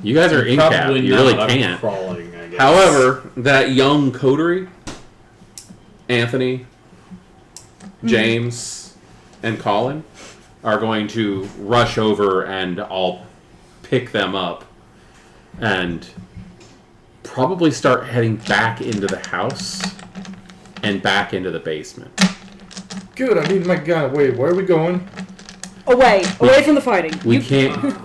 A: You guys are in cap.
E: Probably
A: You
E: not.
A: really
E: I'm
A: can't.
E: crawling, I guess.
A: However, that young coterie, Anthony, James, and Colin, are going to rush over, and I'll pick them up and probably start heading back into the house and back into the basement.
C: Good, I need my gun. Wait, where are we going?
B: Away from the fighting.
A: We can't.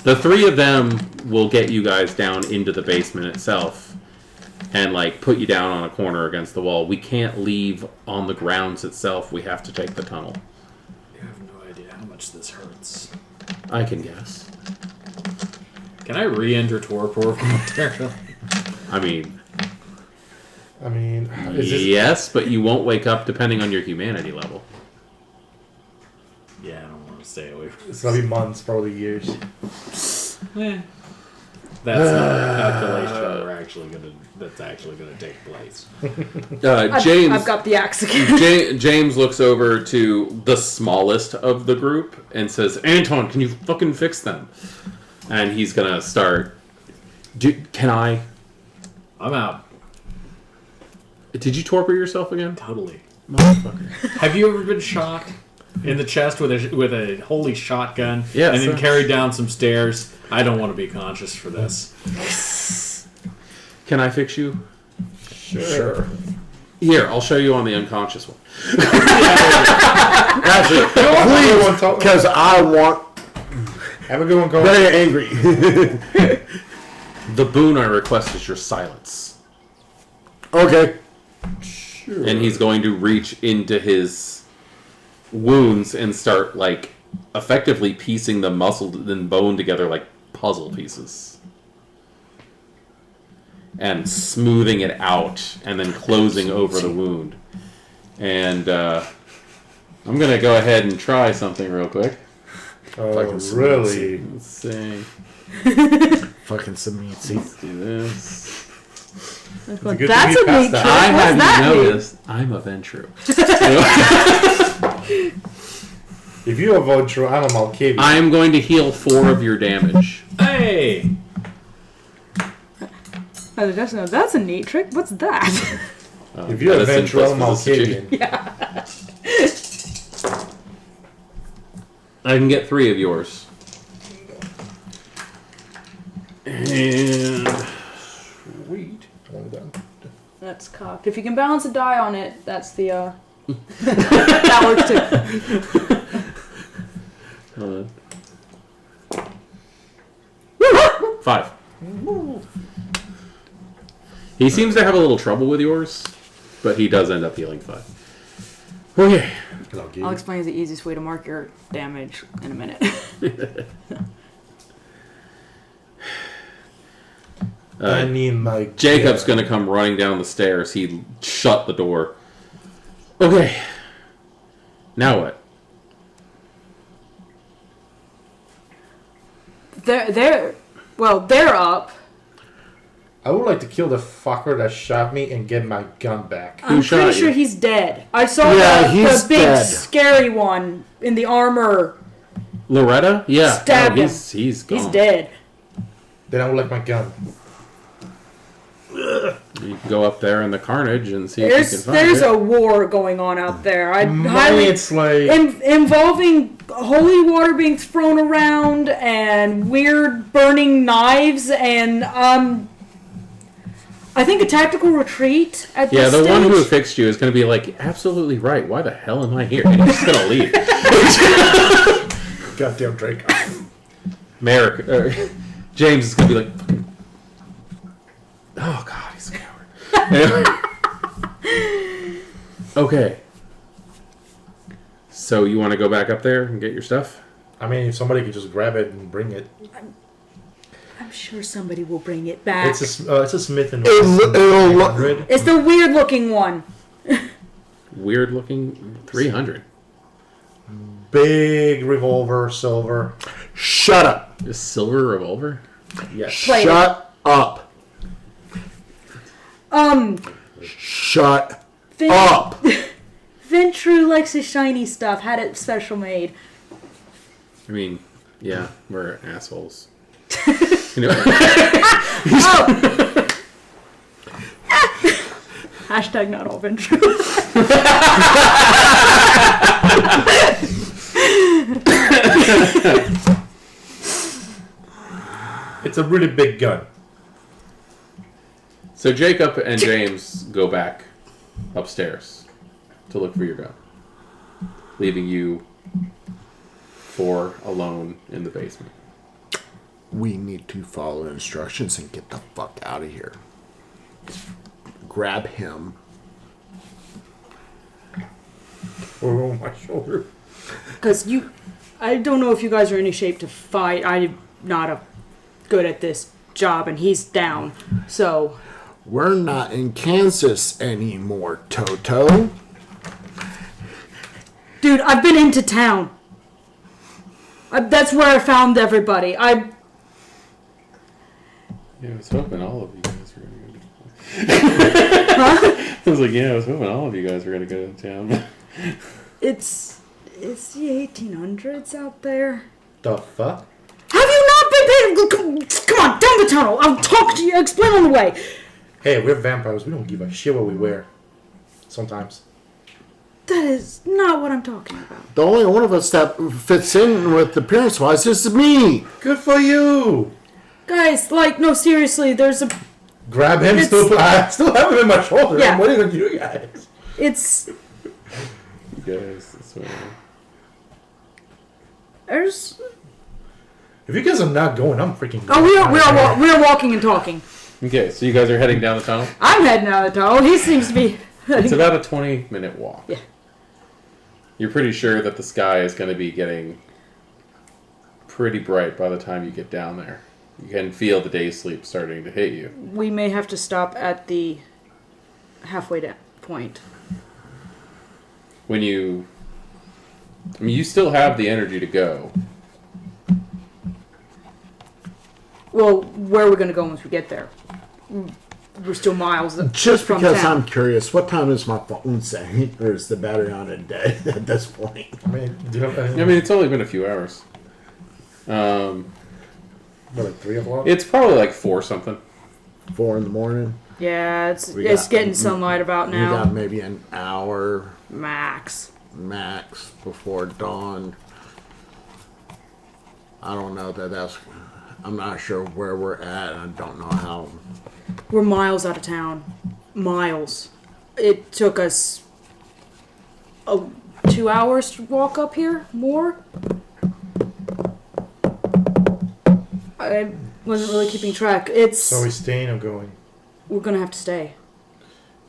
A: The three of them will get you guys down into the basement itself and like put you down on a corner against the wall. We can't leave on the grounds itself. We have to take the tunnel.
F: You have no idea how much this hurts.
A: I can guess.
E: Can I re-enter torpor momentarily?
A: I mean,
C: is this...
A: yes, but you won't wake up depending on your humanity level.
E: Yeah, I don't want to stay away from
C: It's gonna be months, probably years.
E: That's not a calculation that's actually gonna take place.
A: James,
B: I've got the axe again.
A: James looks over to the smallest of the group and says, "Anton, can you fucking fix them?" And he's gonna start. Can I?
E: I'm out.
A: Did you torpor yourself again?
E: Totally.
A: Motherfucker.
E: Have you ever been shot in the chest with a holy shotgun
A: Yes,
E: and then
A: sir.
E: carried down some stairs? I don't want to be conscious for this.
A: Can I fix you?
C: Sure.
A: Here, I'll show you on the unconscious one.
D: Actually, please, because I want
C: Have a good one, Cole.
D: very angry.
A: The boon I request is your silence.
D: Okay.
C: Sure.
A: And he's going to reach into his wounds and start, like, effectively piecing the muscle and bone together like puzzle pieces. And smoothing it out and then closing over the wound. And I'm going to go ahead and try something real quick.
C: Oh,
D: Fucking
C: really?
A: Let's see.
D: Fucking Samitsi.
A: Let's do this.
C: It's a good thing
B: That's
C: we
B: a neat
C: passed
B: trick.
A: I
B: What's
A: have
B: that
A: you
B: mean?
A: noticed I'm a Ventru.
C: If you avoid true, I'm a Malkavian.
A: I am going to heal 4 of your damage.
E: Hey!
B: That's a neat trick. What's that?
C: If you're a
A: medicine
C: Ventral, I'm
A: plus physician.
C: Malkavian.
A: I can get 3 of yours. And
C: Sweet. One done.
B: That's cocked. If you can balance a die on it, that's the that works too.
A: hold on. 5. He seems to have a little trouble with yours, but he does end up healing 5. Okay.
B: I'll explain the easiest way to mark your damage in a minute.
C: I need my...
A: Jacob's going to come running down the stairs. He shut the door. Okay. Now what?
B: They're up.
C: I would like to kill the fucker that shot me and get my gun back.
B: I'm
A: shot
B: pretty sure
A: you?
B: he's dead. I saw
D: Yeah,
B: the
D: he's
B: big
D: dead.
B: scary one in the armor.
A: Loretta? Yeah.
B: Stabbed him.
A: He's gone.
B: He's dead.
C: Then I would like my gun.
A: You can go up there in the carnage and see if you can find
B: There's
A: it.
B: a war going on out there. I
C: Money
B: highly
C: and slave.
B: involving holy water being thrown around and weird burning knives and I think a tactical retreat at
A: Yeah,
B: this
A: the
B: stage.
A: one who fixed you is going to be like, absolutely right. Why the hell am I here? And he's just going to leave.
C: Goddamn Drake.
A: James is going to be like, fucking, oh god, he's a coward. Anyway. Okay. So you want to go back up there and get your stuff?
C: I mean, if somebody could just grab it and bring it.
B: I'm sure somebody will bring it back.
C: It's a Smith and
D: It'll
C: Wesson
D: look-
C: 300.
B: It's the weird looking one.
A: Weird looking 300.
C: Big revolver, silver.
D: Shut up.
A: A silver revolver?
C: Yes.
B: Play it.
D: Shut up. Shut up.
B: Ventru likes his shiny stuff. Had it special made.
A: I mean, yeah, we're assholes. You know,
B: Hashtag not all Ventru.
C: It's a really big gun.
A: so Jacob and James go back upstairs to look for your gun, leaving you 4 alone in the basement.
D: We need to follow instructions and get the fuck out of here. Grab him.
C: Or on my shoulder.
B: Because I don't know if you guys are in any shape to fight. I'm not good at this job, and he's down. So,
D: We're not in Kansas anymore, Toto.
B: dude, I've been into town. That's where I found everybody.
A: Yeah, I was hoping all of you guys were going to go to I was like, yeah, I was hoping all of you guys were going to go to town.
B: It's the 1800s out there.
C: The fuck?
B: Have you not been paying? Come on, down the tunnel. I'll talk to you. Explain on the way.
C: Hey, we're vampires. We don't give a shit what we wear. Sometimes.
B: That is not what I'm talking about.
D: The only one of us that fits in with appearance-wise is me.
C: Good for you!
B: Guys, no, seriously, there's a...
C: Grab him, I still have him in my shoulder.
B: Yeah.
C: I'm waiting on you guys.
B: It's...
A: You guys, I swear.
B: There's...
C: If you guys are not going, I'm freaking
B: Oh, we are walking and talking.
A: Okay, so you guys are heading down the tunnel?
B: I'm heading out the tunnel. He seems to be...
A: It's about a 20-minute walk.
B: Yeah.
A: You're pretty sure that the sky is going to be getting pretty bright by the time you get down there. You can feel the day sleep starting to hit you.
B: We may have to stop at the halfway down point.
A: When you... I mean, you still have the energy to go.
B: Well, where are we going to go once we get there? We're still miles
D: Just
B: from
D: because
B: town.
D: I'm curious, what time is my phone saying? Or is the battery on it dead at this point?
C: I mean, do you have,
A: I mean, it's only been a few hours.
C: what, like 3 o'clock?
A: It's probably like 4 something.
D: 4 in the morning.
B: Yeah, it's
D: We got-
B: getting sunlight about
D: We got
B: now.
D: maybe an hour
B: Max.
D: max before dawn. I don't know that's... I'm not sure where we're at. I don't know how...
B: We're miles out of town. Miles. It took us 2 hours to walk up here. More. I wasn't really keeping track.
C: So we staying or going?
B: We're gonna have to stay.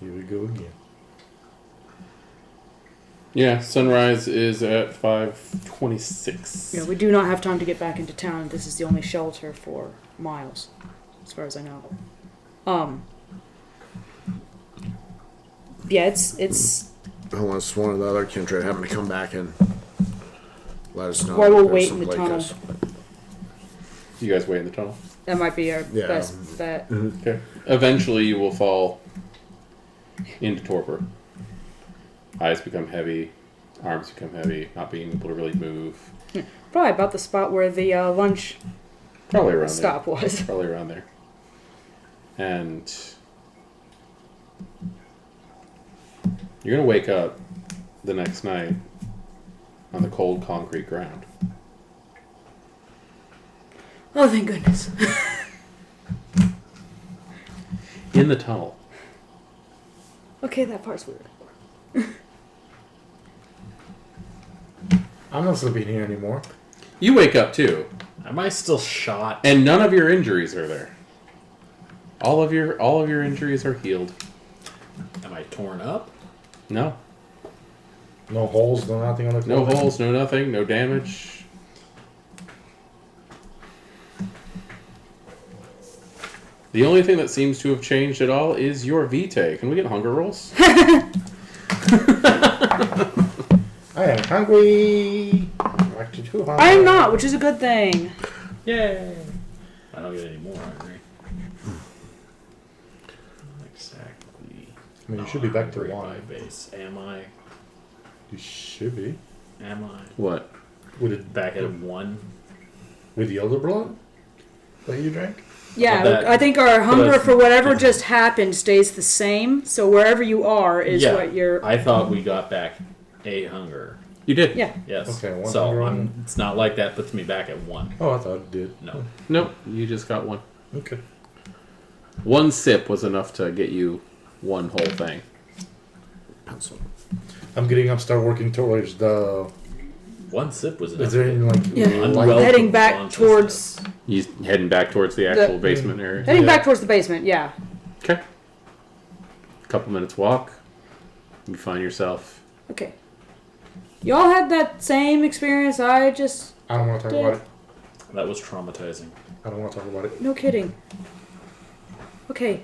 C: Here we go again.
A: Yeah, sunrise is at 5:26.
B: Yeah, we do not have time to get back into town. This is the only shelter for miles, as far as I know. Yeah, it's.
D: Unless one of the other kindred happen to come back and let us know.
B: While we'll
D: there's
B: wait
D: some
B: in the tunnel.
D: Lakers.
A: You guys wait in the tunnel.
B: That might be our
D: Yeah.
B: best bet.
A: Okay. Eventually, you will fall into torpor. Eyes become heavy, arms become heavy, not being able to really move.
B: Probably about the spot where the lunch
A: Probably around
B: stop was.
A: there. Probably around there. And you're gonna wake up the next night on the cold concrete ground.
B: Oh, thank goodness.
A: In the tunnel.
B: Okay, that part's weird.
C: I'm not sleeping here anymore.
A: You wake up too,
F: Am I still shot?
A: and none of your injuries are there. All of your injuries are healed.
F: Am I torn up?
A: No.
C: No holes, no nothing on the
A: No
C: clothing?
A: holes, no nothing, no damage. The only thing that seems to have changed at all is your vitae. Can we get hunger rolls?
C: I am hungry. I'm actually too hungry.
B: I am not, which is a good thing.
F: Yay! I don't get any more hungry. Exactly.
C: I mean, you should be back to
F: Hungry
C: one.
F: by base. Am I?
C: You should be.
F: Am I?
A: What?
C: With it
F: Back at 1?
C: with the elder blood that you drank?
B: Yeah,
F: But that-
B: I think our hunger
F: that's-
B: for whatever just happened stays the same. So wherever you are is
F: Yeah.
B: what you're.
F: I thought we got back a hunger.
A: You did?
B: Yeah.
F: Yes.
C: Okay, 1
F: so
C: hunger.
F: it's not like that puts me back at 1.
C: Oh, I thought it did.
F: No.
A: Nope, you just got one.
C: Okay.
A: One sip was enough to get you one whole thing.
D: pencil.
C: I'm getting up, start working towards the.
E: One sip was enough.
C: Is there any like?
B: Yeah.
E: Unwelcome
B: Heading back
E: consciousness.
B: towards
A: He's heading back towards the actual basement area.
B: heading
C: Yeah.
B: back towards the basement. Yeah.
A: Okay. Couple minutes walk. You find yourself.
B: Okay. Y'all had that same experience I just.
C: I don't want to talk about it.
E: That was traumatizing.
C: I don't want to talk about it.
B: No kidding. Okay.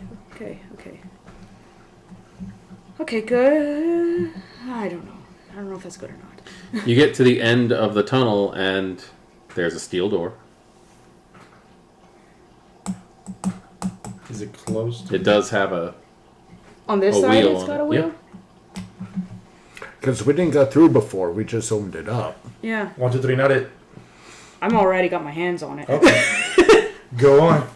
B: Okay, good. I don't know. I don't know if that's good or not.
A: You get to the end of the tunnel and there's a steel door.
C: Is it closed?
A: It does have a
B: On this
A: A
B: side,
A: wheel
B: it's
A: on
B: got
A: it,
B: a wheel?
D: Because we didn't go through before, we just opened it up.
B: Yeah.
C: 1, 2, 3, not it.
B: I'm already got my hands on it.
C: Okay. Go on.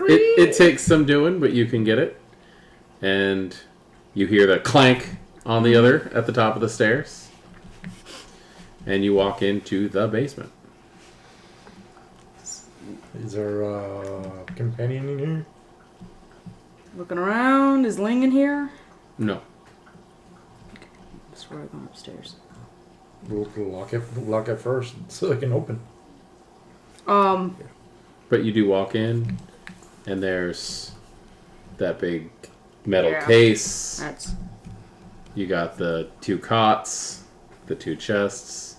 A: it takes some doing, but you can get it. And you hear the clank on the other at the top of the stairs. And you walk into the basement.
C: Is there a companion in here?
B: Looking around. Is Ling in here?
A: No.
B: That's where I'm going upstairs.
C: We'll lock it first so it can open.
A: But you do walk in, and there's that big metal
B: Yeah.
A: case.
B: That's
A: You got the 2 cots, the 2 chests,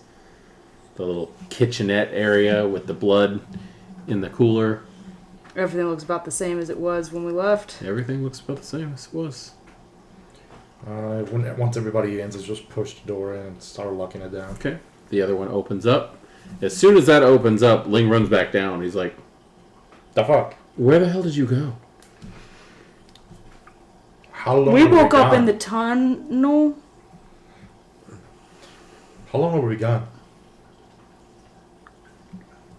A: the little kitchenette area with the blood in the cooler.
B: everything looks about the same as it was when we left.
A: Everything looks about the same as it was.
C: Once everybody ends, just push the door in and start locking it down.
A: Okay. The other one opens up. As soon as that opens up, Ling runs back down. He's like,
C: The fuck?
A: "Where the hell did you go?"
C: How long?
B: We
C: were
B: woke up
C: gone?
B: in the tunnel.
C: How long were we gone?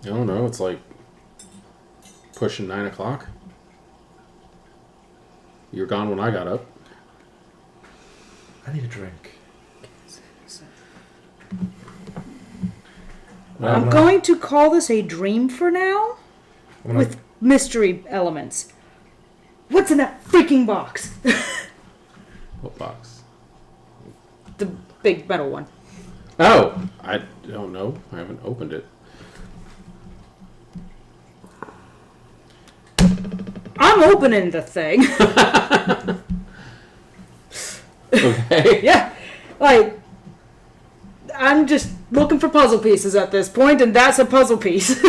A: I don't know. It's like pushing 9 o'clock. You were gone when I got up.
C: I need a drink.
B: I'm going to call this a dream for now,
C: I'm
B: with mystery elements. What's in that freaking box?
A: What box?
B: The big metal one.
A: Oh, I don't know. I haven't opened it.
B: I'm opening the thing.
A: Okay.
B: Yeah. Like, I'm just looking for puzzle pieces at this point, and that's a puzzle piece.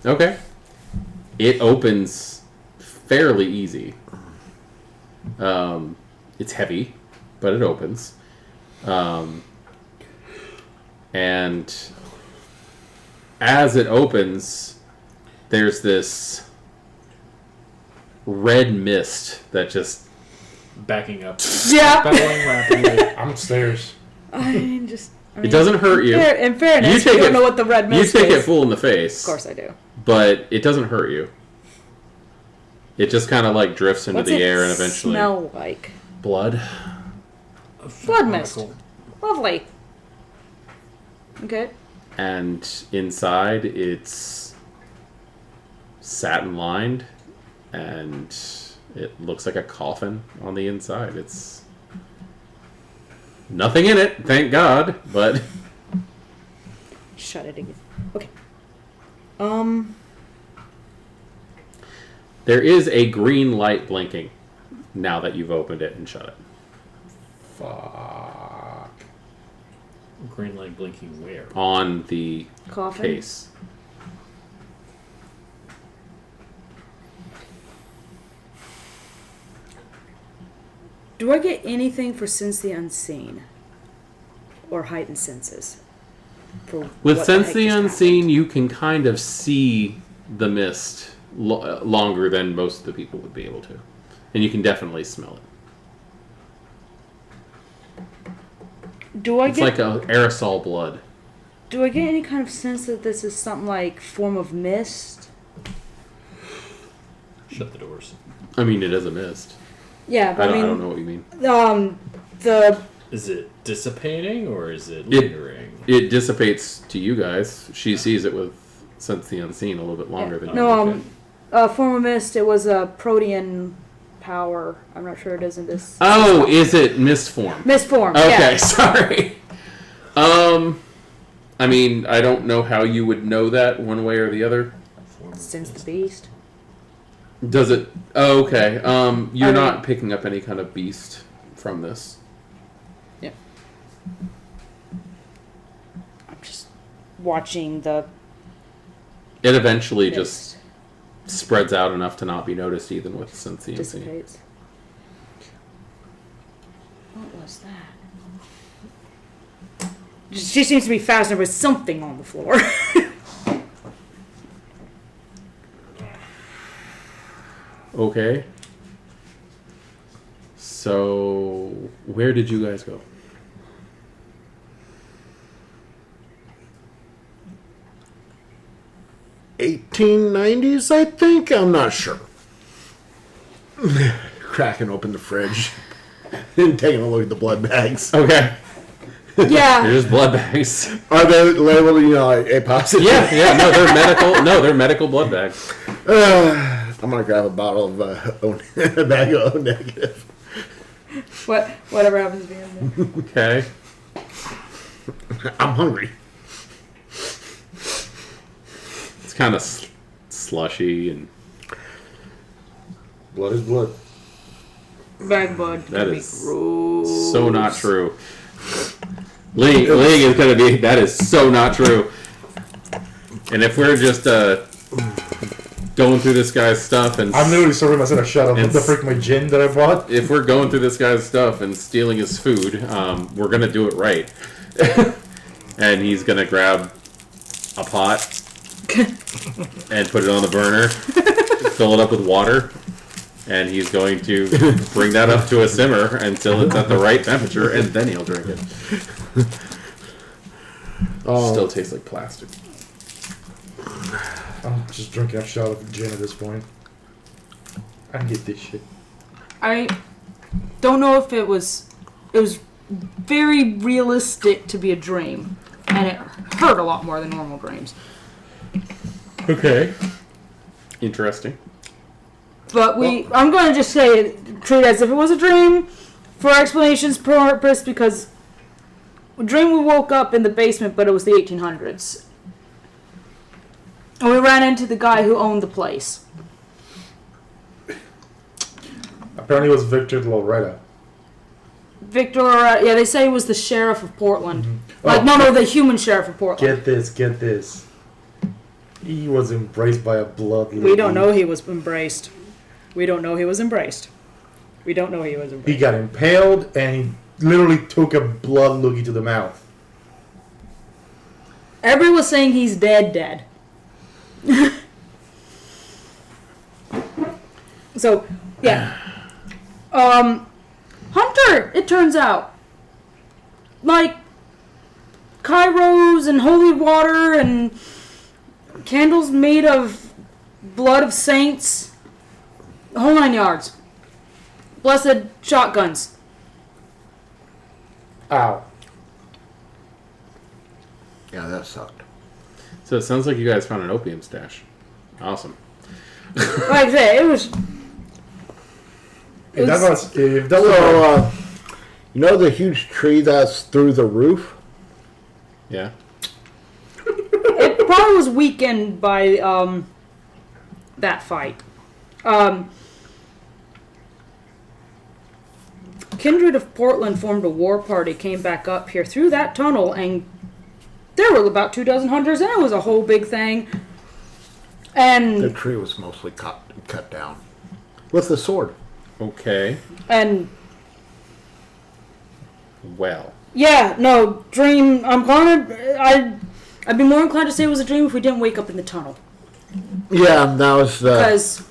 A: Okay. It opens fairly easy. It's heavy, but it opens. And as it opens, there's this red mist that just...
E: Backing up.
B: Yeah.
E: Battling rapidly.
C: I'm upstairs.
A: It doesn't hurt you.
B: In fairness, you don't know what the red mist
A: You take
B: is.
A: it full in the face.
B: Of course I do.
A: But it doesn't hurt you. It just kind of like drifts into
B: What's
A: the
B: it
A: air and eventually...
B: smell like?
A: Blood.
B: Blood mist. Lovely. Okay.
A: And inside it's satin lined and it looks like a coffin on the inside. It's nothing in it, thank God, but
B: Shut it again. Okay.
A: there is a green light blinking now that you've opened it and shut it.
C: Fuck.
E: Green light blinking where?
A: On the
B: Coffin.
A: case.
B: Do I get anything for sense the unseen? Or heightened senses? For
A: With
B: what
A: Sense
B: heck
A: the
B: just
A: Unseen, you can kind of see the mist longer than most of the people would be able to. And you can definitely smell it.
B: Do I
A: It's
B: get
A: like a aerosol blood.
B: Do I get any kind of sense that this is something like form of mist?
E: Shut the doors.
A: I mean, it is a mist.
B: Yeah, but
A: I
B: I
A: don't know
B: mean,
A: what you mean.
B: the
E: Is it dissipating or is it lingering?
A: It dissipates to you guys. She sees it with Sense the Unseen a little bit longer than you
B: no
A: can.
B: form of mist. It was a protean power. I'm not sure it is in this.
A: Oh, is it misform?
B: Misform.
A: Okay,
B: Yeah.
A: sorry. I mean, I don't know how you would know that one way or the other.
B: Since the beast.
A: Does it? Oh, okay. You're
B: I
A: not
B: mean-
A: picking up any kind of beast from this.
B: Yeah. I'm just watching the.
A: It eventually
B: mist
A: just spreads out enough to not be noticed even with sentiency.
B: dissipates. What was that? She seems to be fastened with something on the floor.
A: Okay. So, where did you guys go?
D: $1890s, I think. I'm not sure. Cracking open the fridge and taking a look at the blood bags.
A: Okay.
B: Yeah.
A: They're just blood bags.
D: Are they labeled, like A positive?
A: Yeah. No, they're medical. No, they're medical blood bags.
D: I'm gonna grab a bottle of a bag of O negative.
B: Whatever happens to be in there.
A: Okay.
D: I'm hungry.
A: It's kind of slushy, and
C: Blood is blood.
B: Bag bud.
A: that
B: Could be
A: is
B: gross.
A: so not true. Ling is gonna be. That is so not true. And if we're just going through this guy's stuff and
C: I'm literally serving myself a shot of
A: And
C: the frick my gin that I bought.
A: if we're going through this guy's stuff and stealing his food, we're gonna do it right. And he's gonna grab a pot and put it on the burner, fill it up with water, and he's going to bring that up to a simmer until it's at the right temperature, and then he'll drink it. Still tastes like plastic.
C: I'm just drinking a shot of gin at this point. I can get this shit.
B: I don't know if it was very realistic to be a dream, and it hurt a lot more than normal dreams.
A: Okay. Interesting.
B: But I'm going to just say treat it as if it was a dream for explanation's purpose, because a dream we woke up in the basement, but it was the 1800s. And we ran into the guy who owned the place.
C: Apparently it was Victor Loretta.
B: Victor, yeah, they say he was the sheriff of Portland.
C: Mm-hmm.
B: Like,
C: Oh.
B: no, the human sheriff of Portland.
C: Get this. He was embraced by a blood lady.
B: We don't know he was embraced. We don't know he was embraced. We don't know he was
C: He
B: embraced.
C: got impaled and he literally took a blood loogie to the mouth.
B: Everyone was saying he's dead. So, yeah. Hunter, it turns out. Like, Kairos and holy water and candles made of blood of saints. The whole 9 yards. Blessed shotguns.
C: Ow.
D: Yeah, that sucked.
A: So it sounds like you guys found an opium stash. Awesome.
B: Like I said, it was...
C: If that was
D: So, you know the huge tree that's through the roof?
A: Yeah.
B: It probably was weakened by that fight. Kindred of Portland formed a war party, came back up here through that tunnel, and there were about 24 hunters, and it was a whole big thing.
D: The
B: And
D: tree was mostly cut down with the sword.
A: Okay. Well.
B: yeah, no dream. I'd be more inclined to say it was a dream if we didn't wake up in the tunnel,
D: Yeah, that was
B: because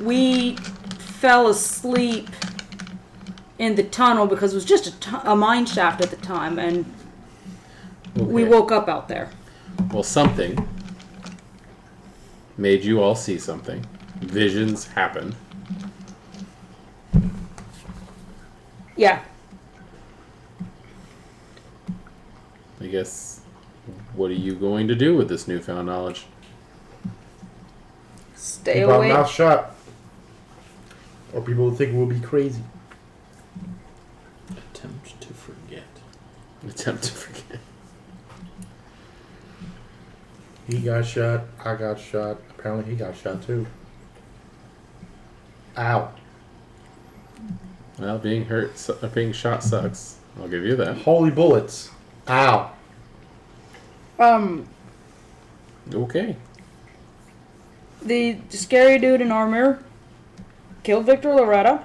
B: we fell asleep in the tunnel because it was just a mine shaft at the time, and we
A: Okay.
B: woke up out there.
A: Well, something made you all see something. Visions happen.
B: Yeah.
A: I guess. What are you going to do with this newfound knowledge?
B: Stay
C: Keep our
B: away.
C: mouth shut. Or people will think we'll be crazy.
E: Attempt to forget.
A: Attempt to forget.
C: He got shot. I got shot. Apparently he got shot too. Ow.
A: Well, being shot sucks. I'll give you that.
C: Holy bullets. Ow.
A: Okay.
B: The scary dude in armor killed Victor Loretta.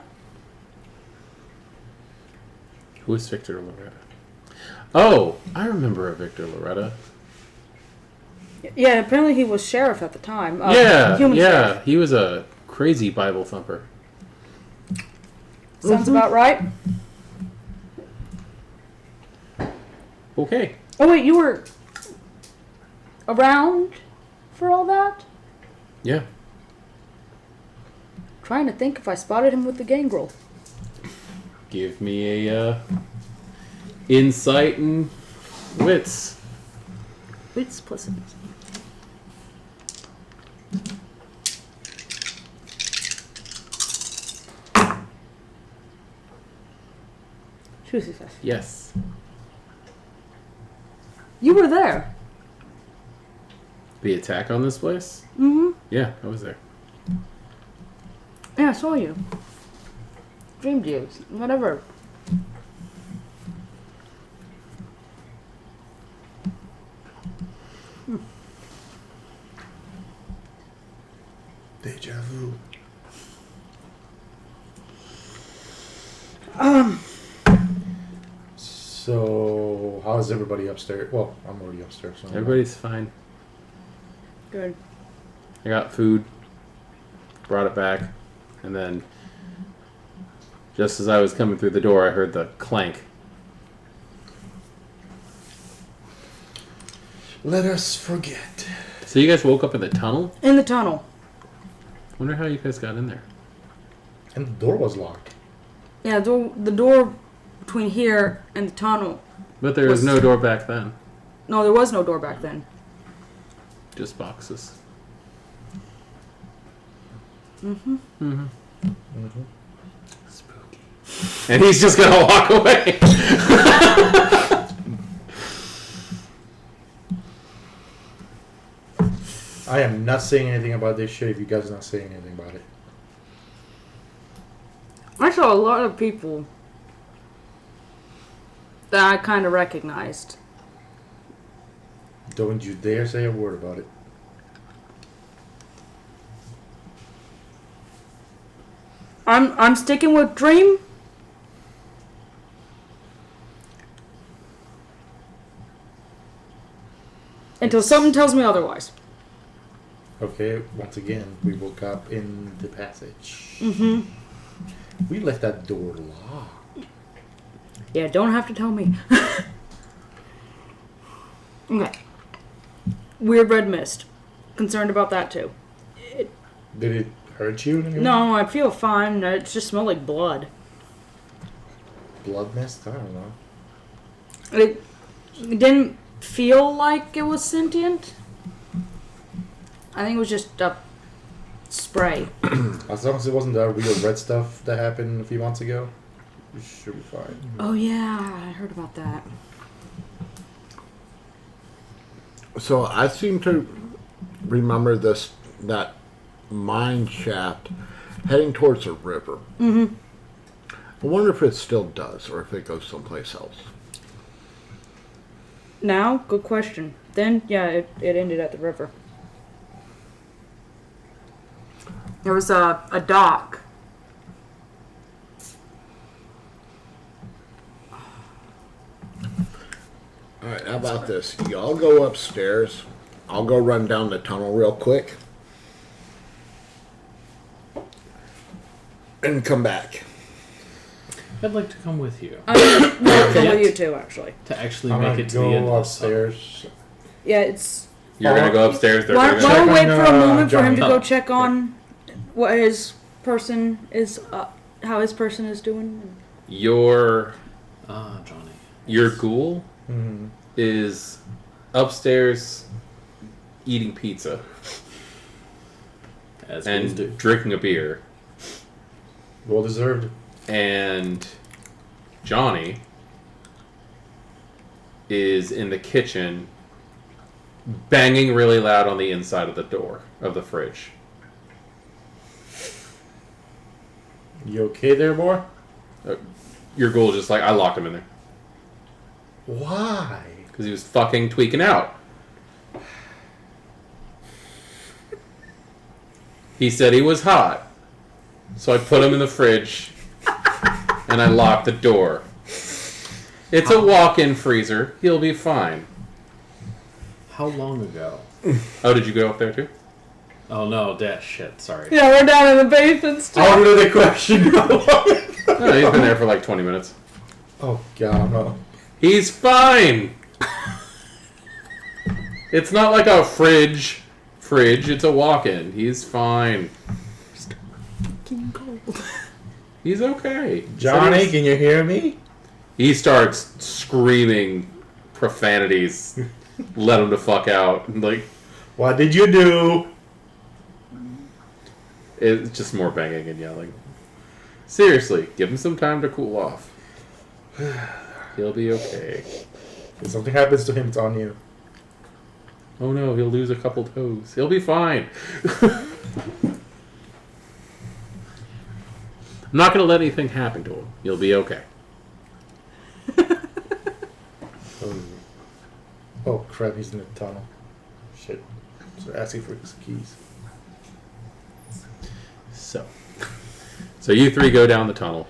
A: Who is Victor Loretta? Oh, I remember a Victor Loretta.
B: Yeah, apparently he was sheriff at the time.
A: Human
B: sheriff.
A: yeah. He was a crazy Bible thumper.
B: Sounds about right.
A: Okay.
B: Oh wait, you were around for all that?
A: Yeah.
B: Trying to think if I spotted him with the gangrel.
A: Give me a insight and wits.
B: Wits plus it. True success.
A: Yes.
B: You were there.
A: The attack on this place?
B: Mm-hmm.
A: Yeah, I was there.
B: Yeah, I saw you. Dreamed you. Whatever.
C: Deja vu. So, how's everybody upstairs? Well, I'm already upstairs. So
A: Everybody's fine.
B: Good.
A: I got food, brought it back, and then just as I was coming through the door, I heard the clank.
C: Let us forget.
A: So you guys woke up in the tunnel?
B: In the tunnel.
A: Wonder how you guys got in there.
C: And the door was locked.
B: Yeah, the door between here and the tunnel.
A: But there was no door back then.
B: No, there was no door back then.
A: Just boxes.
B: Mm-hmm.
A: Mm-hmm.
C: Mm-hmm.
A: Spooky. And he's just gonna walk away.
C: I am not saying anything about this shit if you guys are not saying anything about it.
B: I saw a lot of people that I kind of recognized.
C: Don't you dare say a word about it.
B: I'm sticking with Dream. Until something tells me otherwise.
C: Okay, once again, we woke up in the passage.
B: Mm-hmm.
C: We left that door locked.
B: Yeah, don't have to tell me. Okay. Weird red mist. Concerned about that too.
C: Did it hurt you? in any way?
B: No, I feel fine. It just smelled like blood.
C: Blood mist? I don't know.
B: It didn't feel like it was sentient. I think it was just a spray.
C: As long as it wasn't that real red stuff that happened a few months ago, you should be fine.
B: Oh yeah, I heard about that.
D: So I seem to remember that mine shaft heading towards a river.
B: Mm-hmm.
D: I wonder if it still does or if it goes someplace else.
B: Now, good question. Then, yeah, it ended at the river. There was a dock.
D: Alright, how about this? Y'all go upstairs. I'll go run down the tunnel real quick. And come back.
E: I'd like to come with you
B: I'm gonna come with you too, actually.
E: to actually
C: I'm
E: make
C: gonna
E: it to the end
C: go
E: of the tunnel.
C: upstairs.
B: Yeah, it's...
A: You're gonna go upstairs. They're
B: Why
A: gonna
B: don't we wait
C: Check
B: for a
C: on,
B: moment for him to
C: Johnny.
B: go check on what his person is, how his person is doing?
A: Your
E: Johnny.
A: your ghoul
C: Mm-hmm.
A: is upstairs eating pizza
E: As
A: and
E: ghouls do.
A: drinking a beer.
C: Well deserved.
A: And Johnny is in the kitchen banging really loud on the inside of the door of the fridge.
C: You okay there, boy?
A: Your ghoul just like, I locked him in there.
C: Why?
A: Because he was fucking tweaking out. He said he was hot. So I put him in the fridge and I locked the door. It's a walk-in freezer. He'll be fine.
E: How long ago?
A: Oh, did you go up there too?
E: Oh no, that shit. Sorry.
B: Yeah, we're down in the basement still.
C: How did the question go?
A: No, he's been there for like 20 minutes.
C: Oh, God, no.
A: He's fine. It's not like a fridge. It's a walk-in. He's fine. He's okay.
C: Johnny, can you hear me?
A: He starts screaming profanities. Let him the fuck out. Like,
C: What did you do?
A: it's just more banging and yelling. Seriously, give him some time to cool off. He'll be okay.
C: If something happens to him, it's on you.
A: Oh no, he'll lose a couple toes. He'll be fine. I'm not going to let anything happen to him. You'll be okay.
C: Oh, crap, he's in the tunnel. Shit. So asking for his keys.
A: So you three go down the tunnel.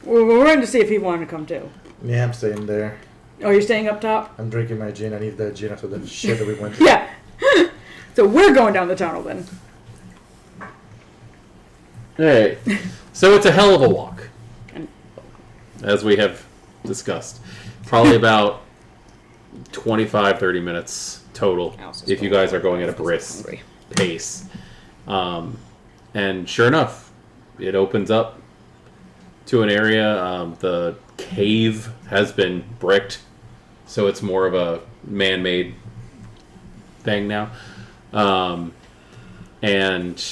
B: We're going to see if he wanted to come too.
C: Yeah, I'm staying there.
B: Oh, you're staying up top?
C: I'm drinking my gin. I need that gin after the shit that we went through.
B: Yeah. So we're going down the tunnel then.
A: Hey, so it's a hell of a walk, as we have discussed. Probably about 25-30 minutes total, if you guys are going at a brisk pace. And sure enough, it opens up to an area. The cave has been bricked, so it's more of a man-made thing now. And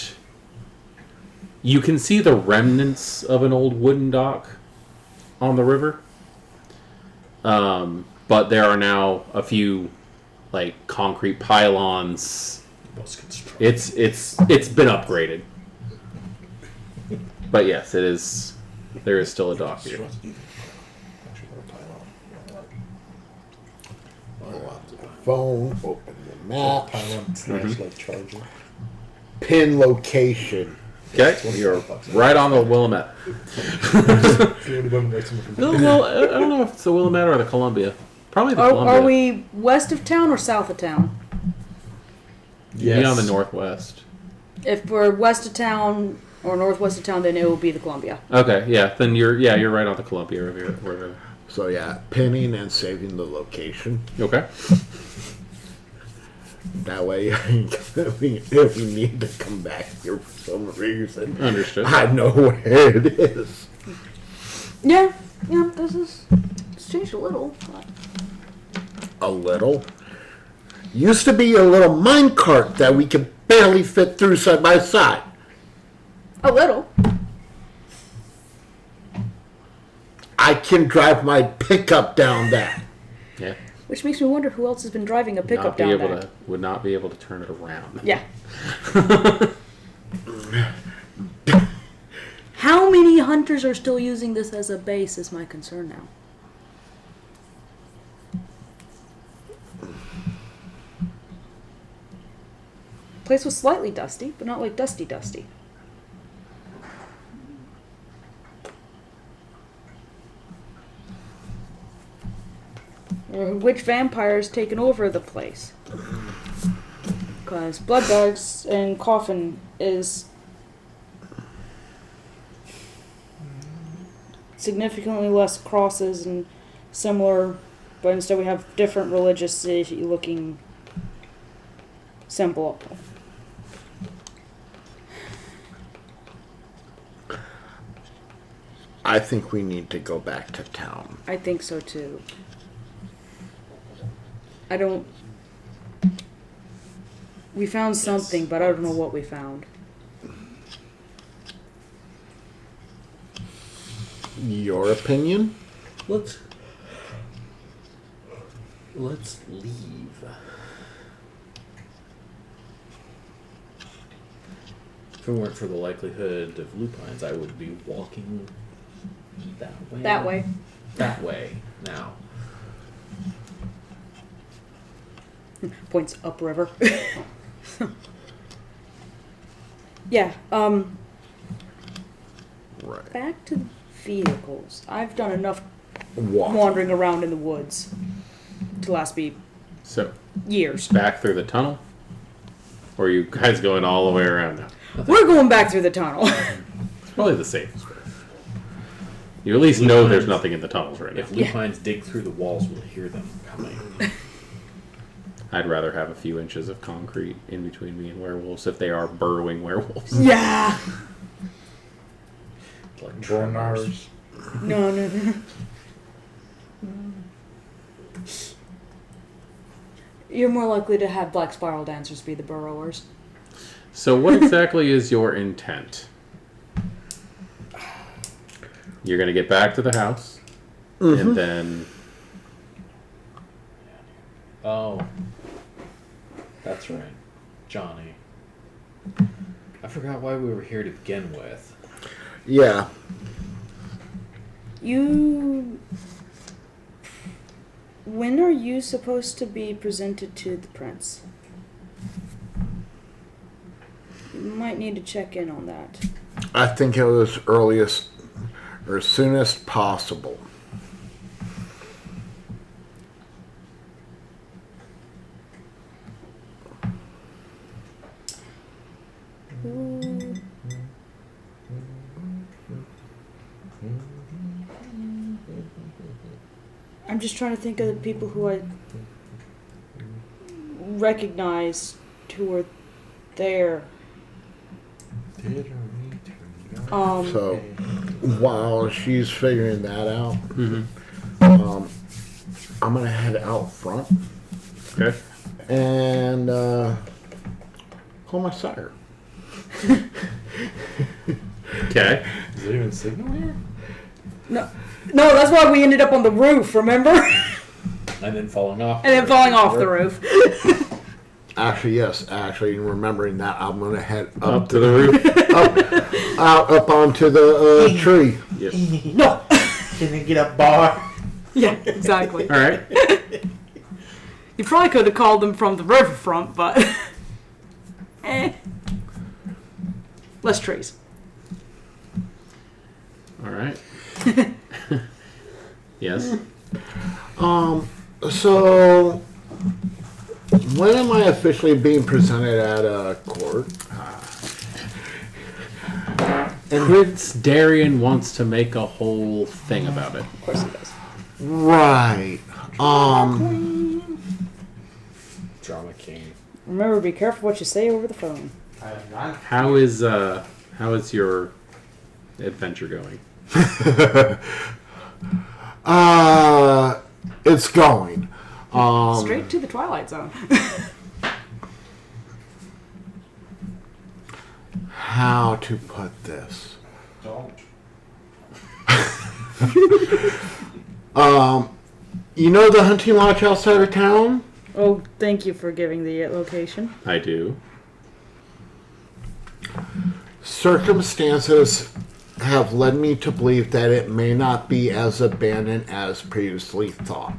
A: you can see the remnants of an old wooden dock on the river. But there are now a few like concrete pylons. It's been upgraded. But yes, it is. There is still a dock here.
D: Phone, open the map,
C: Flashlight charger.
D: pin location.
A: Okay, you're right on the Willamette. Well, I don't know if it's the Willamette or the Columbia. Probably the Columbia.
B: Are we west of town or south of town?
A: You'd be on the northwest.
B: If we're west of town or northwest of town, then it will be the Columbia.
A: Okay, yeah, then you're right on the Columbia River.
D: So yeah, pinning and saving the location.
A: Okay.
D: That way, if we need to come back here for some reason,
A: Understood.
D: I know where it is.
B: Yeah, it's changed a little. But...
D: A little. Used to be a little minecart that we could barely fit through side by side.
B: A little.
D: I can drive my pickup down that.
A: Yeah.
B: Which makes me wonder who else has been driving a pickup down there.
A: Would not be able to turn it around.
B: Yeah. How many hunters are still using this as a base is my concern now. Place was slightly dusty, but not like dusty. Or which vampire's taken over the place? Because blood dogs and coffin is significantly less crosses and similar, but instead we have different religious looking symbol.
D: I think we need to go back to town.
B: I think so too. We found something, but I don't know what we found.
D: Your opinion?
E: Let's leave. If it weren't for the likelihood of lupines, I would be walking that way.
B: That way.
E: That way now.
B: Points upriver. Yeah,
D: Right.
B: back to the vehicles. I've done enough
D: Walk.
B: wandering around in the woods to last me
A: So,
B: years.
A: back through the tunnel? Or are you guys going all the way around now?
B: We're going back through the tunnel.
A: It's probably the safest way. You at least know there's nothing in the tunnels right now.
E: If lupines dig through the walls, we'll hear them coming.
A: I'd rather have a few inches of concrete in between me and werewolves if they are burrowing werewolves.
B: Yeah.
E: Like
C: Bronars.
B: No. You're more likely to have black spiral dancers be the burrowers.
A: So what exactly is your intent? You're going to get back to the house, and then...
E: Oh. That's right. Johnny. I forgot why we were here to begin with.
D: Yeah.
B: When are you supposed to be presented to the prince? You might need to check in on that.
D: I think it was earliest or soonest possible.
B: I'm just trying to think of the people who I recognize who were there.
D: So while she's figuring that out, I'm gonna head out front
A: Okay.
D: and call my sire.
A: Okay.
C: Is there even signal here?
B: No, that's why we ended up on the roof, remember?
E: And then falling off.
B: And then falling off the roof.
D: Actually, yes. Actually, remembering that, I'm gonna head
A: Up to the roof.
D: up onto the tree.
A: Yes.
B: No.
G: Can you get a bar?
B: Yeah, exactly.
A: All right.
B: You probably could have called them from the riverfront, but less trees.
A: All right. Yes.
D: So when am I officially being presented at a court?
A: Prince Darian wants to make a whole thing about it.
B: Of course he does.
D: Right.
E: Drama king.
B: Remember, be careful what you say over the phone.
G: I have not.
A: How is your adventure going?
D: It's going.
B: Straight to the Twilight Zone.
D: How to put this?
G: Don't.
D: You know the hunting lodge outside of town?
B: Oh, thank you for giving the location.
A: I do.
D: Circumstances have led me to believe that it may not be as abandoned as previously thought.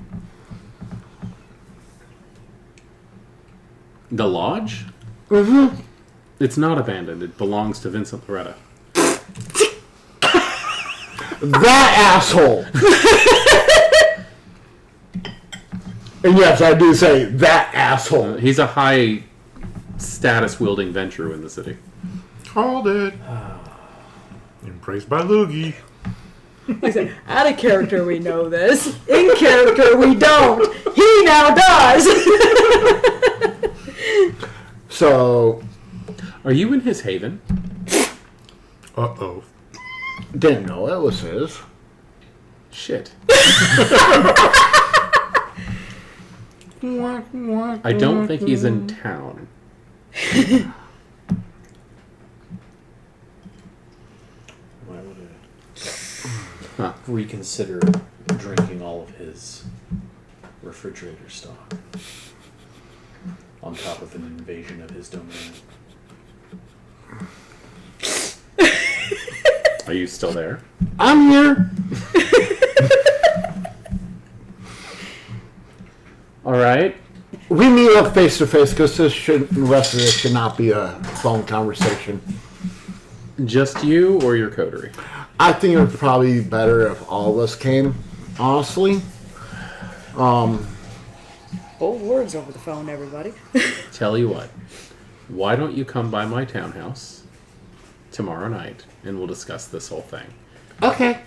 A: The lodge? Mm-hmm. It's not abandoned. It belongs to Vincent Loretta.
D: That asshole! And yes, I do say that asshole.
A: He's a high status wielding venture in the city.
C: Called it. Embraced by Loogie.
B: Like I said, out of character we know this. In character we don't. He now does.
D: So,
A: Are you in his haven?
C: Uh-oh.
D: didn't know it was his.
A: Shit. I don't think he's in town.
E: Why would it? reconsider drinking all of his refrigerator stock on top of an invasion of his domain.
A: Are you still there?
D: I'm here.
A: All right.
D: We meet up face to face because the rest of this should not be a phone conversation.
A: Just you or your coterie?
D: I think it would probably be better if all of us came, honestly.
B: Bold words over the phone, everybody.
A: Tell you what. Why don't you come by my townhouse tomorrow night and we'll discuss this whole thing.
D: Okay.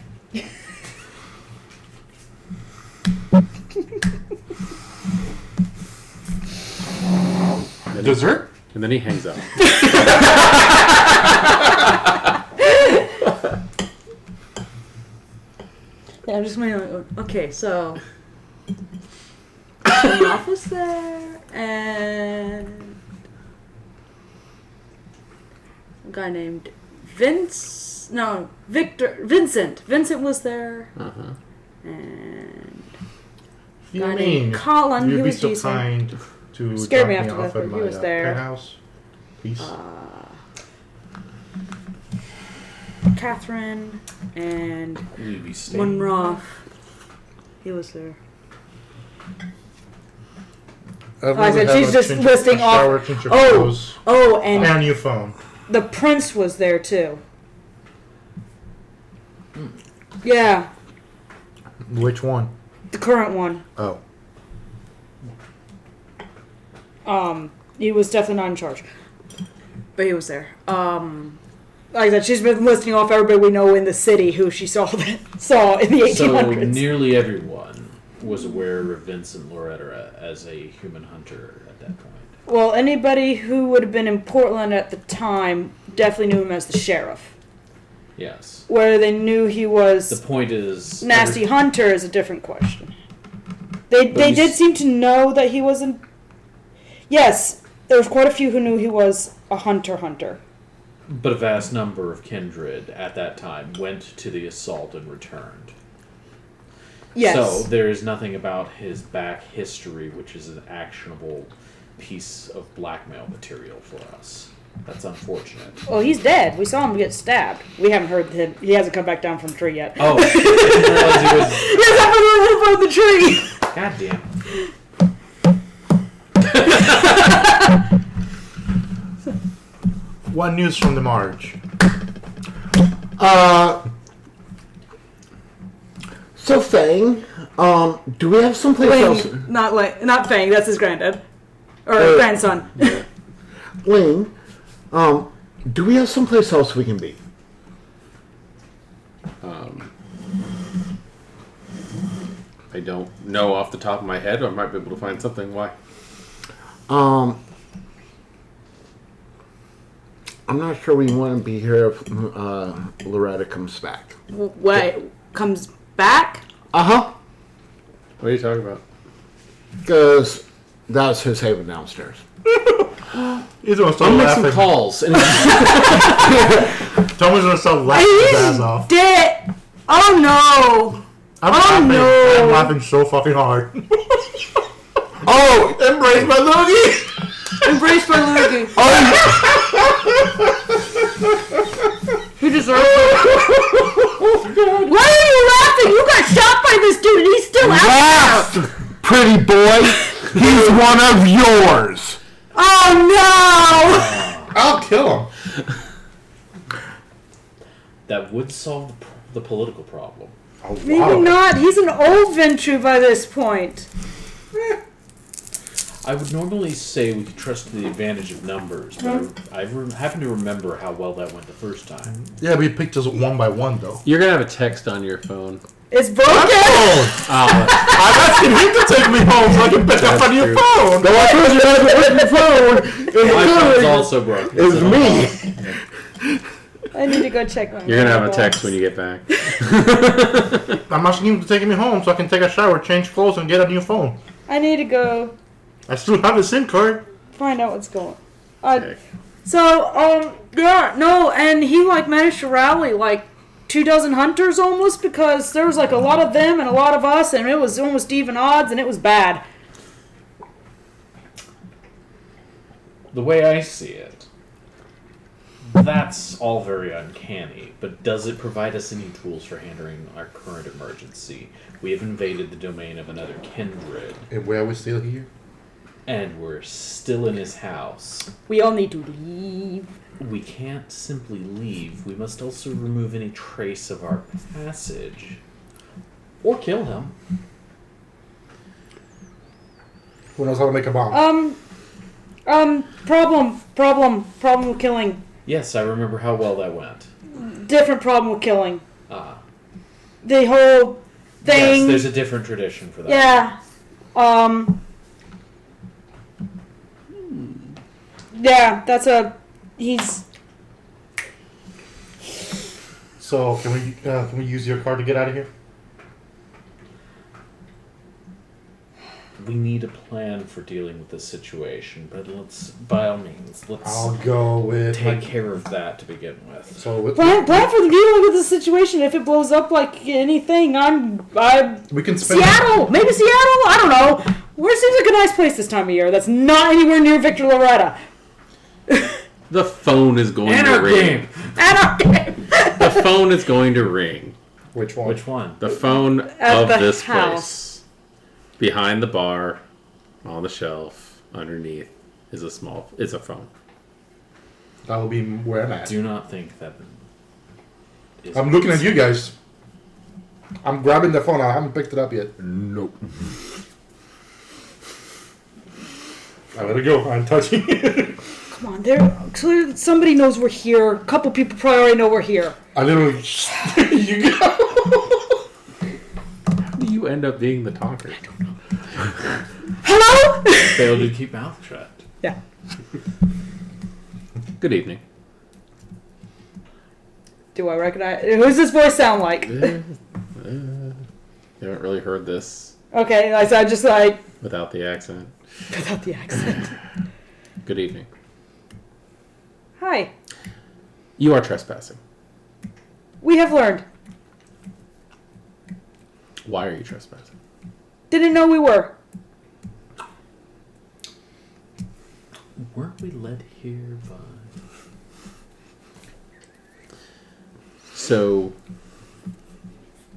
C: Dessert?
A: And then he hangs up.
B: Yeah, I'm just mainly okay. So the office there, and a guy named Vincent. Vincent was there,
A: Uh-huh.
B: and a
C: You
B: guy
C: mean
B: named Colin. He
C: you'd be
B: was
C: so
B: decent.
C: kind to
B: Scared
C: drop
B: me
C: me
B: after
C: off
B: that,
C: at
B: but
C: my
B: he was there.
C: penthouse? Peace.
B: Catherine and
E: Will you be staying?
B: Monroe. He was there.
C: I'd
B: I said
C: rather
B: she's
C: have
B: just
C: change-
B: listing
C: a shower,
B: off-
C: change your
B: Oh.
C: clothes,
B: Oh,
C: and
B: and
C: a new phone.
B: the prince was there too. Yeah,
C: Which one?
B: the current one.
C: Oh.
B: He was definitely not in charge, but he was there. Like I said, she's been listing off everybody we know in the city who she saw in the 1800s.
E: So nearly everyone was aware of Vincent Loretta as a human hunter at that point.
B: Well, anybody who would have been in Portland at the time definitely knew him as the sheriff.
E: Yes.
B: Whether they knew he was
E: The point is...
B: nasty hunter is a different question. They
E: But you
B: did
E: s-
B: seem to know that he wasn't. Yes, there was quite a few who knew he was a hunter.
E: But a vast number of kindred at that time went to the assault and returned.
B: Yes.
E: So there is nothing about his back history which is an actionable piece of blackmail material for us. That's unfortunate.
B: Well, he's dead. We saw him get stabbed. We haven't heard him. He hasn't come back down from the tree yet.
E: Oh, I didn't realize he was...
B: Yes, I heard him from the tree.
E: God damn.
C: What news from the Marge?
D: So Fang, do we have someplace else?
B: Not Fang. That's his granddad or grandson.
D: Ling, do we have someplace else we can be?
A: I don't know off the top of my head. I might be able to find something. Why?
D: I'm not sure we want to be here if Loretta comes back.
B: Wait, comes back?
D: Uh-huh.
A: What are you talking about?
D: Because that's his haven downstairs.
C: He's gonna start
A: I'll make some
C: laughing.
A: calls. And
C: Tommy's gonna start laughing his ass off.
B: Dead. Oh no!
C: I'm
B: Oh,
C: laughing.
B: no.
C: I'm laughing so fucking hard.
D: Oh, embrace my loogie!
B: Embrace my loogie. He deserves it. Why are you laughing? You got shot by this dude and he's still out
D: Laugh,
B: there.
D: pretty boy. He's one of yours.
B: Oh
C: I'll kill him.
E: That would solve the political problem.
C: A
B: no!
C: lot
B: Maybe
C: of it.
B: not. He's an old Ventrue by this point.
E: I would normally say we could trust the advantage of numbers, but I happen to remember how well that went the first time.
C: Yeah, we picked us one by one though.
A: you're gonna have a text on your phone.
B: It's broken.
A: Oh,
C: I'm asking him to take me home so I can pick up
A: That's
C: on your
A: true.
C: phone.
D: The one person who has it with your phone
E: My phone's
D: is
E: also broken.
D: is
E: so-
D: me.
B: I need to go check my.
A: you're gonna have a
B: mailbox.
A: text when you get back.
C: I'm asking him to take me home so I can take a shower, change clothes, and get a new phone.
B: I need to go
C: I still have a SIM card.
B: find out what's going.
A: Okay.
B: So yeah, no, and he managed to rally 24 hunters almost, because there was like a lot of them and a lot of us, and it was almost even odds, and it was bad.
E: The way I see it, that's all very uncanny, but does it provide us any tools for handling our current emergency? We have invaded the domain of another kindred,
C: And where are we still here?
E: and we're still in his house.
B: We all need to leave.
E: We can't simply leave. We must also remove any trace of our passage. Or kill him.
C: Who knows how to make a bomb?
B: Problem with killing.
E: Yes, I remember how well that went.
B: Different problem with killing.
E: Ah.
B: The whole thing.
E: Yes, there's a different tradition for that.
B: Yeah. Yeah, he's...
C: So can we use your card to get out of here?
E: We need a plan for dealing with this situation, but by all means,
C: I'll go with
E: take care of that to begin with.
C: So with,
B: Plan for the dealing with the situation. If it blows up like anything,
C: we can spend
B: Seattle! Maybe Seattle? I don't know. Where seems like a nice place this time of year that's not anywhere near Victor Loretta.
A: The phone is going to ring. The phone is going to ring.
C: Which one?
E: Which one?
A: The phone
B: At
A: of
B: the
A: this
B: house.
A: place. Behind the bar, on the shelf, underneath, is a phone.
C: That will be where I'm at.
E: Do not think that.
C: I'm looking at you guys. I'm grabbing the phone. I haven't picked it up yet.
D: Nope.
C: I let it go. I'm touching it.
B: Come on, clearly somebody knows we're here. A couple people probably already know we're here.
C: I literally. You go.
A: How do you end up being the talker?
B: Hello?
E: Failed to keep mouth shut.
B: Yeah.
A: Good evening.
B: Do I recognize... Who's this voice sound like?
A: You haven't really heard this
B: Okay, I said just like...
A: without the accent.
B: Without the accent.
A: Good evening.
B: Hi.
A: You are trespassing.
B: We have learned.
A: Why are you trespassing?
B: Didn't know we were.
E: Weren't we led here by...
A: So,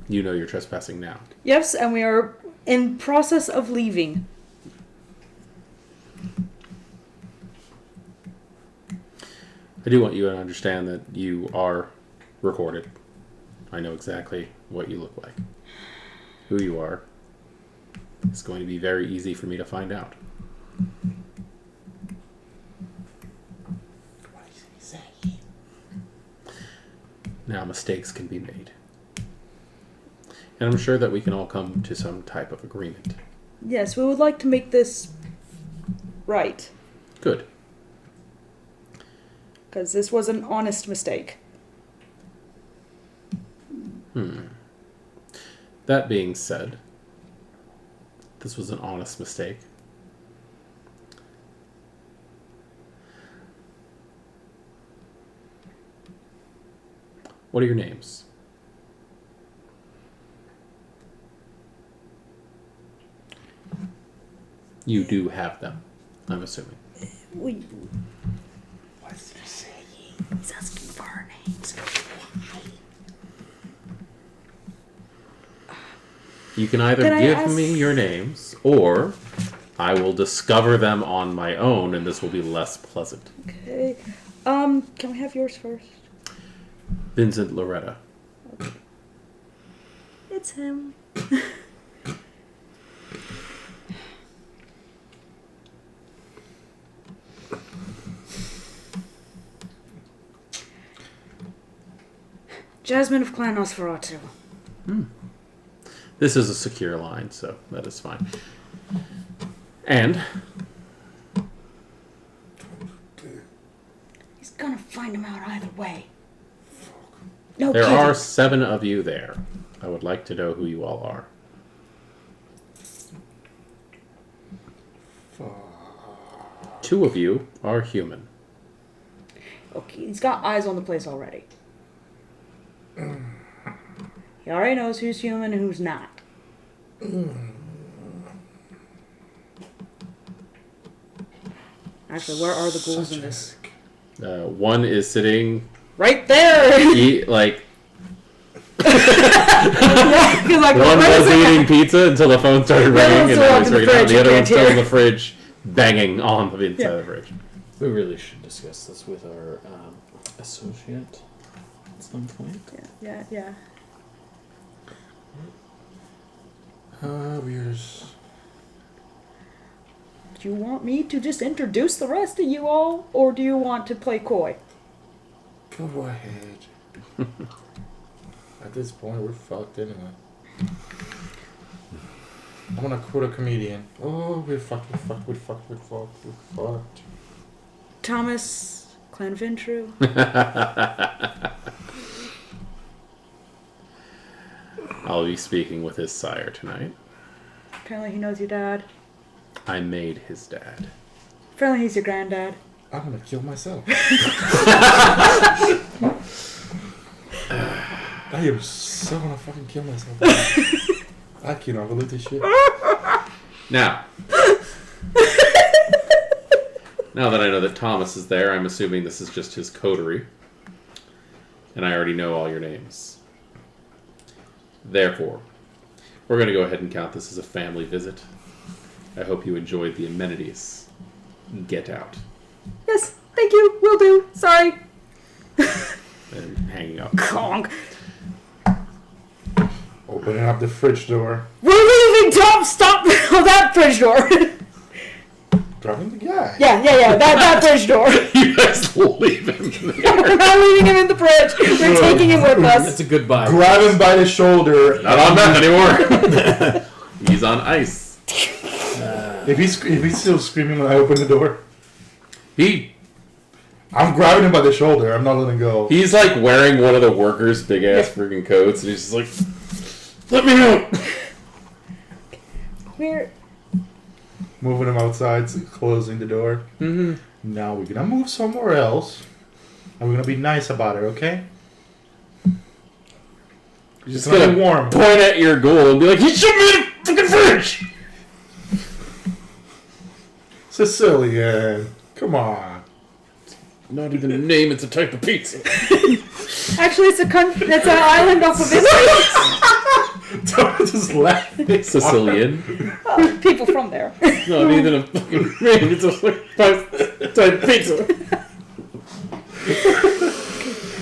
A: you know you're trespassing now.
B: Yes, and we are in process of leaving.
A: I do want you to understand that you are recorded. I know exactly what you look like. Who you are. It's going to be very easy for me to find out.
G: What is he saying?
A: Now, mistakes can be made. And I'm sure that we can all come to some type of agreement.
B: Yes, we would like to make this right.
A: Good.
B: Because this was an honest mistake.
A: That being said, this was an honest mistake. What are your names? You do have them, I'm assuming.
G: What's he saying?
B: He's asking for our names.
A: You can either
B: Can I
A: give
B: ask-
A: me your names, or I will discover them on my own, and this will be less pleasant.
B: Okay. Can we have yours first?
A: Vincent Loretta.
B: It's him. Jasmine of Clan Nosferatu.
A: This is a secure line, so that is fine. And
B: He's gonna find him out either way. No
A: there
B: kidding.
A: are 7 of you there. I would like to know who you all are. Two of you are human.
B: Okay, he's got eyes on the place already. He already knows who's human and who's not. Actually, where are the ghouls in this?
A: One is sitting
B: Right there!
A: like
B: Yeah, 'cause like,
A: one
B: wait a
A: was
B: second.
A: eating pizza until the phone started
B: The other
A: ringing, and
B: one's
A: now he's
B: still in the
A: reading out.
B: fridge,
A: The
B: you
A: other
B: can't
A: one's still in
B: hear.
A: the fridge, banging on the inside of the fridge.
E: We really should discuss this with our associate at some point.
B: Yeah.
C: We're just...
B: Do you want me to just introduce the rest of you all, or do you want to play coy?
C: Go ahead. At this point, we're fucked anyway. I'm gonna quote a comedian. Oh, we're fucked.
B: Thomas Clanventru.
A: I'll be speaking with his sire tonight.
B: Apparently he knows your dad.
A: I made his dad.
B: Apparently he's your granddad.
C: I'm gonna kill myself. I am so gonna fucking kill myself. I cannot believe this shit.
A: Now, now that I know that Thomas is there, I'm assuming this is just his coterie. And I already know all your names. Therefore, we're going to go ahead and count this as a family visit. I hope you enjoyed the amenities. Get out.
B: Yes, thank you. Will do. Sorry.
A: And hanging up.
B: Conk.
C: Opening up the fridge door.
B: We're leaving, Tom. Stop that fridge door.
C: Dropping the guy.
B: yeah. That fridge door.
A: You guys leave him there.
B: We're not leaving him in the fridge. We're taking him with
E: That's
B: us.
E: a goodbye.
C: Grab him by the shoulder.
A: Not on meth anymore. He's on ice.
C: If he's still screaming when I open the door, I'm grabbing him by the shoulder. I'm not letting go.
A: He's like wearing one of the workers' big ass freaking coats, and he's just like, "Let me out!"
B: We're
C: Moving him outside, closing the door.
A: Mm-hmm.
C: Now we're gonna move somewhere else, and we're gonna be nice about it, okay?
A: You're just
C: It's gonna
A: gonna
C: be warm.
A: point at your goal and be like, "You should be in the fucking fridge!"
C: Sicilian, come on.
A: Not even a name; it's a type of pizza.
B: actually it's it's an island off of Italy.
C: Don't just laugh.
A: Sicilian.
B: People from there.
A: Not even a fucking name; it's a type of pizza.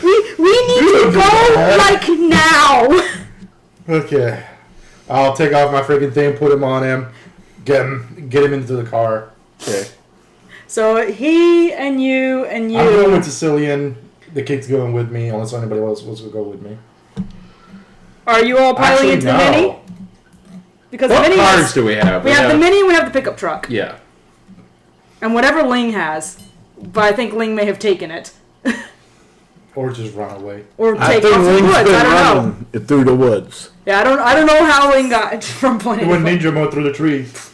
B: We need to go like now.
C: Okay, I'll take off my freaking thing, put him on him, get him into the car. Okay.
B: So he and you and you.
C: I'm going with Sicilian. The kid's going with me, unless anybody else wants to go with me.
B: Are you all piling into the Mini? Because
A: What
B: the Mini
A: cars
B: has,
A: do we have?
B: we have the Mini and we have the pickup truck.
A: Yeah.
B: And whatever Ling has. But I think Ling may have taken it.
C: Or just run away.
B: Or
D: I
B: take
D: think
B: off the
D: Link's
B: woods.
D: been
B: I don't know.
D: running it through the woods.
B: Yeah, I don't know how Ling got from point A
C: He
B: to
C: went
B: point
C: ninja mode through the trees.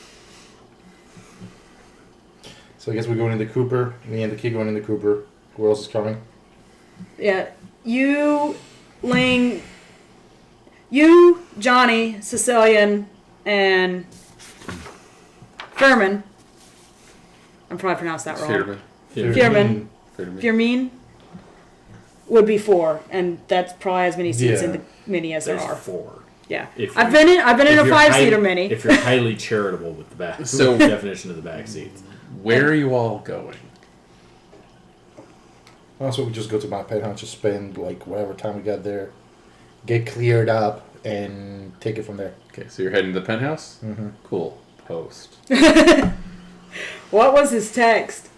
C: So I guess we're going in the Cooper. Me and the kid going in the Cooper. Who else is coming?
B: Yeah. You, Ling, you, Johnny, Sicilian, and Furman. I'm probably pronounced that wrong.
A: Fearman.
B: Fierman. Fiermin would be 4, and that's probably as many seats in the Mini as there
E: There's
B: are.
E: 4.
B: Yeah,
E: If
B: I've been in a
E: If you're
B: 5-seater
E: highly-
B: Mini.
E: If you're highly charitable with the back,
A: So-
E: definition of the back seats.
A: Where are you all going?
C: Also, we just go to my penthouse, just spend like whatever time we got there, get cleared up, and take it from there.
A: Okay, so you're heading to the penthouse?
C: Mm-hmm.
A: Cool. Post.
B: What was his text?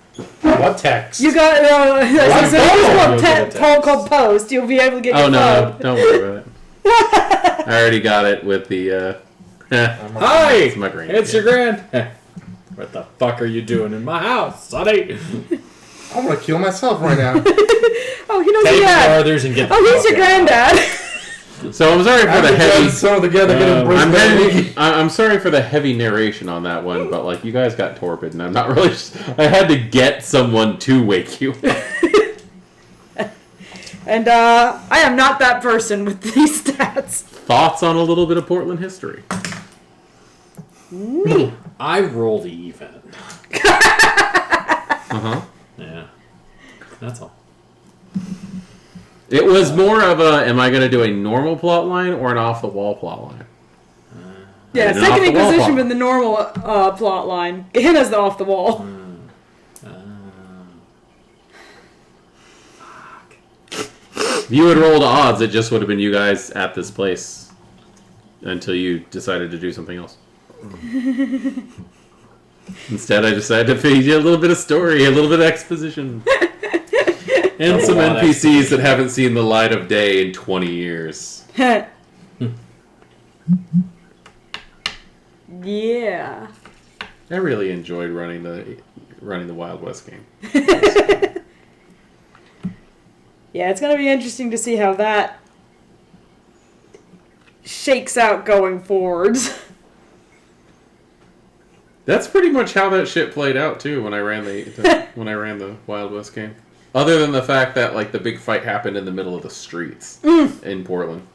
C: What text?
B: You got
C: Like
B: so
E: You'll
B: it's
E: get a
B: called
E: text.
B: Post. You'll be able to get
A: Oh
B: your
A: no,
B: phone.
A: don't worry about it. I already got it with the
E: Hi!
A: It's my green.
E: It's your grand. What the fuck are you doing in my house, sonny?
C: I'm gonna kill myself right now.
B: Oh, he knows
E: Take
B: your
E: your
B: dad.
E: brothers and get the
B: Oh, he's
E: fuck
B: your
E: out.
B: granddad.
A: So I'm sorry for the heavy.
C: So together, get
E: Um,
C: embraced.
A: I'm sorry for the heavy narration on that one, but like you guys got torpid, and I'm not really. I had to get someone to wake you.
B: And I am not that person with these stats.
A: Thoughts on a little bit of Portland history?
B: Neat.
E: I rolled even.
A: Uh-huh.
E: Yeah. That's all.
A: It was more of a, am I going to do a normal plot line or an off-the-wall plot line?
B: Yeah,
A: And an
B: second
A: off-the-wall
B: Inquisition
A: plot.
B: with the normal plot line. Gehenna's the off the wall.
A: If you had rolled odds, it just would have been you guys at this place until you decided to do something else. Instead, I decided to feed you a little bit of story, a little bit of exposition. And some
E: lot of
A: NPCs that haven't seen the light of day in 20 years.
B: Yeah.
A: I really enjoyed running the Wild West game.
B: Yeah, it's gonna be interesting to see how that shakes out going forwards.
A: That's pretty much how that shit played out too when I ran the Wild West game. Other than the fact that like the big fight happened in the middle of the streets in Portland.